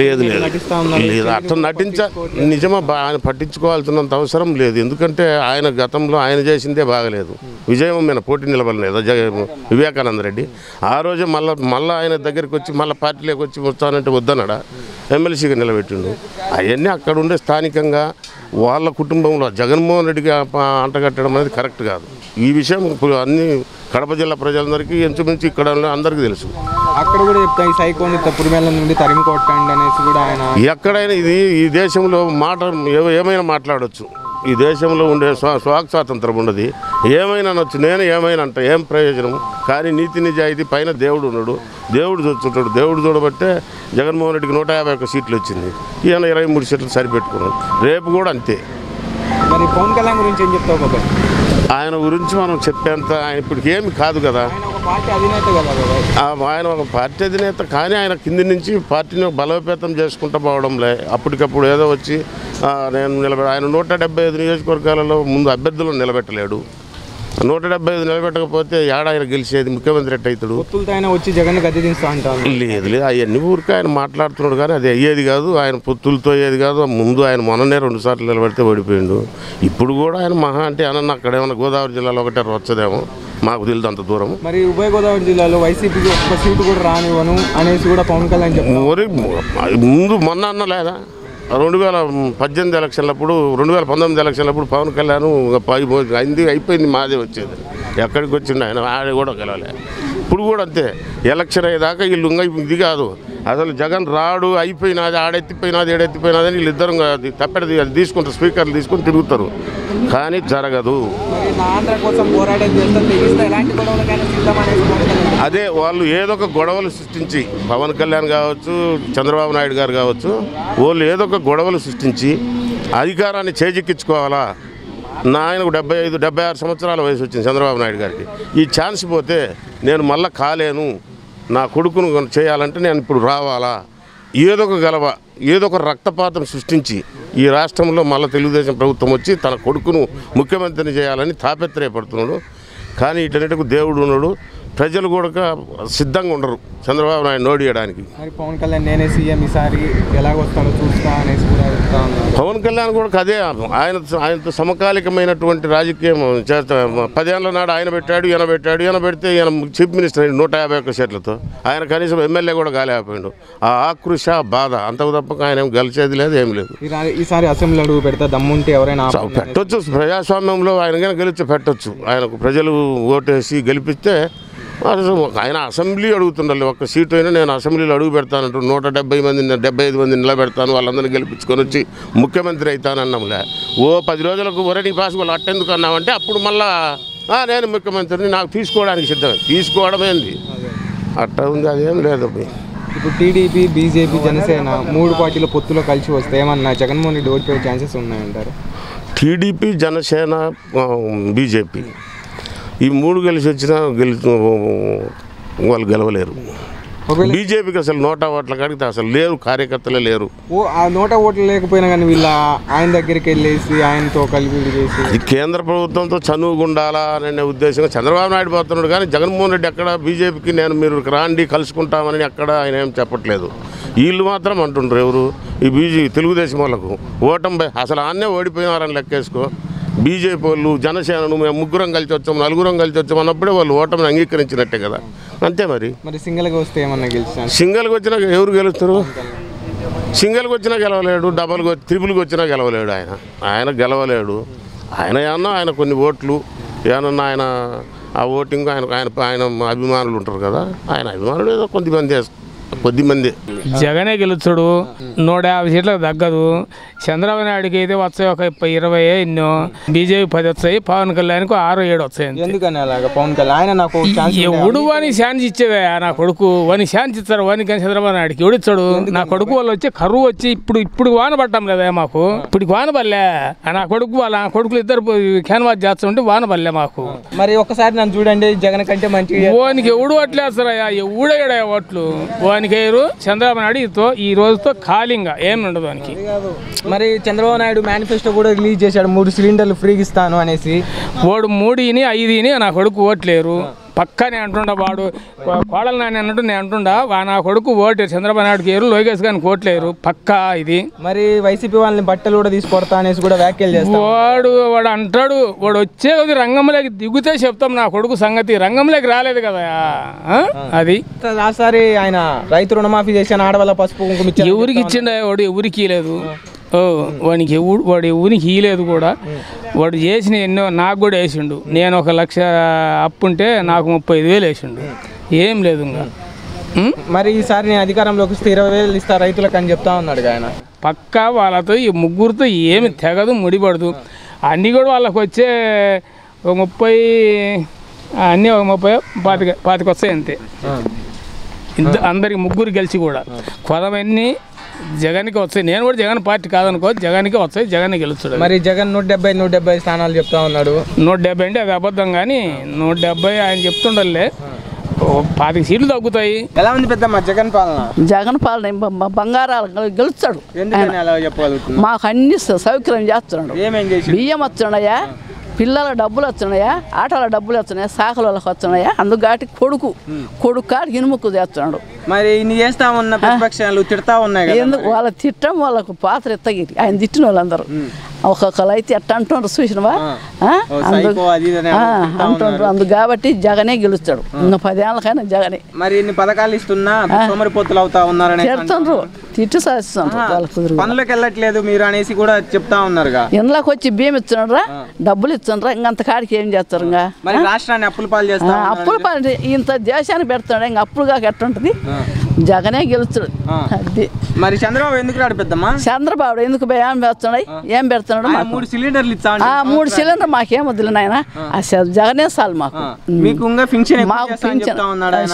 లేదు అట్లా నిజమా ఆయన పట్టించుకోవాల్సినంత అవసరం లేదు. ఎందుకంటే ఆయన గతంలో ఆయన చేసిందే బాగలేదు. విజయం మీద పోటీ నిలబడలేదు వివేకానంద రెడ్డి. ఆ రోజే మళ్ళీ ఆయన దగ్గరికి వచ్చి మళ్ళీ పార్టీలోకి వచ్చి వస్తానంటే వద్దన్నాడా, ఎమ్మెల్సీగా నిలబెట్టిండు. అవన్నీ అక్కడ ఉండే స్థానికంగా వాళ్ళ కుటుంబంలో జగన్మోహన్ రెడ్డికి అంటగట్టడం అనేది కరెక్ట్ కాదు. ఈ విషయం ఇప్పుడు అన్ని కడప జిల్లా ప్రజలందరికీ ఇంచుమించు ఇక్కడ అందరికీ తెలుసు. అక్కడ కూడా చెప్తాయి సైకోని పురిమేల నుండి తరిమి కొట్టండి అనేసి కూడా ఆయన. ఎక్కడైనా ఈ దేశంలో మాట ఏమైనా మాట్లాడవచ్చు. ఈ దేశంలో ఉండే స్వాక్ స్వాతంత్రం ఉన్నది. ఏమైనా అనొచ్చు, నేను ఏమైనా అంట, ఏం ప్రయోజనం? కానీ నీతి నిజాయితీ పైన దేవుడు ఉన్నాడు, దేవుడు చూస్తుంటాడు. దేవుడు చూడబట్టే జగన్మోహన్ రెడ్డికి 151 సీట్లు వచ్చింది, ఈయన 23 సీట్లు సరిపెట్టుకున్నాడు. రేపు కూడా అంతే. మరి పవన్ కళ్యాణ్ గురించి ఏం చెప్తావు బాబాయ్? ఆయన గురించి మనం చెప్పేంత ఆయన ఇప్పటికి ఏమి కాదు కదా. ఆయన ఒక పార్టీ అధినేత, కానీ ఆయన కింది నుంచి పార్టీని బలోపేతం చేసుకుంటూ పోవడంలే. అప్పటికప్పుడు ఏదో వచ్చి నేను ఆయన 175 నియోజకవర్గాలలో ముందు అభ్యర్థులను నిలబెట్టలేడు. 175 నిలబెట్టకపోతే ఆయన గెలిచేది? ముఖ్యమంత్రి ఎట్ట అవుతాడు? వచ్చి జగన్ గద్దె దించుతా అంటారు. లేదు అవన్నీ ఊరికి ఆయన మాట్లాడుతున్నాడు, కానీ అది అయ్యేది కాదు. ఆయన పొత్తులతో అయ్యేది కాదు. ముందు ఆయన మొన్ననే 2 సార్లు నిలబెడితే ఓడిపోయిండు. ఇప్పుడు కూడా ఆయన మహా అంటే అన్న అక్కడేమన్నా గోదావరి జిల్లాలో ఒకటే వచ్చదేమో, మాకు తెలియదు అంత దూరం. మరి ఉభయ గోదావరి జిల్లాలో వైసీపీకి ఒక్క సీటు కూడా రానివ్వను అనేసి కూడా పవన్ కళ్యాణ్ చెప్పారు. ముందు మొన్న అన్న లేదా 2018 ఎలక్షన్లప్పుడు 2019 ఎలక్షన్లప్పుడు పవన్ కళ్యాణ్ అయిపోయింది మాదే వచ్చేది. ఎక్కడికి వచ్చిండు ఆయన? ఆడ కూడా గెలవలే. ఇప్పుడు కూడా అంతే. ఎలక్షన్ అయ్యేదాకా వీళ్ళు ఇది కాదు అసలు జగన్ రాడు, అయిపోయినది, ఆడెత్తిపోయినది ఏడెత్తిపోయినది అని వీళ్ళిద్దరం తప్పెడది అది తీసుకుంటారు, స్పీకర్లు తీసుకొని తిరుగుతారు, కానీ జరగదు. అదే వాళ్ళు ఏదో ఒక గొడవలు సృష్టించి, పవన్ కళ్యాణ్ కావచ్చు, చంద్రబాబు నాయుడు గారు కావచ్చు, వాళ్ళు ఏదో ఒక గొడవలు సృష్టించి అధికారాన్ని చేజిక్కించుకోవాలా. ఆయనకు 75-76 సంవత్సరాల వయసు వచ్చింది చంద్రబాబు నాయుడు గారికి. ఈ ఛాన్స్ పోతే నేను మళ్ళీ కాలేను, నా కొడుకును చేయాలంటే నేను ఇప్పుడు రావాలా, ఏదో ఒక గలవ, ఏదో ఒక రక్తపాతం సృష్టించి ఈ రాష్ట్రంలో మళ్ళీ తెలుగుదేశం ప్రభుత్వం వచ్చి తన కొడుకును ముఖ్యమంత్రిని చేయాలని తాపత్రయపడుతున్నాడు. కానీ ఇటన్నిటికి దేవుడు ఉన్నాడు, ప్రజలు కూడా సిద్ధంగా ఉండరు చంద్రబాబు నాయుడు ఓడియడానికి. మరి పవన్ కళ్యాణ్ నేనే సీఎం ఈసారి ఎలాగొస్తానో చూస్తా అనేసి కూడా పవన్ కళ్యాణ్ కూడా అదే ఆయనతో సమకాలికమైనటువంటి రాజకీయం చేస్తా. 10 ఏళ్ల నాడు ఆయన పెట్టాడు, ఈయన పెట్టాడు, ఈయన పెడితే ఈయన చీఫ్ మినిస్టర్ 151 సీట్లతో ఆయన కనీసం ఎమ్మెల్యే కూడా కాలేకపోయాడు. ఆ ఆక్రోశ బాధ అంతకు తప్పక ఆయన ఏం గెలిచేది లేదు, ఏం లేదు. ఈసారి అసెంబ్లీ అడుగు పెడితే దమ్ముంటే ఎవరైనా పెట్టొచ్చు. ప్రజాస్వామ్యంలో ఆయన గెలిచి పెట్టొచ్చు. ఆయనకు ప్రజలు ఓటేసి గెలిపిస్తే ఆయన అసెంబ్లీ అడుగుతుండాలి. ఒక్క సీటు అయినా నేను అసెంబ్లీలో అడుగు పెడతానంటూ 175 మంది నిలబెడతాను, వాళ్ళందరినీ గెలిపించుకొని వచ్చి ముఖ్యమంత్రి అవుతానన్నాంలే. 10 రోజులకు ఒరటి పాసుకొని అట్టెందుకు అన్నామంటే అప్పుడు మళ్ళా నేను ముఖ్యమంత్రిని, నాకు తీసుకోవడానికి సిద్ధం. తీసుకోవడమేంది అట్ట ఉంది, అదేం లేదు. ఇప్పుడు టీడీపీ, బీజేపీ, జనసేన 3 పార్టీల పొత్తులో కలిసి వస్తే ఏమన్నా జగన్మోహన్ రెడ్డి ఓడిపోయే ఛాన్సెస్ ఉన్నాయంటారు? టీడీపీ, జనసేన, బీజేపీ ఈ 3 కలిసి వచ్చినా వాళ్ళు గెలవలేరు. బీజేపీకి అసలు 100 ఓట్ల కాడికి అసలు లేరు, కార్యకర్తలే లేరు. ఆ 100 ఓట్లు లేకపోయినా కానీ వీళ్ళ ఆయన దగ్గరికి వెళ్ళేసి ఆయనతో కలిపి చేసి ఇది కేంద్ర ప్రభుత్వంతో చనువుగుండాలా అనే ఉద్దేశంగా చంద్రబాబు నాయుడు పోతున్నాడు. కానీ జగన్మోహన్ రెడ్డి ఎక్కడ బీజేపీకి మీరు రాండి కలుసుకుంటామని అక్కడ ఆయన ఏం చెప్పట్లేదు. వీళ్ళు మాత్రం అంటుండ్రు, ఎవరు ఈ తెలుగుదేశం వాళ్ళకు ఓటమి అసలు ఆన్నే ఓడిపోయినారని లెక్కేసుకో. బీజేపీ వాళ్ళు జనసేనను మేము 3 కలిసి వచ్చాం, 4 కలిసి వచ్చాం అన్నప్పుడే వాళ్ళు ఓటమిని అంగీకరించినట్టే కదా. అంతే. మరి సింగిల్గా వస్తే ఏమన్నా గెలిచాను? సింగిల్గా వచ్చినా ఎవరు గెలుస్తారు? సింగిల్గా వచ్చినా గెలవలేడు, త్రిపుల్కి వచ్చినా గెలవలేడు. ఆయన గెలవలేడు. ఆయన కొన్ని ఓట్లు ఏమన్నా ఆయన ఆ ఓటింగ్ ఆయన అభిమానులు ఉంటారు కదా, ఆయన అభిమానులు ఏదో కొద్దిమంది. జగనే గెలుచుడు, 150 సీట్లకు తగ్గదు. చంద్రబాబు నాయుడుకి అయితే వస్తాయి ఒక 20 ఎన్నో, బీజేపీ 10 వచ్చాయి, పవన్ కళ్యాణ్కి 6-7 వచ్చాయి. ఎందుకని అలాగా? పవన్ కళ్యాణ్ ఆయన నాకు ఎవడు వానికి ఛాన్స్ ఇచ్చేవే, నా కొడుకు వానికి ఛాన్స్ ఇస్తారు. వానికి కానీ చంద్రబాబు నాయుడుకి ఎవడిచ్చాడు? నా కొడుకు వాళ్ళు వచ్చి కరువు వచ్చి ఇప్పుడు వాన పడ్డాం కదా మాకు, ఇప్పుడు వాన పల్లె. నా కొడుకులు ఇద్దరు క్యాన్వాస్ చేస్తుంటే వాన పల్లె మాకు. మరి ఒక్కసారి నన్ను చూడండి, జగన్ కంటే మంచి వానికి ఎవడు ఓట్లు వేస్తారయ్యా? ఎవడేడా ఓట్లు? వానికి ఆయనకి వేయరు, చంద్రబాబు నాయుడు ఈ రోజుతో ఖాళీగా ఏమి ఉండదు దానికి. మరి చంద్రబాబు నాయుడు మేనిఫెస్టో కూడా రిలీజ్ చేశాడు, 3 సిలిండర్లు ఫ్రీగా ఇస్తాను అనేసి. వాడు 3 5 నా కొడుకు ఓట్లేరు పక్కనే అంటుండా. వాడు కోడలు నాని అన్నట్టు నేను అంటుండా, నా కొడుకు ఓటేరు చంద్రబాబు నాయుడుకి ఏరు, లోకేష్ గారిని ఓట్లేరు పక్కా ఇది. మరి వైసీపీ వాళ్ళని బట్టలు కూడా తీసుకొడతా అనేసి కూడా వ్యాఖ్యలు చేస్తాడు. వాడు అంటాడు, వాడు వచ్చే కొద్ది రంగంలోకి దిగుతే చెప్తాం నా కొడుకు సంగతి. రంగంలోకి రాలేదు కదా అది. రాసారి ఆయన రైతు రుణమాఫీ చేశాను, ఆడవాళ్ళ పసుపు కుంకుమ ఇచ్చాడు. ఎవరికి ఇచ్చిండ? వాడు ఎవరికి లేదు, వాడు ఎవరికి ఇయ్యలేదు కూడా. వాడు చేసిన ఎన్నో నాకు కూడా వేసిండు. నేను 1 లక్ష అప్పుంటే నాకు 35,000 వేసిండు. ఏం లేదు ఇంకా. మరి ఈసారి నేను అధికారంలోకి వస్తే 20,000 ఇస్తా రైతులకు అని చెప్తా ఉన్నాడు ఆయన. పక్కా వాళ్ళతో ఈ ముగ్గురితో ఏమి తెగదు, ముడిపడదు. అన్నీ కూడా వాళ్ళకి వచ్చే 30 అన్నీ 30-25 వస్తాయి అంతే. అందరికి ముగ్గురు గెలిచి కూడా కొదమన్నీ జగన్కి వస్తాయి. నేను కూడా జగన్ పార్టీ కాదనుకో, జగన్కి వస్తాయి, జగన్ గెలుస్తాడు. మరి జగన్ 170 స్థానాలు చెప్తా ఉన్నాడు. 170 అంటే అది అబద్ధం, కానీ 170 ఆయన చెప్తుండలే. 25 సీట్లు తగ్గుతాయి. ఎలా ఉంది పెద్దమ్మ జగన్ పాలన? జగన్ పాలన బంగారాలు గెలుస్తాడు. ఎందుకని అలా చెప్పగలుగుతున్నా? మాకు అన్ని సౌకర్యం చేస్తున్నాడు. ఏమేం చేసి? బియ్యం వస్తున్నాయా, పిల్లల డబ్బులు వస్తున్నాయా, ఆటల డబ్బులు వస్తున్నాయా, సాకల వాళ్ళకి వస్తున్నాయా, అందుకాటి కొడుకు కాడికి ఇనుముక్కు చేస్తున్నాడు. మరి ఇన్ని చేస్తా ఉన్న ప్రతిపక్షాలు తిడతా ఉన్నాయి. ఎందుకు వాళ్ళ తిట్టం, వాళ్ళకు పాత్ర ఎత్తగిరి ఆయన తిట్టిన వాళ్ళందరూ ఒక్కొక్కరు అయితే ఎట్ట అంటుండ్రు చూసినవా అంటుండ్రు. అందుకు కాబట్టి జగనే గెలుస్తాడు. ఇంకా 10 ఏళ్ళకైనా జగనే. మరి ఇన్ని పథకాలు ఇస్తున్నా సోమరిపోతులు అవుతా ఉన్నారని తిడుతుండ్రు, తిట్టు సాధిస్తుండ్రు. వాళ్ళ కుదురు పనులకు వెళ్ళట్లేదు మీరు అనేసి కూడా చెప్తా ఉన్నారుగా. ఇంట్లోకి వచ్చి బియ్యం ఇస్తున్నారా, డబ్బులు ఇస్తున్నారా, ఇంకంత కాడికి ఏం చేస్తారు? ఇంకా మరి రాష్ట్రాన్ని అప్పుల పాలు చేస్తా, అప్పుల పాలు ఇంత దేశానికి పెడతాడు, ఇంకా అప్పులుగా ఎట్టుంటది? జగనే గెలుస్తాడు. అది మరి చంద్రబాబు ఎందుకు రాడు పెద్దమ్మా? చంద్రబాబు ఎందుకు ఏం పెడుతున్నాయి, ఏం పెడుతున్నాడు? 3 సిలిండర్లు ఇచ్చా. 3 సిలిండర్ మాకేం వద్దులే నాయన, జగనే చాలు మాకు. మీకు మాకు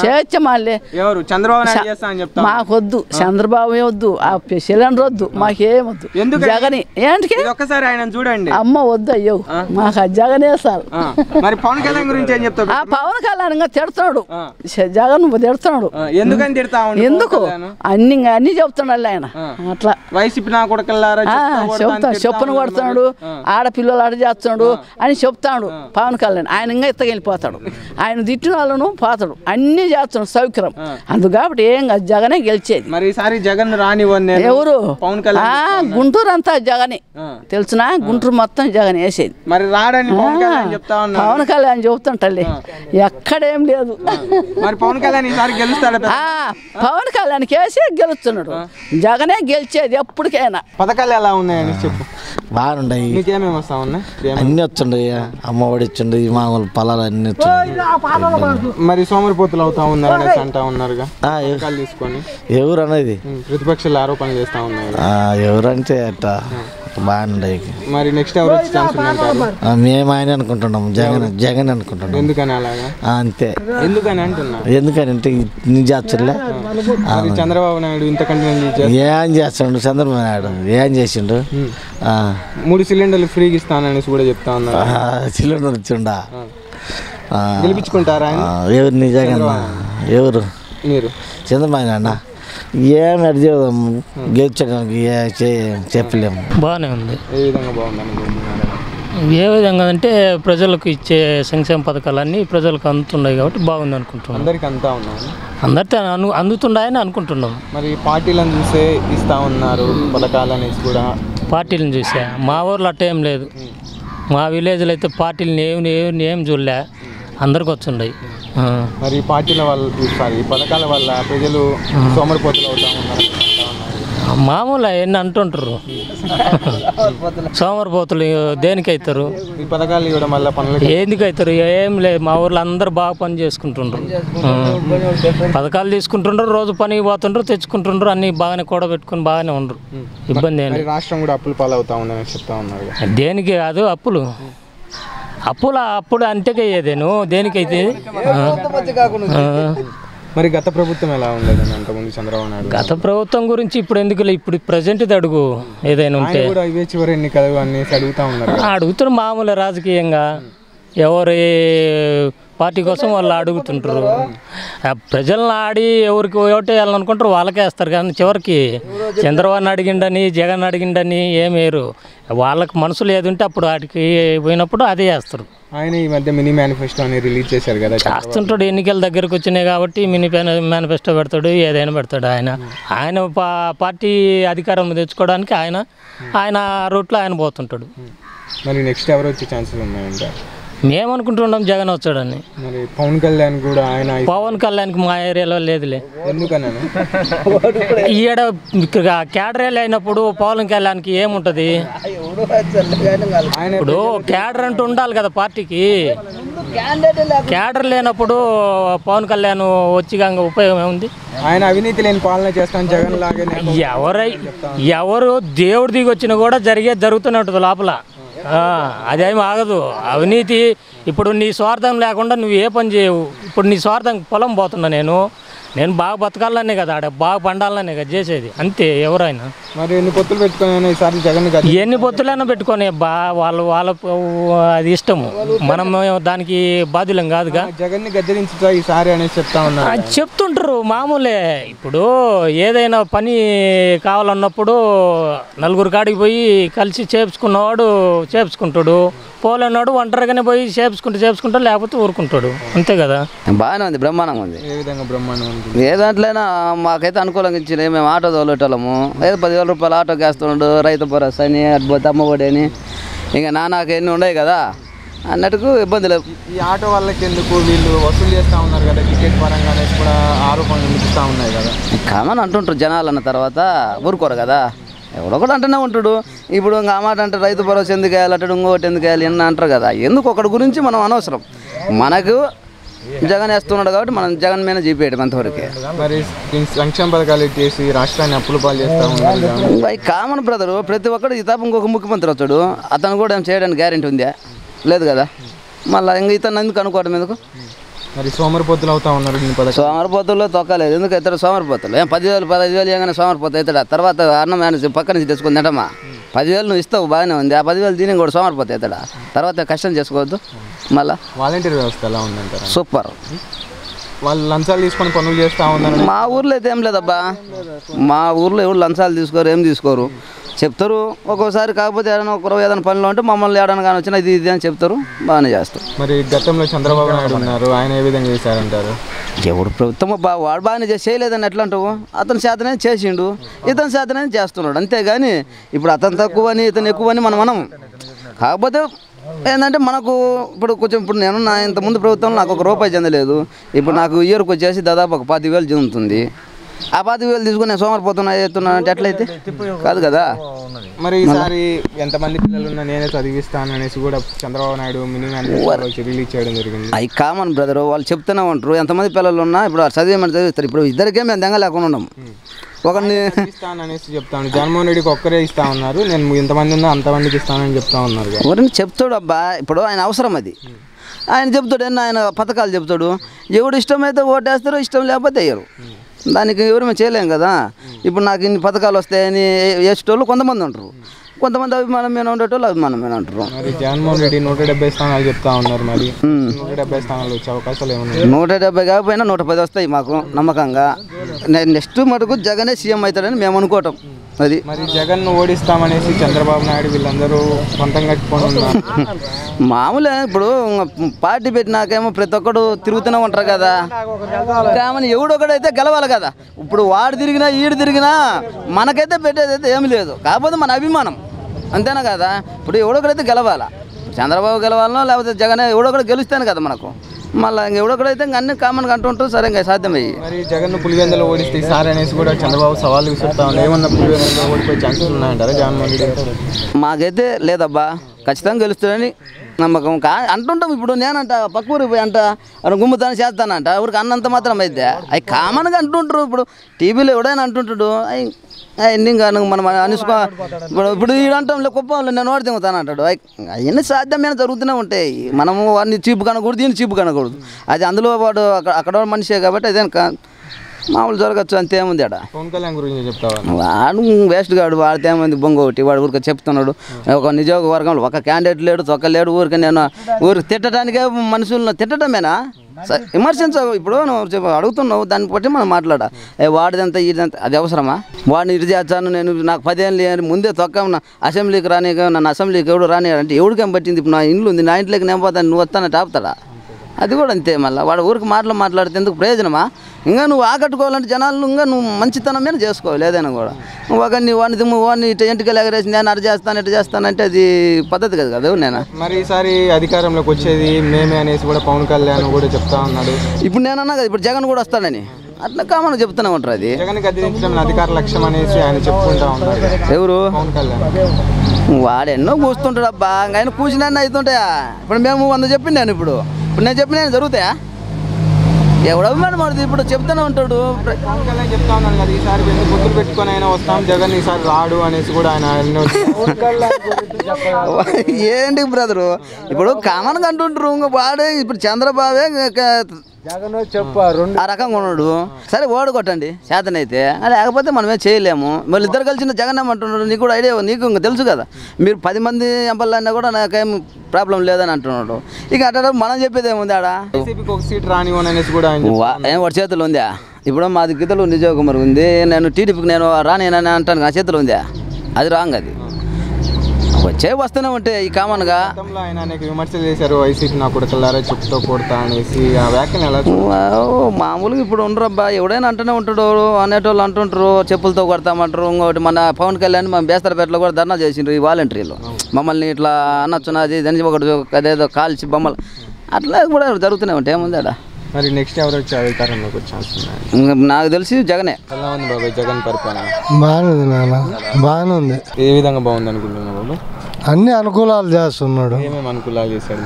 స్వేచ్ఛ మాలే. ఎవరు చంద్రబాబు నాయుడు చేస్తా అని చెప్తా. మాకు వద్దు చంద్రబాబు వద్దు, ఆ సిలిండర్ వద్దు, మాకేం వద్దు. జగనే ఏంటికి ఒక్కసారి ఆయన చూడండి. అమ్మ వద్దు, అయ్యో మాకు ఆ జగనే చాలు. మరి పవన్ కళ్యాణ్ గురించి ఏం చెప్తాడు? ఆ పవన్ కళ్యాణ్ ఇంకా తిడుతున్నాడు, జగన్ తిడుతున్నాడు. ఎందుకని తిడతా? ఎందుకు అన్ని చెప్తున్నాడు ఆయన. అట్లా వైసీపీ నా కొడుకులారా చెప్పును కొడుతున్నాడు, ఆడపిల్లలు అడ చేస్తున్నాడు అని చెప్తాడు పవన్ కళ్యాణ్. ఆయన ఇంకా ఎత్తగెళ్ళిపోతాడు, ఆయన తిట్టిన వాళ్ళను పోతాడు, అన్ని చేస్తున్నాడు సౌకర్యం. అందుకు కాబట్టి ఏం జగనే గెలిచేది. మరి ఈసారి జగన్ రానివ్వండి. ఎవరు? పవన్ కళ్యాణ్. గుంటూరు అంతా జగనే తెలుసునా, గుంటూరు మొత్తం జగన్ వేసేది. మరి రాడని పవన్ కళ్యాణ్ చెబుతుంటలే, ఎక్కడేం లేదు. మరి పవన్ కళ్యాణ్ ఈసారి గెలుస్తాడు. పవన్ కళ్యాణ్ కేసీ గెలుస్తున్నాడు, జగనే గెలిచేది ఎప్పటికైనా. పథకాలు ఎలా ఉన్నాయని చెప్పు. బాగున్నాయి. మీకేమేమి వస్తా ఉన్నాయి? అన్ని వచ్చిండయి, అమ్మఒడి వచ్చిండు, ఈ మామూలు పొలాలు అన్ని వచ్చింది. మరి సోమరిపోతులు అవుతా ఉన్నారు అనేసి అంటా ఉన్నారుగా తీసుకొని. ఎవరు అనేది ప్రతిపక్షాలు ఆరోపణలు చేస్తా ఉన్నాయి. ఎవరంటే అట్ట బాగున్నాయి. మరి నెక్స్ట్ ఎవరు వచ్చే ఛాన్స్ ఉన్నాయి? మేము ఆయన అనుకుంటున్నాం, జగన్ అనుకుంటున్నాం. ఎందుకని అలాగా? అంతే. ఎందుకని అంటున్నా? ఎందుకని అంటే చేస్తలే. చంద్రబాబు నాయుడు ఇంతకంటే ఏం చేస్తాడు? చంద్రబాబు నాయుడు ఏం చేసిండు? 3 సిలిండర్లు ఫ్రీగా ఇస్తాననేసి కూడా చెప్తా ఉన్నారు. సిలిండర్ ఇచ్చిండా? గెలిపించుకుంటారా? ఎవరు నిజంగా? ఎవరు మీరు? చంద్రబాబు నాయుడు ఏం గెలిచడానికి చెప్పలేము. బాగానే ఉంది. ఏ విధంగా బాగుందని? ఏ విధంగా అంటే ప్రజలకు ఇచ్చే సంక్షేమ పథకాలన్నీ ప్రజలకు అందుతున్నాయి కాబట్టి బాగుంది అనుకుంటున్నాం. అందరికి అంతా ఉన్నాయి, అందరితో అందుతున్నాయని అనుకుంటున్నాం. మరి పార్టీలను చూసే ఇస్తా ఉన్నారు పథకాలు అనేసి కూడా. పార్టీలను చూసా? మా ఊర్లో అట్ట ఏం లేదు. మా విలేజ్లో అయితే పార్టీలను ఏం చూడలే, అందరికి వచ్చుండయి. మరి పార్టీల వల్ల ఈ పథకాల వల్ల ప్రజలు సోమరిపోతులు అవుతా ఉన్నారు. మామూలు ఎన్ని అంటుంటారు, సోమరిపోతులు దేనికి అవుతారు? ఈ పథకాలు ఇవ్వడం వల్ల పనులు ఎందుకు అవుతారు? ఏం లేదు, మా ఊర్లో అందరు బాగా పని చేసుకుంటుండ్రు, పథకాలు తీసుకుంటుండ్రు, రోజు పనికి పోతుండ్రు, తెచ్చుకుంటుండ్రు, అన్ని బాగానే కూడబెట్టుకుని బాగానే ఉండరు, ఇబ్బంది ఏం లేదు. రాష్ట్రం కూడా అప్పులు పాలు అవుతా ఉందని చెప్తా ఉన్నారు. దేనికి? అది అప్పులు అప్పుడు అంతేకయ్యేదేను, దేనికైతే. మరి గత ప్రభుత్వం ఎలా ఉండేది అంతకుముందు చంద్రబాబు నాయుడు? గత ప్రభుత్వం గురించి ఇప్పుడు ఎందుకు? ఇప్పుడు ప్రజెంట్ అడుగు ఏదైనా ఉంటే. ఇవే చివరి ఎన్నికలు అనేసి అడుగుతా ఉన్నారు. అడుగుతున్నారు మామూలు రాజకీయంగా. ఎవరు పార్టీ కోసం వాళ్ళు అడుగుతుంటారు. ప్రజలను ఆడి ఎవరికి ఓటేయాలనుకుంటారు వాళ్ళకే వేస్తారు, కానీ చివరికి చంద్రబాబుని అడిగిండని జగన్ అడిగిండని ఏమేరు. వాళ్ళకి మనసులో ఏది ఉంటే అప్పుడు వాటికి పోయినప్పుడు అదే వేస్తారు. ఆయన ఈ మధ్య మినీ మేనిఫెస్టో అని రిలీజ్ చేశారు కదా, చేస్తుంటాడు. ఎన్నికల దగ్గరకు వచ్చినాయి కాబట్టి మినీ మేనిఫెస్టో పెడతాడు, ఏదైనా పెడతాడు. ఆయన పార్టీ అధికారం తెచ్చుకోవడానికి ఆయన రూట్లో ఆయన పోతుంటాడు. మరి నెక్స్ట్ ఎవరు వచ్చే ఛాన్సెస్ ఉన్నాయంట? మేమనుకుంటున్నాం జగన్ వచ్చాడని. మరి పవన్ కళ్యాణ్ కూడా పవన్ కళ్యాణ్కి మా ఏరియాలో లేదులే. ఎందుకన్నా ఈడ క్యాడర్ అయినప్పుడు పవన్ కళ్యాణ్కి ఏముంటుంది? ఇప్పుడు క్యాడర్ అంటూ ఉండాలి కదా పార్టీకి. క్యాడర్ లేనప్పుడు పవన్ కళ్యాణ్ వచ్చి ఉపయోగం ఏముంది? ఆయన అవినీతి లేని పాలన చేస్తాను జగన్ లాగానే. ఎవరు దేవుడి దిగి వచ్చినా కూడా జరుగుతూనే ఉంటుంది లోపల. అదేమి ఆగదు. అవినీతి ఇప్పుడు నీ స్వార్థం లేకుండా నువ్వు ఏ పని చేయవు. ఇప్పుడు నీ స్వార్థం పొలం పోతున్నా నేను బాగా బతకాలనే కదా, ఆడ బాగా పండాలనే కదా చేసేది, అంతే. ఎవరైనా మరి ఎన్ని పొత్తులు పెట్టుకుని ఈసారి జగన్ ఎన్ని పొత్తులైనా పెట్టుకొని వాళ్ళ అది ఇష్టము, మనం దానికి బాధ్యులం కాదుగా. జగన్ని గద్దెదించుతా ఈసారి అనేసి చెప్తా ఉన్నారు. చెప్తుంటారు మామూలే. ఇప్పుడు ఏదైనా పని కావాలన్నప్పుడు నలుగురు కాడికి పోయి కలిసి చేపించుకున్నవాడు చేపించుకుంటాడు, పోలేనాడు ఒంటరిగానే పోయి చేపించుకుంటూ లేకపోతే ఊరుకుంటాడు, అంతే కదా. బాగానే ఉంది, బ్రహ్మాండంగా ఉంది. ఏ విధంగా బ్రహ్మాండం ఉంది? ఏ దాంట్లోనైనా మాకైతే అనుకూలంగా ఇచ్చింది. మేము ఆటో తోలేటోళ్ళము, ఏదో 10,000 రూపాయలు ఆటోకి వేస్తున్నాడు, రైతు భరోసా అని అటుపోతే అమ్మఒడి అని, ఇంకా నాకు ఎన్ని ఉన్నాయి కదా అన్నట్టుకు ఇబ్బంది లేదు. ఈ ఆటో వాళ్ళకి ఎందుకు వీళ్ళు వసూలు చేస్తూ ఉన్నారు కదా, టికెట్ పరంగా అనేసి కూడా ఆరోపణలు వినిపిస్తూ ఉన్నాయి కదా. కామన్ అంటుంటారు జనాలు, అన్న తర్వాత ఊరుకోరు కదా, ఎవడో కూడా అంటూనే ఉంటాడు. ఇప్పుడు ఇంకా మాట అంటే రైతు భరోసా ఎందుకు వేయాలి అంటాడు, ఇంకోటి ఎందుకు వేయాలి అని అంటారు కదా. ఎందుకు ఒకటి గురించి మనం అనవసరం, మనకు జగన్ వేస్తున్నాడు కాబట్టి మనం జగన్ మీద చూపేయడం అంతవరకే. మరి సంక్షేమ పథకాలు చేసి రాష్ట్రాన్ని అప్పులు పాలు చేస్తూ ఉన్నారు. కామన్ బ్రదరు, ప్రతి ఒక్కడు ఈ తప్ప ఇంకొక ముఖ్యమంత్రి వచ్చాడు, అతను కూడా ఏం చేయడానికి గ్యారెంటీ ఉందా? లేదు కదా. మళ్ళీ ఇంక ఇతను ఎందుకు అనుకోవడం ఎందుకు? మరి సోమరిపోతులు అవుతా ఉన్నారు. సోమరిపోతుల్లో తొక్కలేదు, ఎందుకు ఇతడు సోమరిపోతులు? ఏం 10,000 15,000 ఏమైనా సోమరిపోతా అవుతాడా? తర్వాత అన్నం పక్క నుంచి తెచ్చుకుని తింటమ్మా. 10,000 నువ్వు ఇస్తావు బాగానే ఉంది, ఆ 10,000 తిని కూడా సోమరిపోతా అవుతాడా? తర్వాత కష్టం చేసుకోవద్దు. మళ్ళీ వాలంటీర్ వ్యవస్థ ఎలా ఉందంటారు? సూపర్. వాళ్ళు లంచాలు తీసుకొని పనులు చేస్తూ ఉన్నారు. మా ఊర్లో అయితే ఏం లేదబ్బా, మా ఊర్లో ఎవరు లంచాలు తీసుకోరు, ఏం తీసుకోరు. చెప్తారు ఒక్కోసారి, కాకపోతే ఏదైనా పనిలో ఉంటే మమ్మల్ని ఏడన్నా కానీ వచ్చినా ఇది అని చెప్తారు, బాగానే చేస్తారు. మరి గతంలో చంద్రబాబు నాయుడు ఉన్నారు, ఆయన ఏ విధంగా చేశారంటారు? ఎవరు ప్రభుత్వం వాడు బాగానే చేయలేదని ఎట్లా అంటావు? అతని శాతనే చేసిండు, ఇతని శాతనే చేస్తున్నాడు, అంతేగాని ఇప్పుడు అతను తక్కువ అని ఇతను ఎక్కువ అని మనం కాకపోతే ఏంటంటే మనకు ఇప్పుడు నేను ఇంతకుముందు ప్రభుత్వంలో నాకు ₹1 చెందలేదు. ఇప్పుడు నాకు ఇయర్కి వచ్చేసి దాదాపు ఒక 10,000 చెందుతుంది. ఆ 10,000 తీసుకుని నేను సోమరిపోతున్నా చేస్తున్నాను అంటే ఎట్లయితే కాదు కదా. మరి ఈసారి ఎంతమంది పిల్లలు ఉన్నా నేనే చదివిస్తాను అనేసి కూడా Chandrababu Naidu mini manifesto release చేయడం జరిగింది. అవి కామన్ బ్రదర్, వాళ్ళు చెప్తూనే ఉంటారు ఎంతమంది పిల్లలు ఉన్నా. ఇప్పుడు చదివేమని చదివిస్తారు. ఇప్పుడు ఇద్దరికే మేము దెంగ లేకుండా ఉన్నాం. ఒకరిని ఇస్తాను అనేసి చెప్తాను, జగన్మోహన్ రెడ్డికి ఒక్కరే ఇస్తా ఉన్నారు, నేను ఎంతమంది ఉన్నా అంతమందికి ఇస్తానని చెప్తా ఉన్నారు. ఎవరిని చెప్తాడు అబ్బా, ఇప్పుడు ఆయన అవసరం అది, ఆయన చెప్తాడు, ఆయన పథకాలు చెప్తాడు. ఎవడు ఇష్టమైతే ఓటేస్తారో, ఇష్టం లేకపోతే వేయరు. దానికి ఎవరు మేము చేయలేం కదా. ఇప్పుడు నాకు ఇన్ని పథకాలు వస్తాయని వేసేటోళ్ళు కొంతమంది ఉంటారు, కొంతమంది అభిమానం మీద ఉండేటోళ్ళు అభిమానం మీద ఉంటారు. మరి జగన్మోహన్ రెడ్డి 170 స్థానాలు చెప్తా ఉన్నారు, మరి 170 స్థానాలు వచ్చే అవకాశాలు ఏమన్నా? 170 కాకపోయినా 110 వస్తాయి మాకు నమ్మకంగా. నెక్స్ట్ మటుకు జగనే సీఎం అవుతాడని మేము అనుకోవటం. అది మరి జగన్ ఓడిస్తామనేసి చంద్రబాబు నాయుడు వీళ్ళందరూ సొంతంగా కట్టుకొని ఉన్నారు. మామూలే, ఇప్పుడు పార్టీ పెట్టినాకేమో ప్రతి ఒక్కడు తిరుగుతూనే ఉంటారు కదా. కామని ఎవడొకడైతే గెలవాలి కదా. ఇప్పుడు వాడు తిరిగినా ఈడు తిరిగినా మనకైతే పెట్టేదైతే ఏమి లేదు, కాకపోతే మన అభిమానం అంతేనా కదా. ఇప్పుడు ఎవడొకడైతే గెలవాలా, చంద్రబాబు గెలవాలనో లేకపోతే జగన్ ఎవడొకడు గెలుస్తాను కదా మనకు. మళ్ళీ ఎవడొకడైతే ఇంకా అన్ని కామన్గా అంటుంటారు, సరే ఇంకా సాధ్యమయ్యి. మరి జగన్ పులివెందులో ఓడిస్తే ఈసారి అనేసి కూడా చంద్రబాబు సవాళ్ళు విసురుతా ఉన్నారు. ఏమన్నా పులివెందులో ఓడిపోయే ఛాన్సెస్ ఉన్నాయంటారా జగన్మోహన్ రెడ్డి? మాకైతే లేదబ్బా, ఖచ్చితంగా గెలుస్తాడని నమ్మకం. అంటుంటాం. ఇప్పుడు నేనంట పక్క ఊరికి పోయి అంట గుమ్ముతాను చేస్తానంట, ఊరికి అన్నంత మాత్రం అయితే అవి కామన్గా అంటుంటారు. ఇప్పుడు టీవీలో ఎవడైనా అంటుంటాడు, అవన్నీ కానీ మనం అనుసుకో. ఇప్పుడు ఈడంటాం కుప్పంలో నేను ఓడి తింగుతాను అంటాడు. అవన్నీ సాధ్యమైన జరుగుతూనే ఉంటాయి. మనము వాడిని చీపు కనకూడదు, దీన్ని చీపు కనకూడదు. అది అందులో వాడు అక్కడ మనిషే కాబట్టి అదే మామూలు జరగచ్చు అంతేముంది ఆడ. పవన్ కళ్యాణ్ గురించి చెప్తావా? వాడు వేస్ట్ గాడు, వాడితే ఏమైంది బొంగ ఒకటి, వాడు ఊరికి చెప్తున్నాడు. ఒక నియోజకవర్గంలో ఒక క్యాండిడేట్ లేడు, తొక్క లేడు. ఊరికి నేను ఊరికి తిట్టడానికే మనుషులను తిట్టడమేనా? విమర్శించవు. ఇప్పుడు నువ్వు అడుగుతున్నావు, దాన్ని బట్టి మనం మాట్లాడా. వాడిదంతా ఇదంతా అది అవసరమా? వాడిని ఇది చేస్తాను నేను, నాకు 10 ఏళ్ళు ముందే తొక్క అసెంబ్లీకి రాని, నన్ను అసెంబ్లీకి ఎవడు రాని అంటే ఎవడికేం పట్టింది? ఇప్పుడు నా ఇల్లు ఉంది, నా ఇంట్లోకి నేను పోతాను, నువ్వు వస్తానంటే ఆపుతాడా? అది కూడా అంతే. మళ్ళీ వాడు ఊరికి మాట్లాడితే ఎందుకు ప్రయోజనమా? ఇంకా నువ్వు ఆకట్టుకోవాలంటే జనాలు ఇంకా నువ్వు మంచితనమే చేసుకోవాలి. ఏదైనా కూడా వాడిని ఇంటికి ఎగరేసి నేను అటు చేస్తాను ఇటు చేస్తానంటే అది పద్ధతి కదా కదా. నేను మరి ఈసారి అధికారంలోకి వచ్చేది మేమే అనేసి కూడా పవన్ కళ్యాణ్ కూడా చెప్తా ఉన్నాడు. ఇప్పుడు నేనన్నా కదా, ఇప్పుడు జగన్ కూడా వస్తాడని అట్లా కామన్ చెప్తూనే ఉంటారు. అది జగన్ గద్దెదించడం అధికార లక్ష్యం అనేసి ఆయన చెప్పుకుంటా ఉన్నారు. ఎవరు? పవన్ కళ్యాణ్. వాడు ఎన్నో కూస్తుంటాడు అబ్బా, ఆయన కూర్చుని అవుతుంటాయా? ఇప్పుడు మేము 100 చెప్పింది నేను, ఇప్పుడు నేను చెప్పిన జరుగుతాయా? ఎవడు అభిమానం పడుతుంది ఇప్పుడు చెప్తూనే ఉంటాడు. పవన్ కళ్యాణ్ చెప్తా ఉన్నాను కదా, ఈసారి పొత్తులు పెట్టుకొని అయినా వస్తాం, జగన్ ఈసారి రాడు అనేసి కూడా ఆయన ఏంటి బ్రదరు, ఇప్పుడు కామన్గా అంటుంటారు. వాడే ఇప్పుడు చంద్రబాబే ఆ రకంగా ఉన్నాడు. సరే ఓడి కొట్టండి చేతనైతే, లేకపోతే మనమే చేయలేము. మళ్ళీ ఇద్దరు కలిసిన జగన్ ఏమంటున్నాడు, నీకు కూడా ఐడియా, నీకు ఇంకా తెలుసు కదా. మీరు 10 మంది ఎంపల్లన్నా కూడా నాకేం ప్రాబ్లం లేదని అంటున్నాడు. ఇక అట్లా మనం చెప్పేది ఏముంది ఆడ? ఒక సీట్ రానివ్వను అనేసి కూడా ఏం వాడి చేతులు ఉందా? ఇప్పుడు మాది గీతలు నిజోకుమార్ ఉంది, నేను టీడీపీకి నేను రానియనని అంటాను, నా చేతులు ఉందా? అది రాంగ్. అది వచ్చే వస్తూనే ఉంటాయి ఈ కామన్గా. ఆయన అనేక విమర్శలు చేశారు, వైసీపీ నా కొడుకులారా చెప్పుతో కొడతా అనేసి. ఆ వ్యాఖ్యలు ఎలా? మామూలుగా ఇప్పుడు ఉండరబ్బా, ఎవడైనా అంటూనే ఉంటాడు. అనేటోళ్ళు అంటుంటారు చెప్పులతో కొడతామంటారు. ఇంకోటి మన పవన్ కళ్యాణ్ మన బేస్తరపేటలో కూడా ధర్నా చేసిండ్రు ఈ వాలంటీర్లు. మమ్మల్ని ఇట్లా అనొచ్చున్నది దాన్ని ఒకటి అదేదో కాల్చి బొమ్మలు అట్లా కూడా జరుగుతూనే ఉంటాయి. ఏముంది ఆడ? మరి నెక్స్ట్ ఎవరు వచ్చి అధికారంలోకి వచ్చే ఛాన్స్ ఉన్నాయి? నాకు తెలిసి జగనే. ఎలా ఉంది బాబాయ్ జగన్ పరిపాలన? బాగానే ఉంది నాన్న, బాగానే ఉంది. ఏ విధంగా బాగుంది అనుకుంటున్నాను బాబు? అన్ని అనుకూలాలు చేస్తున్నాడు. ఏమేమి అనుకూలాలు చేశాడు?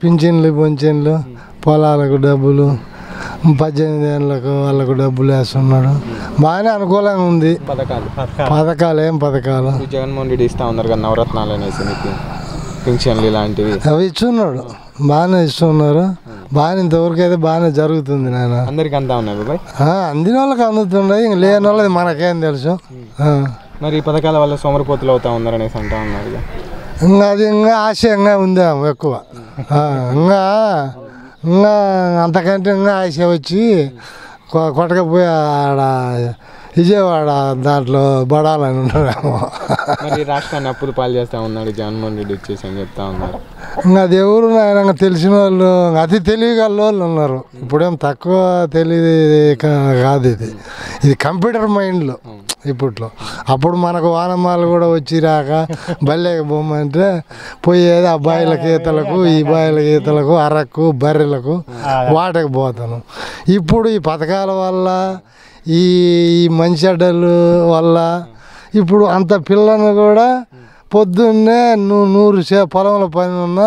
పింఛన్లు పొంచన్లు, పొలాలకు డబ్బులు, 18 ఏళ్ళకు వాళ్ళకు డబ్బులు వేస్తున్నాడు. బాగానే అనుకూలంగా ఉంది. పథకాలు ఏం పథకాలు? జగన్మోహన్ రెడ్డి ఇస్తా ఉన్నారు కదా నవరత్నాలు అనేసి, మీకు పింఛన్లు ఇలాంటివి అవి ఇచ్చున్నాడు, బాగానే ఇస్తున్నారు. బాగానే ఇంతవరకు అయితే బాగానే జరుగుతుంది నాయన. అందరికి అంతా ఉన్నాయి బాబాయ్? అందిన వాళ్ళకి అందుతున్నాయి, ఇంక లేని వాళ్ళది మనకేం తెలుసు. మరి ఈ పథకాల వల్ల సోమరిపోతులు అవుతా ఉన్నారు అనేసి అంటా ఉన్నారు. ఇంకా అది ఇంకా ఆశయంగా ఉంది ఎక్కువ. ఇంకా ఇంకా అంతకంటే ఇంకా ఆశ వచ్చి కొట్టకపోయి ఆడ విజయవాడ దాంట్లో పడాలని ఉన్నారేమో. మరి రాష్ట్రాన్ని అప్పులు పాలు చేస్తా ఉన్నాడు జగన్మోహన్ రెడ్డి వచ్చేసి అని చెప్తా ఉన్నారు. ఇంకా అది ఎవరు ఆయన తెలిసిన వాళ్ళు, అతి తెలివిగల వాళ్ళు ఉన్నారు. ఇప్పుడేం తక్కువ తెలివి కాదు, ఇది కంప్యూటర్ మైండ్లో ఇప్పట్లో. అప్పుడు మనకు వానమాలు కూడా వచ్చి రాక బల్లెకి బొమ్మంటే పోయేది అబ్బాయిల ఈతలకు, ఈ బాయిల ఈతలకు, అరకు బర్రెలకు వాటకి పోతాను. ఇప్పుడు ఈ పథకాల వల్ల, ఈ మంచి అడ్డలు వల్ల ఇప్పుడు అంత పిల్లను కూడా పొద్దున్నే 100 పొలంలో పని ఉన్నా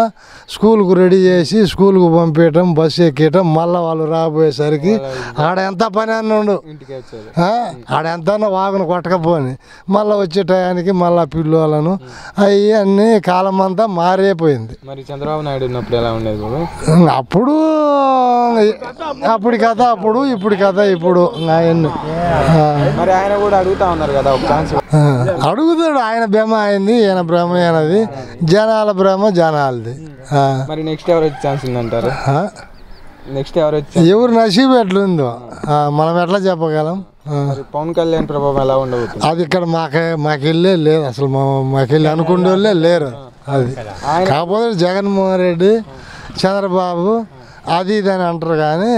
స్కూల్కు రెడీ చేసి స్కూల్కు పంపించటం, బస్సు ఎక్కియటం, మళ్ళీ వాళ్ళు రాబోయేసరికి ఆడ ఎంత పని అన్న ఉండు, ఆడ ఎంత వాగును కొట్టకపోని మళ్ళీ వచ్చే టయానికి మళ్ళీ పిల్లలను అవి అన్నీ కాలం అంతా మారిపోయింది. మరి చంద్రబాబు నాయుడు ఉన్నప్పుడు ఎలా ఉండేది? అప్పుడు కథ అప్పుడు, ఇప్పుడు కథ ఇప్పుడు. మరి ఆయన కూడా అడుగుతా ఉన్నారు కదా ఒక ఛాన్స్. అడుగుతాడు, ఆయన భ్రమ అయింది, ఈయన భ్రమ అయినది, జనాల భ్రమ జనాలది. మరి నెక్స్ట్ ఎవరు వచ్చే ఛాన్స్ ఉందంటారు? నెక్స్ట్ ఎవరు వచ్చి ఎవరు నసీబు ఎట్లుందో మనం ఎట్లా చెప్పగలం? పవన్ కళ్యాణ్ ప్రభావం ఎలా ఉండబోతుంది? అది ఇక్కడ మాకెళ్ళే లేదు అసలు, మాకెళ్ళి అనుకునే వాళ్ళే లేరు. అది కాకపోతే జగన్మోహన్ రెడ్డి, చంద్రబాబు అది ఇది అని అంటారు, కానీ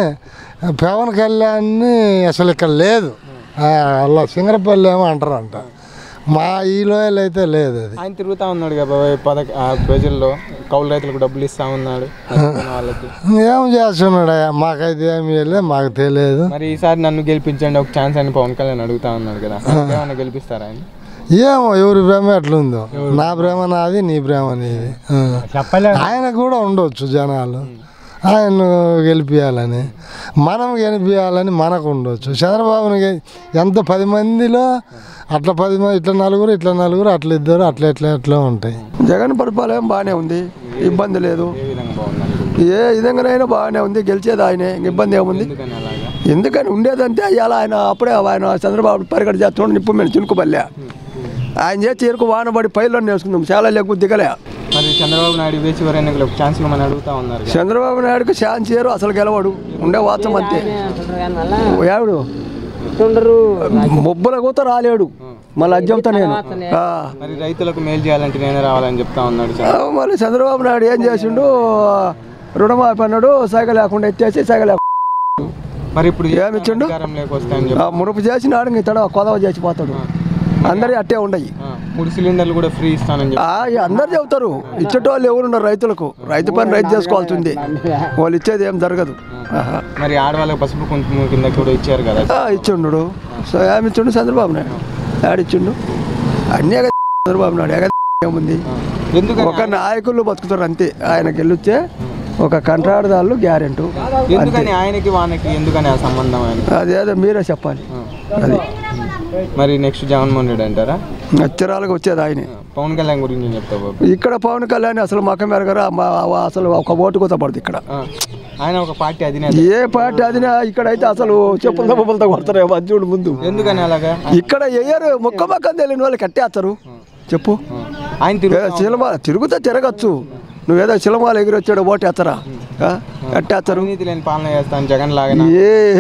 పవన్ కళ్యాణ్ని అసలు ఇక్కడ లేదు. అలా సింగరపల్లి ఏమో అంటారంట, మా ఈ లోయలు అయితే లేదు. అది ఆయన తిరుగుతూ ఉన్నాడు కదా ప్రజల్లో, కౌలు రైతులకు డబ్బులు ఇస్తా ఉన్నాడు వాళ్ళకి. ఏం చేస్తున్నాడు? మాకైతే ఏమి లేదు, మాకు తెలియదు. మరి ఈసారి నన్ను గెలిపించండి ఒక ఛాన్స్ అని పవన్ కళ్యాణ్ అడుగుతా ఉన్నాడు కదా, ఏమన్నా గెలిపిస్తారా ఆయన? ఏమో ఎవరి ప్రేమ ఎట్లుందో, నా ప్రేమ నాది, నీ ప్రేమ నీది. ఆయన కూడా ఉండొచ్చు జనాలు ఆయన గెలిపించాలని, మనం గెలిపించాలని మనకు ఉండొచ్చు. చంద్రబాబుని ఎంత 10 మందిలో అట్లా 10 మంది, ఇట్లా నలుగురు, ఇట్లా నలుగురు, అట్లా ఇద్దరు, అట్లా ఎట్లా ఉంటాయి. జగన్ పరిపాలన బాగానే ఉంది, ఇబ్బంది లేదు. ఏ విధంగానైనా బాగానే ఉంది, గెలిచేది ఆయనే, ఇబ్బంది ఏముంది? ఎందుకని ఉండేదంటే అయ్యాల ఆయన అప్పుడే ఆయన చంద్రబాబు పరిగణ చేస్తున్నాడు నిప్పు మీద చినుకుబల్లే ఆయన చేసి ఎరుకు వానబడి పైలో నేర్చుకుందాం చాలా లేకు దిగలే. మరి చంద్రబాబు నాయుడు వేచి చివరి ఎన్నికలకు ఛాన్స్ ఇవ్వమని అడుగుతా ఉన్నారు. చంద్రబాబు నాయుడుకి ఛాన్స్ చేయరు, అసలు గెలవాడు, ఉండే వాతం అంతే. ఎవడు మొబ్బల కూత రాలేడు, మళ్ళీ అది చెప్తా నేను. మరి రైతులకు మేలు చేయాలంటే నేనే రావాలని చెప్తా ఉన్నాడు. మళ్ళీ చంద్రబాబు నాయుడు ఏం చేసిండు, రుణమాఫీ అన్నాడు, సైకిల్ లేకుండా ఎత్తేసి సైకిల్ మరి ఇప్పుడు ఏమిచ్చిండు, మునుపు చేసినాడు ఇతడు కొదవ చేసిపోతాడు. అందరి అట్టే ఉండయి. 3 సిలిండర్లు కూడా ఫ్రీ ఇస్తానని అందరు చెబుతారు, ఇచ్చేటోళ్ళు ఎవరున్నారు రైతులకు? రైతు పని రైతు చేసుకోవాల్సింది, వాళ్ళు ఇచ్చేది ఏం జరగదు. మరి ఆడవాళ్ళకి పసుపు కుంకుమ కింద కూడా ఇచ్చారు కదా, ఇచ్చిండు. సో ఏమి ఇచ్చిండు చంద్రబాబు నాయుడు, ఆడిచ్చిండు అన్నీ చంద్రబాబు నాయుడు. ఏముంది, ఒక నాయకులు బతుకుతారు అంతే. ఆయనకి వెళ్ళొచ్చే ఒక కంట్రాడదారులు గ్యారెంటీ. ఎందుకని ఆయనకి వానకి ఎందుకని ఆ సంబంధం? అదేదో మీరే చెప్పాలి. అది మరి నెక్స్ట్ జగన్మోహన్ రెడ్డి అంటారా? అచ్చరాలుగా వచ్చేది ఆయనే. పవన్ కళ్యాణ్ గురించి చెప్తావు. ఇక్కడ పవన్ కళ్యాణ్ అసలు మక్క మెరగరా, అసలు ఒక ఓటు కూడా పడుతుంది ఇక్కడ. ఆయన ఒక పార్టీ అధినేత. ఏ పార్టీ అధినే ఇక్కడైతే అసలు చెప్పులతో కొడతారు అర్జునుడు ముందు. ఎందుకని అలాగా? ఇక్కడ వేయరు, మొక్క మొక్కం తెలియని వాళ్ళు కట్టేస్తారు. చెప్పు, ఆయన తిరుగుతా తిరగచ్చు, నువ్వేదో సినిమాలు ఎగిరొచ్చాడు ఓటేస్తారా? కట్టేస్తారు. జగన్ లాగా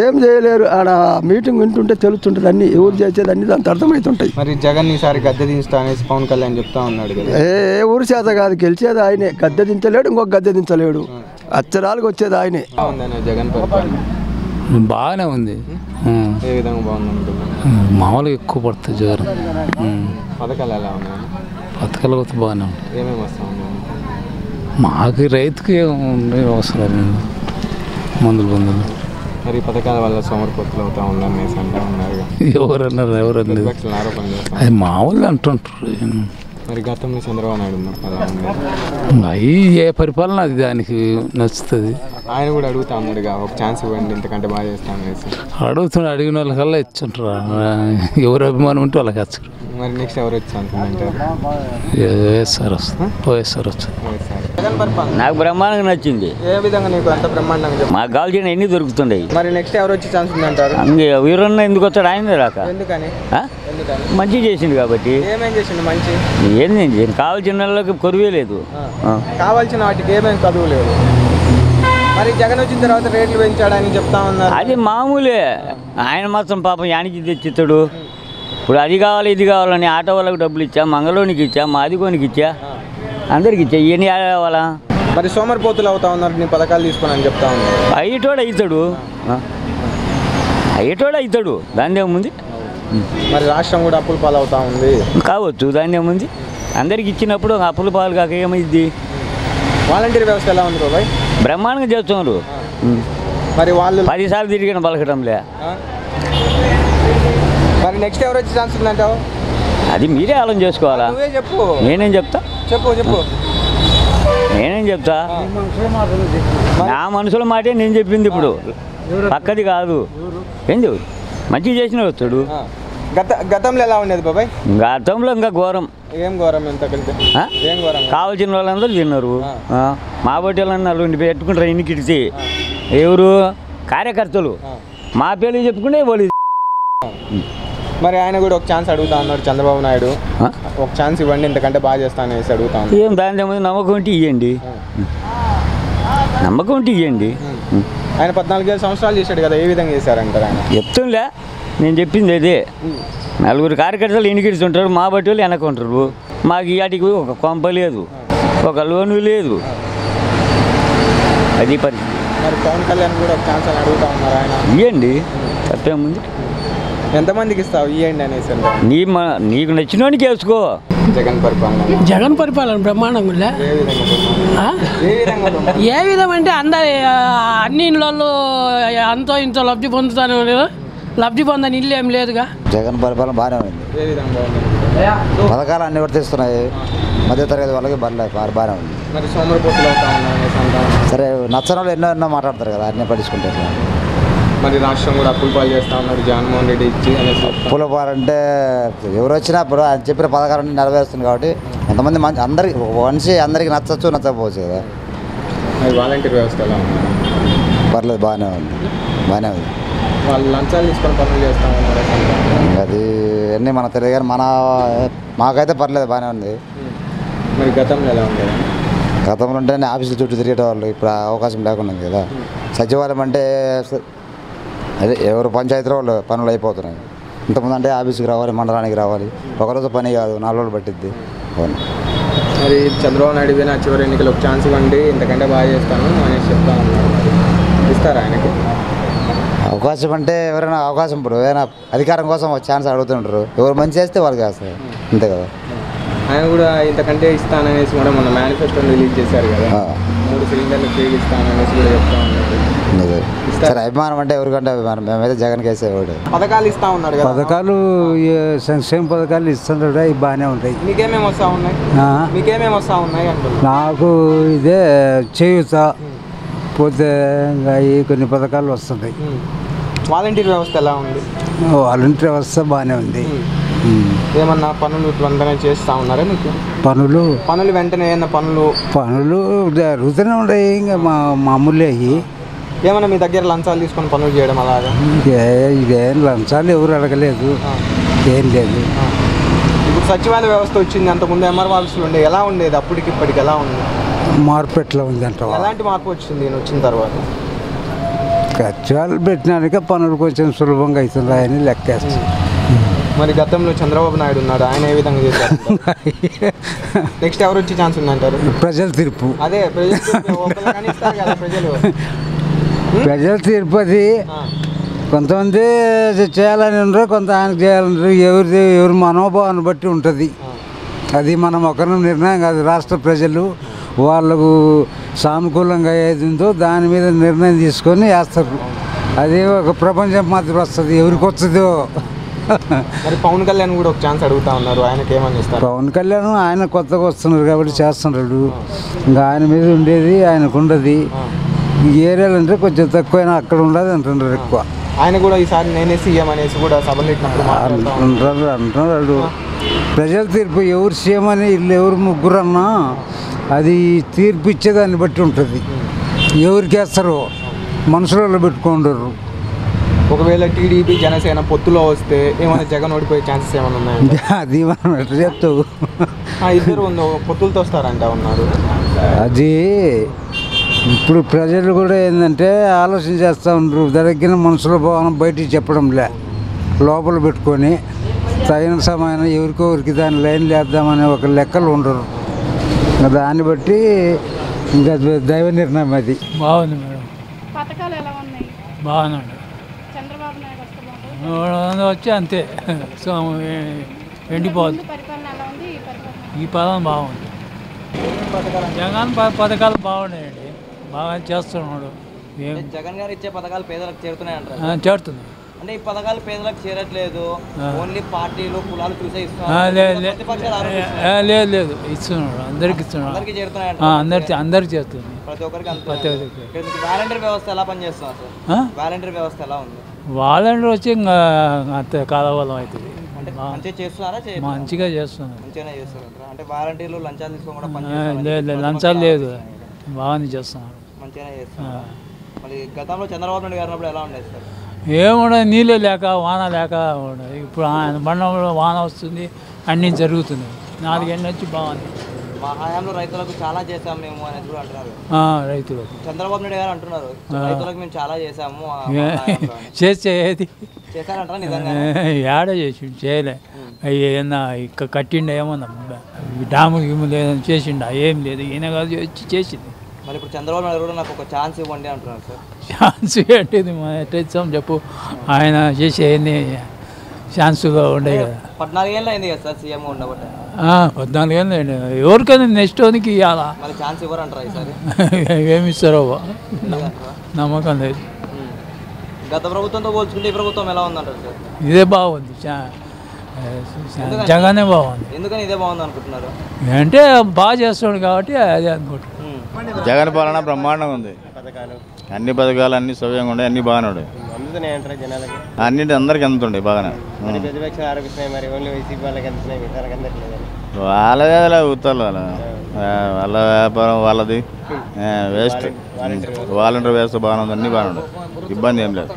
ఏం చేయలేరు. ఆడ మీటింగ్ వింటుంటే తెలుస్తుంటుంది, అన్ని ఎవరు చేసేది అన్ని దాంతో అర్థమవుతుంటాయి. మరి జగన్ ఈసారి గద్దె దించుతా అనేసి పవన్ కళ్యాణ్ చెప్తా ఉన్నాడు కదా. ఏ ఊరి చేత కాదు, గెలిచేది ఆయనే. గద్దె దించలేడు, ఇంకొక గద్దె దించలేడు, అచ్చరాలకు వచ్చేది ఆయనే. జగన్ బాగానే ఉంది. ఏ విధంగా బాగుంది? మామూలుగా ఎక్కువ పడుతుంది జ్వరం. పథకాలు ఎలా ఉన్నాయి? పథకాలు కూడా బాగానే ఉంటాయి. ఏమేమి వస్తా ఉన్నాయి? మాకు రైతుకి అవసరం మందులు. మరి పథకాల వల్ల సోమరిపోతులు అవుతా ఉందనేసి అంటూ ఉన్నారు. ఎవరన్నారు? అది మామూలుగా అంటుంటారు. మరి గతంలో చంద్రబాబు నాయుడు అవి ఏ పరిపాలన అది దానికి నచ్చుతుంది. ఆయన కూడా అడుగుతా ఉన్నాడు, ఒక ఛాన్స్ ఇవ్వండి ఇంతకంటే బాగా చేస్తాను అనేసి. అడిగిన వాళ్ళకల్లా ఇచ్చుంటారు. ఎవరు అభిమానం ఉంటే వాళ్ళకి వచ్చారు. మరి నెక్స్ట్ ఎవరు వచ్చి అనుకుంటారు? వైఎస్ఆర్ వస్తుంది. వైఎస్ఆర్ వస్తుంది. నాకు బ్రహ్మాండంగా నచ్చింది. ఏ విధంగా నీకు అంత బ్రహ్మాండంగా? మాకు కావాల్సిన ఎన్ని దొరుకుతుండయి. మరి నెక్స్ట్ ఎవరు వచ్చి ఛాన్స్ ఉందంటారు? వీరన్న ఎందుకు వస్తాడు? ఆయన రాక. ఎందుకని? మంచి చేసిండు కాబట్టి. ఏమేం చేసిండు మంచి? ఏంది కావాల్సిన వాళ్ళకి కొరువే లేదు. కావాల్సిన వాటికి ఏమేమి కదువు లేదు. మరి జగన్ వచ్చిన తర్వాత రేట్లు పెంచాడని చెప్తా ఉన్నారు. అది మామూలే. ఆయన మాత్రం పాపం యానికి తెచ్చిస్తాడు. ఇప్పుడు అది కావాలి ఇది కావాలని ఆటో వాళ్ళకి డబ్బులు ఇచ్చా, మంగళోనికి ఇచ్చా, మాదిగోనికి ఇచ్చా, అందరికి ఇచ్చా. ఇవన్నీ కావాలా? మరి సోమరిపోతులు అవుతా ఉన్నారు నీ పథకాలు తీసుకుని చెప్తా ఉన్నారు. అయ్యేటోడు అవుతాడు, దాని ఏముంది. మరి రాష్ట్రం కూడా అప్పుల పాలు అవుతా ఉంది కావచ్చు, దాని ఏముంది. అందరికి ఇచ్చినప్పుడు అప్పుల పాలు కాక ఏమైంది? వాలంటీర్ వ్యవస్థ ఎలా ఉంది బాబాయ్? బ్రహ్మాండంగా చేస్తున్నారు. మరి వాళ్ళు 10 సార్లు తిరిగిన పలకటంలే. మరి నెక్స్ట్ ఎవరు వచ్చి ఛాన్స్ ఉందంటావు? అది మీరే ఆలోచన చేసుకోవాలా. నువ్వే చెప్పు. నేనేం చెప్తా? చెప్పు. నేనేం చెప్తా? నా మనసులో మాటే నేను చెప్పింది. ఇప్పుడు పక్కది కాదు. ఏం చెబుతు మంచిగా చేసిన వచ్చాడు. గతంలో ఎలా ఉండేది బాబాయ్? గతంలో ఇంకా ఘోరం. ఏం ఘోరం? ఎంత ఏం ఘోరం? కావాల్సిన వాళ్ళందరూ తిన్నారు. మా బట్టి వాళ్ళందరూ పెట్టుకుంటారు ఇన్నికిడిచి. ఎవరు? కార్యకర్తలు. మా పేర్లు చెప్పుకుంటే వాళ్ళు. మరి ఆయన కూడా ఒక ఛాన్స్ అడుగుతా ఉన్నాడు చంద్రబాబు నాయుడు. ఒక ఛాన్స్ ఇవ్వండి ఇంతకంటే బాగా చేస్తాను అనేసి అడుగుతా ఉన్నాడు. ఏం దాని ముందు నమ్మకం ఉంటే ఇవ్వండి. నమ్మకం ఉంటే ఇవ్వండి. ఆయన 14 సంవత్సరాలు చేశాడు కదా, ఏ విధంగా చేశారంటారు? ఆయన చెప్తుంలే, నేను చెప్పింది అదే. 4 కార్యకర్తలు ఇన్నికిడుతుంటారు, మా బట్టి వాళ్ళు వెనకుంటారు. మాకు వాటికి ఒక కొంప లేదు, ఒక లోను లేదు. అది పరిస్థితి. మరి పవన్ కళ్యాణ్ కూడా ఒక ఛాన్స్ అని అడుగుతా ఉన్నారు. ఆయన ఇవ్వండి, తప్పేముంది. ఎంతమందికి ఇస్తావు ఇవ్వండి అనేసి? నీకు నచ్చినోనికి వేసుకో. జగన్ పరిపాలన బ్రహ్మాండంగా. ఏ విధం అంటే అందరు అన్ని ఇళ్ళల్లో అంతో ఇంతో లబ్ధి పొందుతానే లేదు. లబ్ధి పొందని ఇల్లు ఏం లేదుగా. జగన్ పరిపాలన బాగానే ఉంది. పథకాలు అన్ని వర్తిస్తున్నాయి. మధ్యతరగతి వాళ్ళకి బాగానే ఉంది. సరే, నచ్చని వాళ్ళు ఎన్నో మాట్లాడతారు కదా, అన్నీ పట్టించుకుంటారు. మరి రాష్ట్రం కూడా అప్పుల పాలు చేస్తా ఉన్నారు జగన్మోహన్ రెడ్డి ఇచ్చి. అప్పుల పాలు అంటే ఎవరు వచ్చినా ఇప్పుడు ఆయన చెప్పిన పథకాలన్నీ నెరవేరుస్తుంది కాబట్టి ఎంతమంది అందరికి మనిషి అందరికి నచ్చచ్చు నచ్చకపోవచ్చు కదా. వాలంటీర్ వ్యవస్థ ఎలా ఉంది? పర్లేదు, బాగానే ఉంది. బాగానే ఉంది. వాళ్ళు లంచాలు తీసుకొని పనులు చేస్తామన్నారు. అది అన్నీ మనకు తెలియదు కానీ మాకైతే పర్లేదు, బాగానే ఉంది. మరి గతంలో ఎలా ఉండేది? గతంలో ఉంటేనే ఆఫీసుల చుట్టూ తిరిగేటవాళ్ళు, ఇప్పుడు అవకాశం లేకుండా ఉంది కదా. సచివాలయం అంటే అదే ఎవరు పంచాయతీలో వాళ్ళు పనులు అయిపోతున్నాయి. ఇంతకుముందు అంటే ఆఫీస్కి రావాలి, మండలానికి రావాలి, ఒకరోజు పని కాదు, 4 రోజులు పట్టిద్ది. మరి చంద్రబాబు నాయుడు పోయినా చివరి ఎన్నికలు ఒక ఛాన్స్ ఇవ్వండి, ఇంతకంటే బాగా చేస్తాను అనేసి చెప్తా ఉన్నారు. మరి ఇస్తారా ఆయనకి అవకాశం? అంటే ఎవరైనా అవకాశం, ఇప్పుడు ఏదైనా అధికారం కోసం ఒక ఛాన్స్ అడుగుతుంటారు, ఎవరు మంచి చేస్తే వాళ్ళకి వేస్తారు, అంతే కదా. ఆయన కూడా ఇంతకంటే ఇస్తాననేసి కూడా మొన్న మేనిఫెస్టోని రిలీజ్ చేశారు కదా, 3 సిలిండర్లు ఫ్రీగా ఇస్తాననేసి కూడా చెప్తా ఉన్నారు. సరే, అభిమానం అంటే ఎవరికంటే అభిమానం, మేమైతే జగన్ కేసేవాడు. పథకాలు ఇస్తా ఉన్నారు కదా, పథకాలు సంక్షేమ పథకాలు ఇస్తుంటారు, అవి బాగానే ఉంటాయి. మీకేమేమి వస్తూ ఉన్నాయి? మీకేమేమి వస్తూ ఉన్నాయి అంటున్నారు? నాకు ఇదే చేయూత, పోతే ఇంకా కొన్ని పథకాలు వస్తుంటాయి. వాలంటీర్ వ్యవస్థ ఎలా ఉంది? వాలంటీర్ వ్యవస్థ బాగానే ఉంది. ఏమన్నా పనులు వెంటనే చేస్తూ ఉన్నారా మీకు? పనులు వెంటనే ఏమన్నా పనులు జరుగుతూనే ఉన్నాయి, ఇంకా మామూలే అయ్యి. ఏమన్నా మీ దగ్గర లంచాలు తీసుకొని పనులు చేయడం అలాగా? ఇదేం లంచాలు ఎవరు అడగలేదు, ఏం లేదు. ఇప్పుడు సచివాలయ వ్యవస్థ వచ్చింది, అంతకుముందు ఎంఆర్ఓ ఆఫీసులు ఉండే, ఎలా ఉండేది అప్పటికి ఇప్పటికి ఎలా ఉంది? మార్పు ఎట్లా ఉంది అంట? ఎలాంటి మార్పు వచ్చింది నేను వచ్చిన తర్వాత? సచివాలయం పెట్టినాక పనులు కొంచెం సులభంగా అవుతున్నాయని లెక్కేస్తాం. మరి గతంలో చంద్రబాబు నాయుడు ఉన్నాడు, ఆయన ఏ విధంగా చేశారు? నెక్స్ట్ ఎవరు వచ్చే ఛాన్స్ ఉందంటారు? ప్రజల తీర్పు. అదే ప్రజల తీర్పు అది. కొంతమంది చేయాలని ఉండరు, కొంత ఆయనకు చేయాలంటారు. ఎవరి మనోభావాన్ని బట్టి ఉంటుంది. అది మనం ఒకరి నిర్ణయం కాదు, రాష్ట్ర ప్రజలు వాళ్ళకు సానుకూలంగా ఏది ఉందో దాని మీద నిర్ణయం తీసుకొని వేస్తారు. అది ఒక ప్రపంచం మాత్రం వస్తుంది, ఎవరికి వస్తుందో. మరి పవన్ కళ్యాణ్ కూడా ఒక ఛాన్స్ అడుగుతా ఉన్నారు, ఆయనకి ఏమని ఇస్తారు? పవన్ కళ్యాణ్ ఆయన కొత్తగా వస్తున్నారు కాబట్టి చేస్తున్నాడు. ఇంకా ఆయన మీద ఉండేది ఆయనకు ఉండదు. ఈ ఏరియాలు అంటే కొంచెం తక్కువైనా అక్కడ ఉండదు అంటున్నారు ఎక్కువ. ఆయన కూడా ఈసారి నేనే సీఎం అనేసి కూడా సభలు అంటున్నాడు. ప్రజల తీర్పు, ఎవరు సీఎం అని వీళ్ళు ఎవరు ముగ్గురన్నా అది తీర్పు ఇచ్చేదాన్ని బట్టి ఉంటుంది. ఎవరికి వేస్తారో మనసులో పెట్టుకుంటారు. ఒకవేళ టీడీపీ జనసేన పొత్తులో వస్తే ఏమైనా జగన్ ఓడిపోయే ఛాన్సెస్ ఏమైనా ఉన్నాయండి? అది మనం ఎట్లా చెప్తావు? ఇద్దరు పొత్తులతో వస్తారంట ఉన్నారు. అది ఇప్పుడు ప్రజలు కూడా ఏంటంటే ఆలోచన చేస్తూ ఉంటారు. జరిగిన మనసులో భావన బయటికి చెప్పడంలే, లోపల పెట్టుకొని తగిన సమయం ఎవరికొరికి దాని లైన్లు వేద్దామనే ఒక లెక్కలు ఉండరు. దాన్ని బట్టి ఇంకా దైవ నిర్ణయం అది. బాగుంది మేడం. పథకాలు ఎలా ఉన్నాయి? బాగున్నాడు. చంద్రబాబు నాయుడు వస్తే వచ్చి అంతే ఎండిపోద్ది. ఈ పదం బాగుంది. జగన్ పథకాలు బాగున్నాయండి, బాగా చేస్తున్నాడు. జగన్ గారు ఇచ్చే పథకాలు పేదలకు చేరుతున్నాయంటారు? చేరుతుంది. అంటే ఈ పథకాలు పేదలకు చేరట్లేదు, ఓన్లీ పార్టీలు కులాలు చూసే లేదు ఇస్తున్నాడు, అందరికి ఇస్తున్నాడు. అందరికి చేస్తుంది. ప్రతి ఒక్కరికి. వాలంటీర్ వ్యవస్థ ఎలా పనిచేస్తున్నారు సార్? వాలంటీర్ వ్యవస్థ ఎలా ఉంది? వాలంటీర్ వచ్చి ఇంకా అంత కాలవలం అవుతుంది. అంటే మంచిగా చేస్తున్నారా? మంచిగా చేస్తున్నారు. మంచిగానే చేస్తున్నారు. అంటే వాలంటీర్లు లంచాలు తీసుకోకుండా లేదు, లంచాలు లేదు, బాగానే చేస్తున్నారు. మంచిగానే చేస్తున్నారు. మరి గతంలో చంద్రబాబు నాయుడు గారు ఎలా ఉండేది సార్? ఏముండదు, నీళ్ళు లేక వాన లేక ఉండదు. ఇప్పుడు ఆయన బండంలో వాన వస్తుంది, అన్నీ జరుగుతున్నాయి. 4 ఏళ్ళ నుంచి బాగుంది. మా హయాంలో రైతులకు చాలా చేసాము మేము అనేది కూడా అంటున్నారు రైతులకు. చంద్రబాబు నాయుడు గారు అంటున్నారు రైతులకు మేము చాలా చేసాము. చేసేది చేశారంటారా నిజంగా? ఏడ చేసి చేయలే. అవి ఏమన్నా ఇక్కడ కట్టిండ ఏమన్నా డాము గిమ్ము లేదని చేసిండ, ఏం లేదు. ఈయన కాదు వచ్చి చేసింది. మరి ఇప్పుడు చంద్రబాబు నాయుడు కూడా నాకు ఒక ఛాన్స్ ఇవ్వండి అంటున్నారు సార్. ఛాన్స్ ఏంటిది, మనం ఎట్లా ఇచ్చాం చెప్పు? ఆయన చేసేవన్నీ ఛాన్సుగా ఉండే కదా. 14 ఏళ్ళు అయింది కదా సార్ సీఎం ఉండబట్టే. 14 ఏళ్ళు అయింది. ఎవరికైనా నెక్స్ట్ ఓనికి ఇవ్వాలా? మరి ఛాన్స్ ఇవ్వరంటారా ఈసారి? ఏమి ఇస్తారో నమ్మకం లేదు. గత ప్రభుత్వంతో పోల్చుకుంటే ఈ ప్రభుత్వం ఎలా ఉందంటారు సార్? ఇదే బాగుంది, జగనే బాగుంది. ఎందుకని ఇదే బాగుంది అనుకుంటున్నారు? అంటే బాగా చేస్తున్నాడు కాబట్టి అదే అనుకుంటున్నాను. జగన్ పాలన బ్రహ్మాండంగా ఉంది. అన్ని పథకాలు అన్ని సవ్యంగా ఉన్నాయి, అన్ని బాగానే ఉన్నాయి. అందుతున్నాయంటారా జనాలకి? అన్నింటి అందరికి అందుతుండే బాగానే. మరి ప్రతిపక్షాలు ఆరోపిస్తున్నాయి, మరి ఓన్లీ వైసీపీ వాళ్ళకి అందుతున్నాయి, మిగతా అందట్లేదని. వాళ్ళదే అలా ఉత్తర్వులు వాళ్ళ వ్యాపారం వాళ్ళది వేస్ట్. వాలంటీర్ వ్యవస్థ బాగానే ఉంది, అన్నీ బాగానే ఉంది, ఇబ్బంది ఏం లేదు.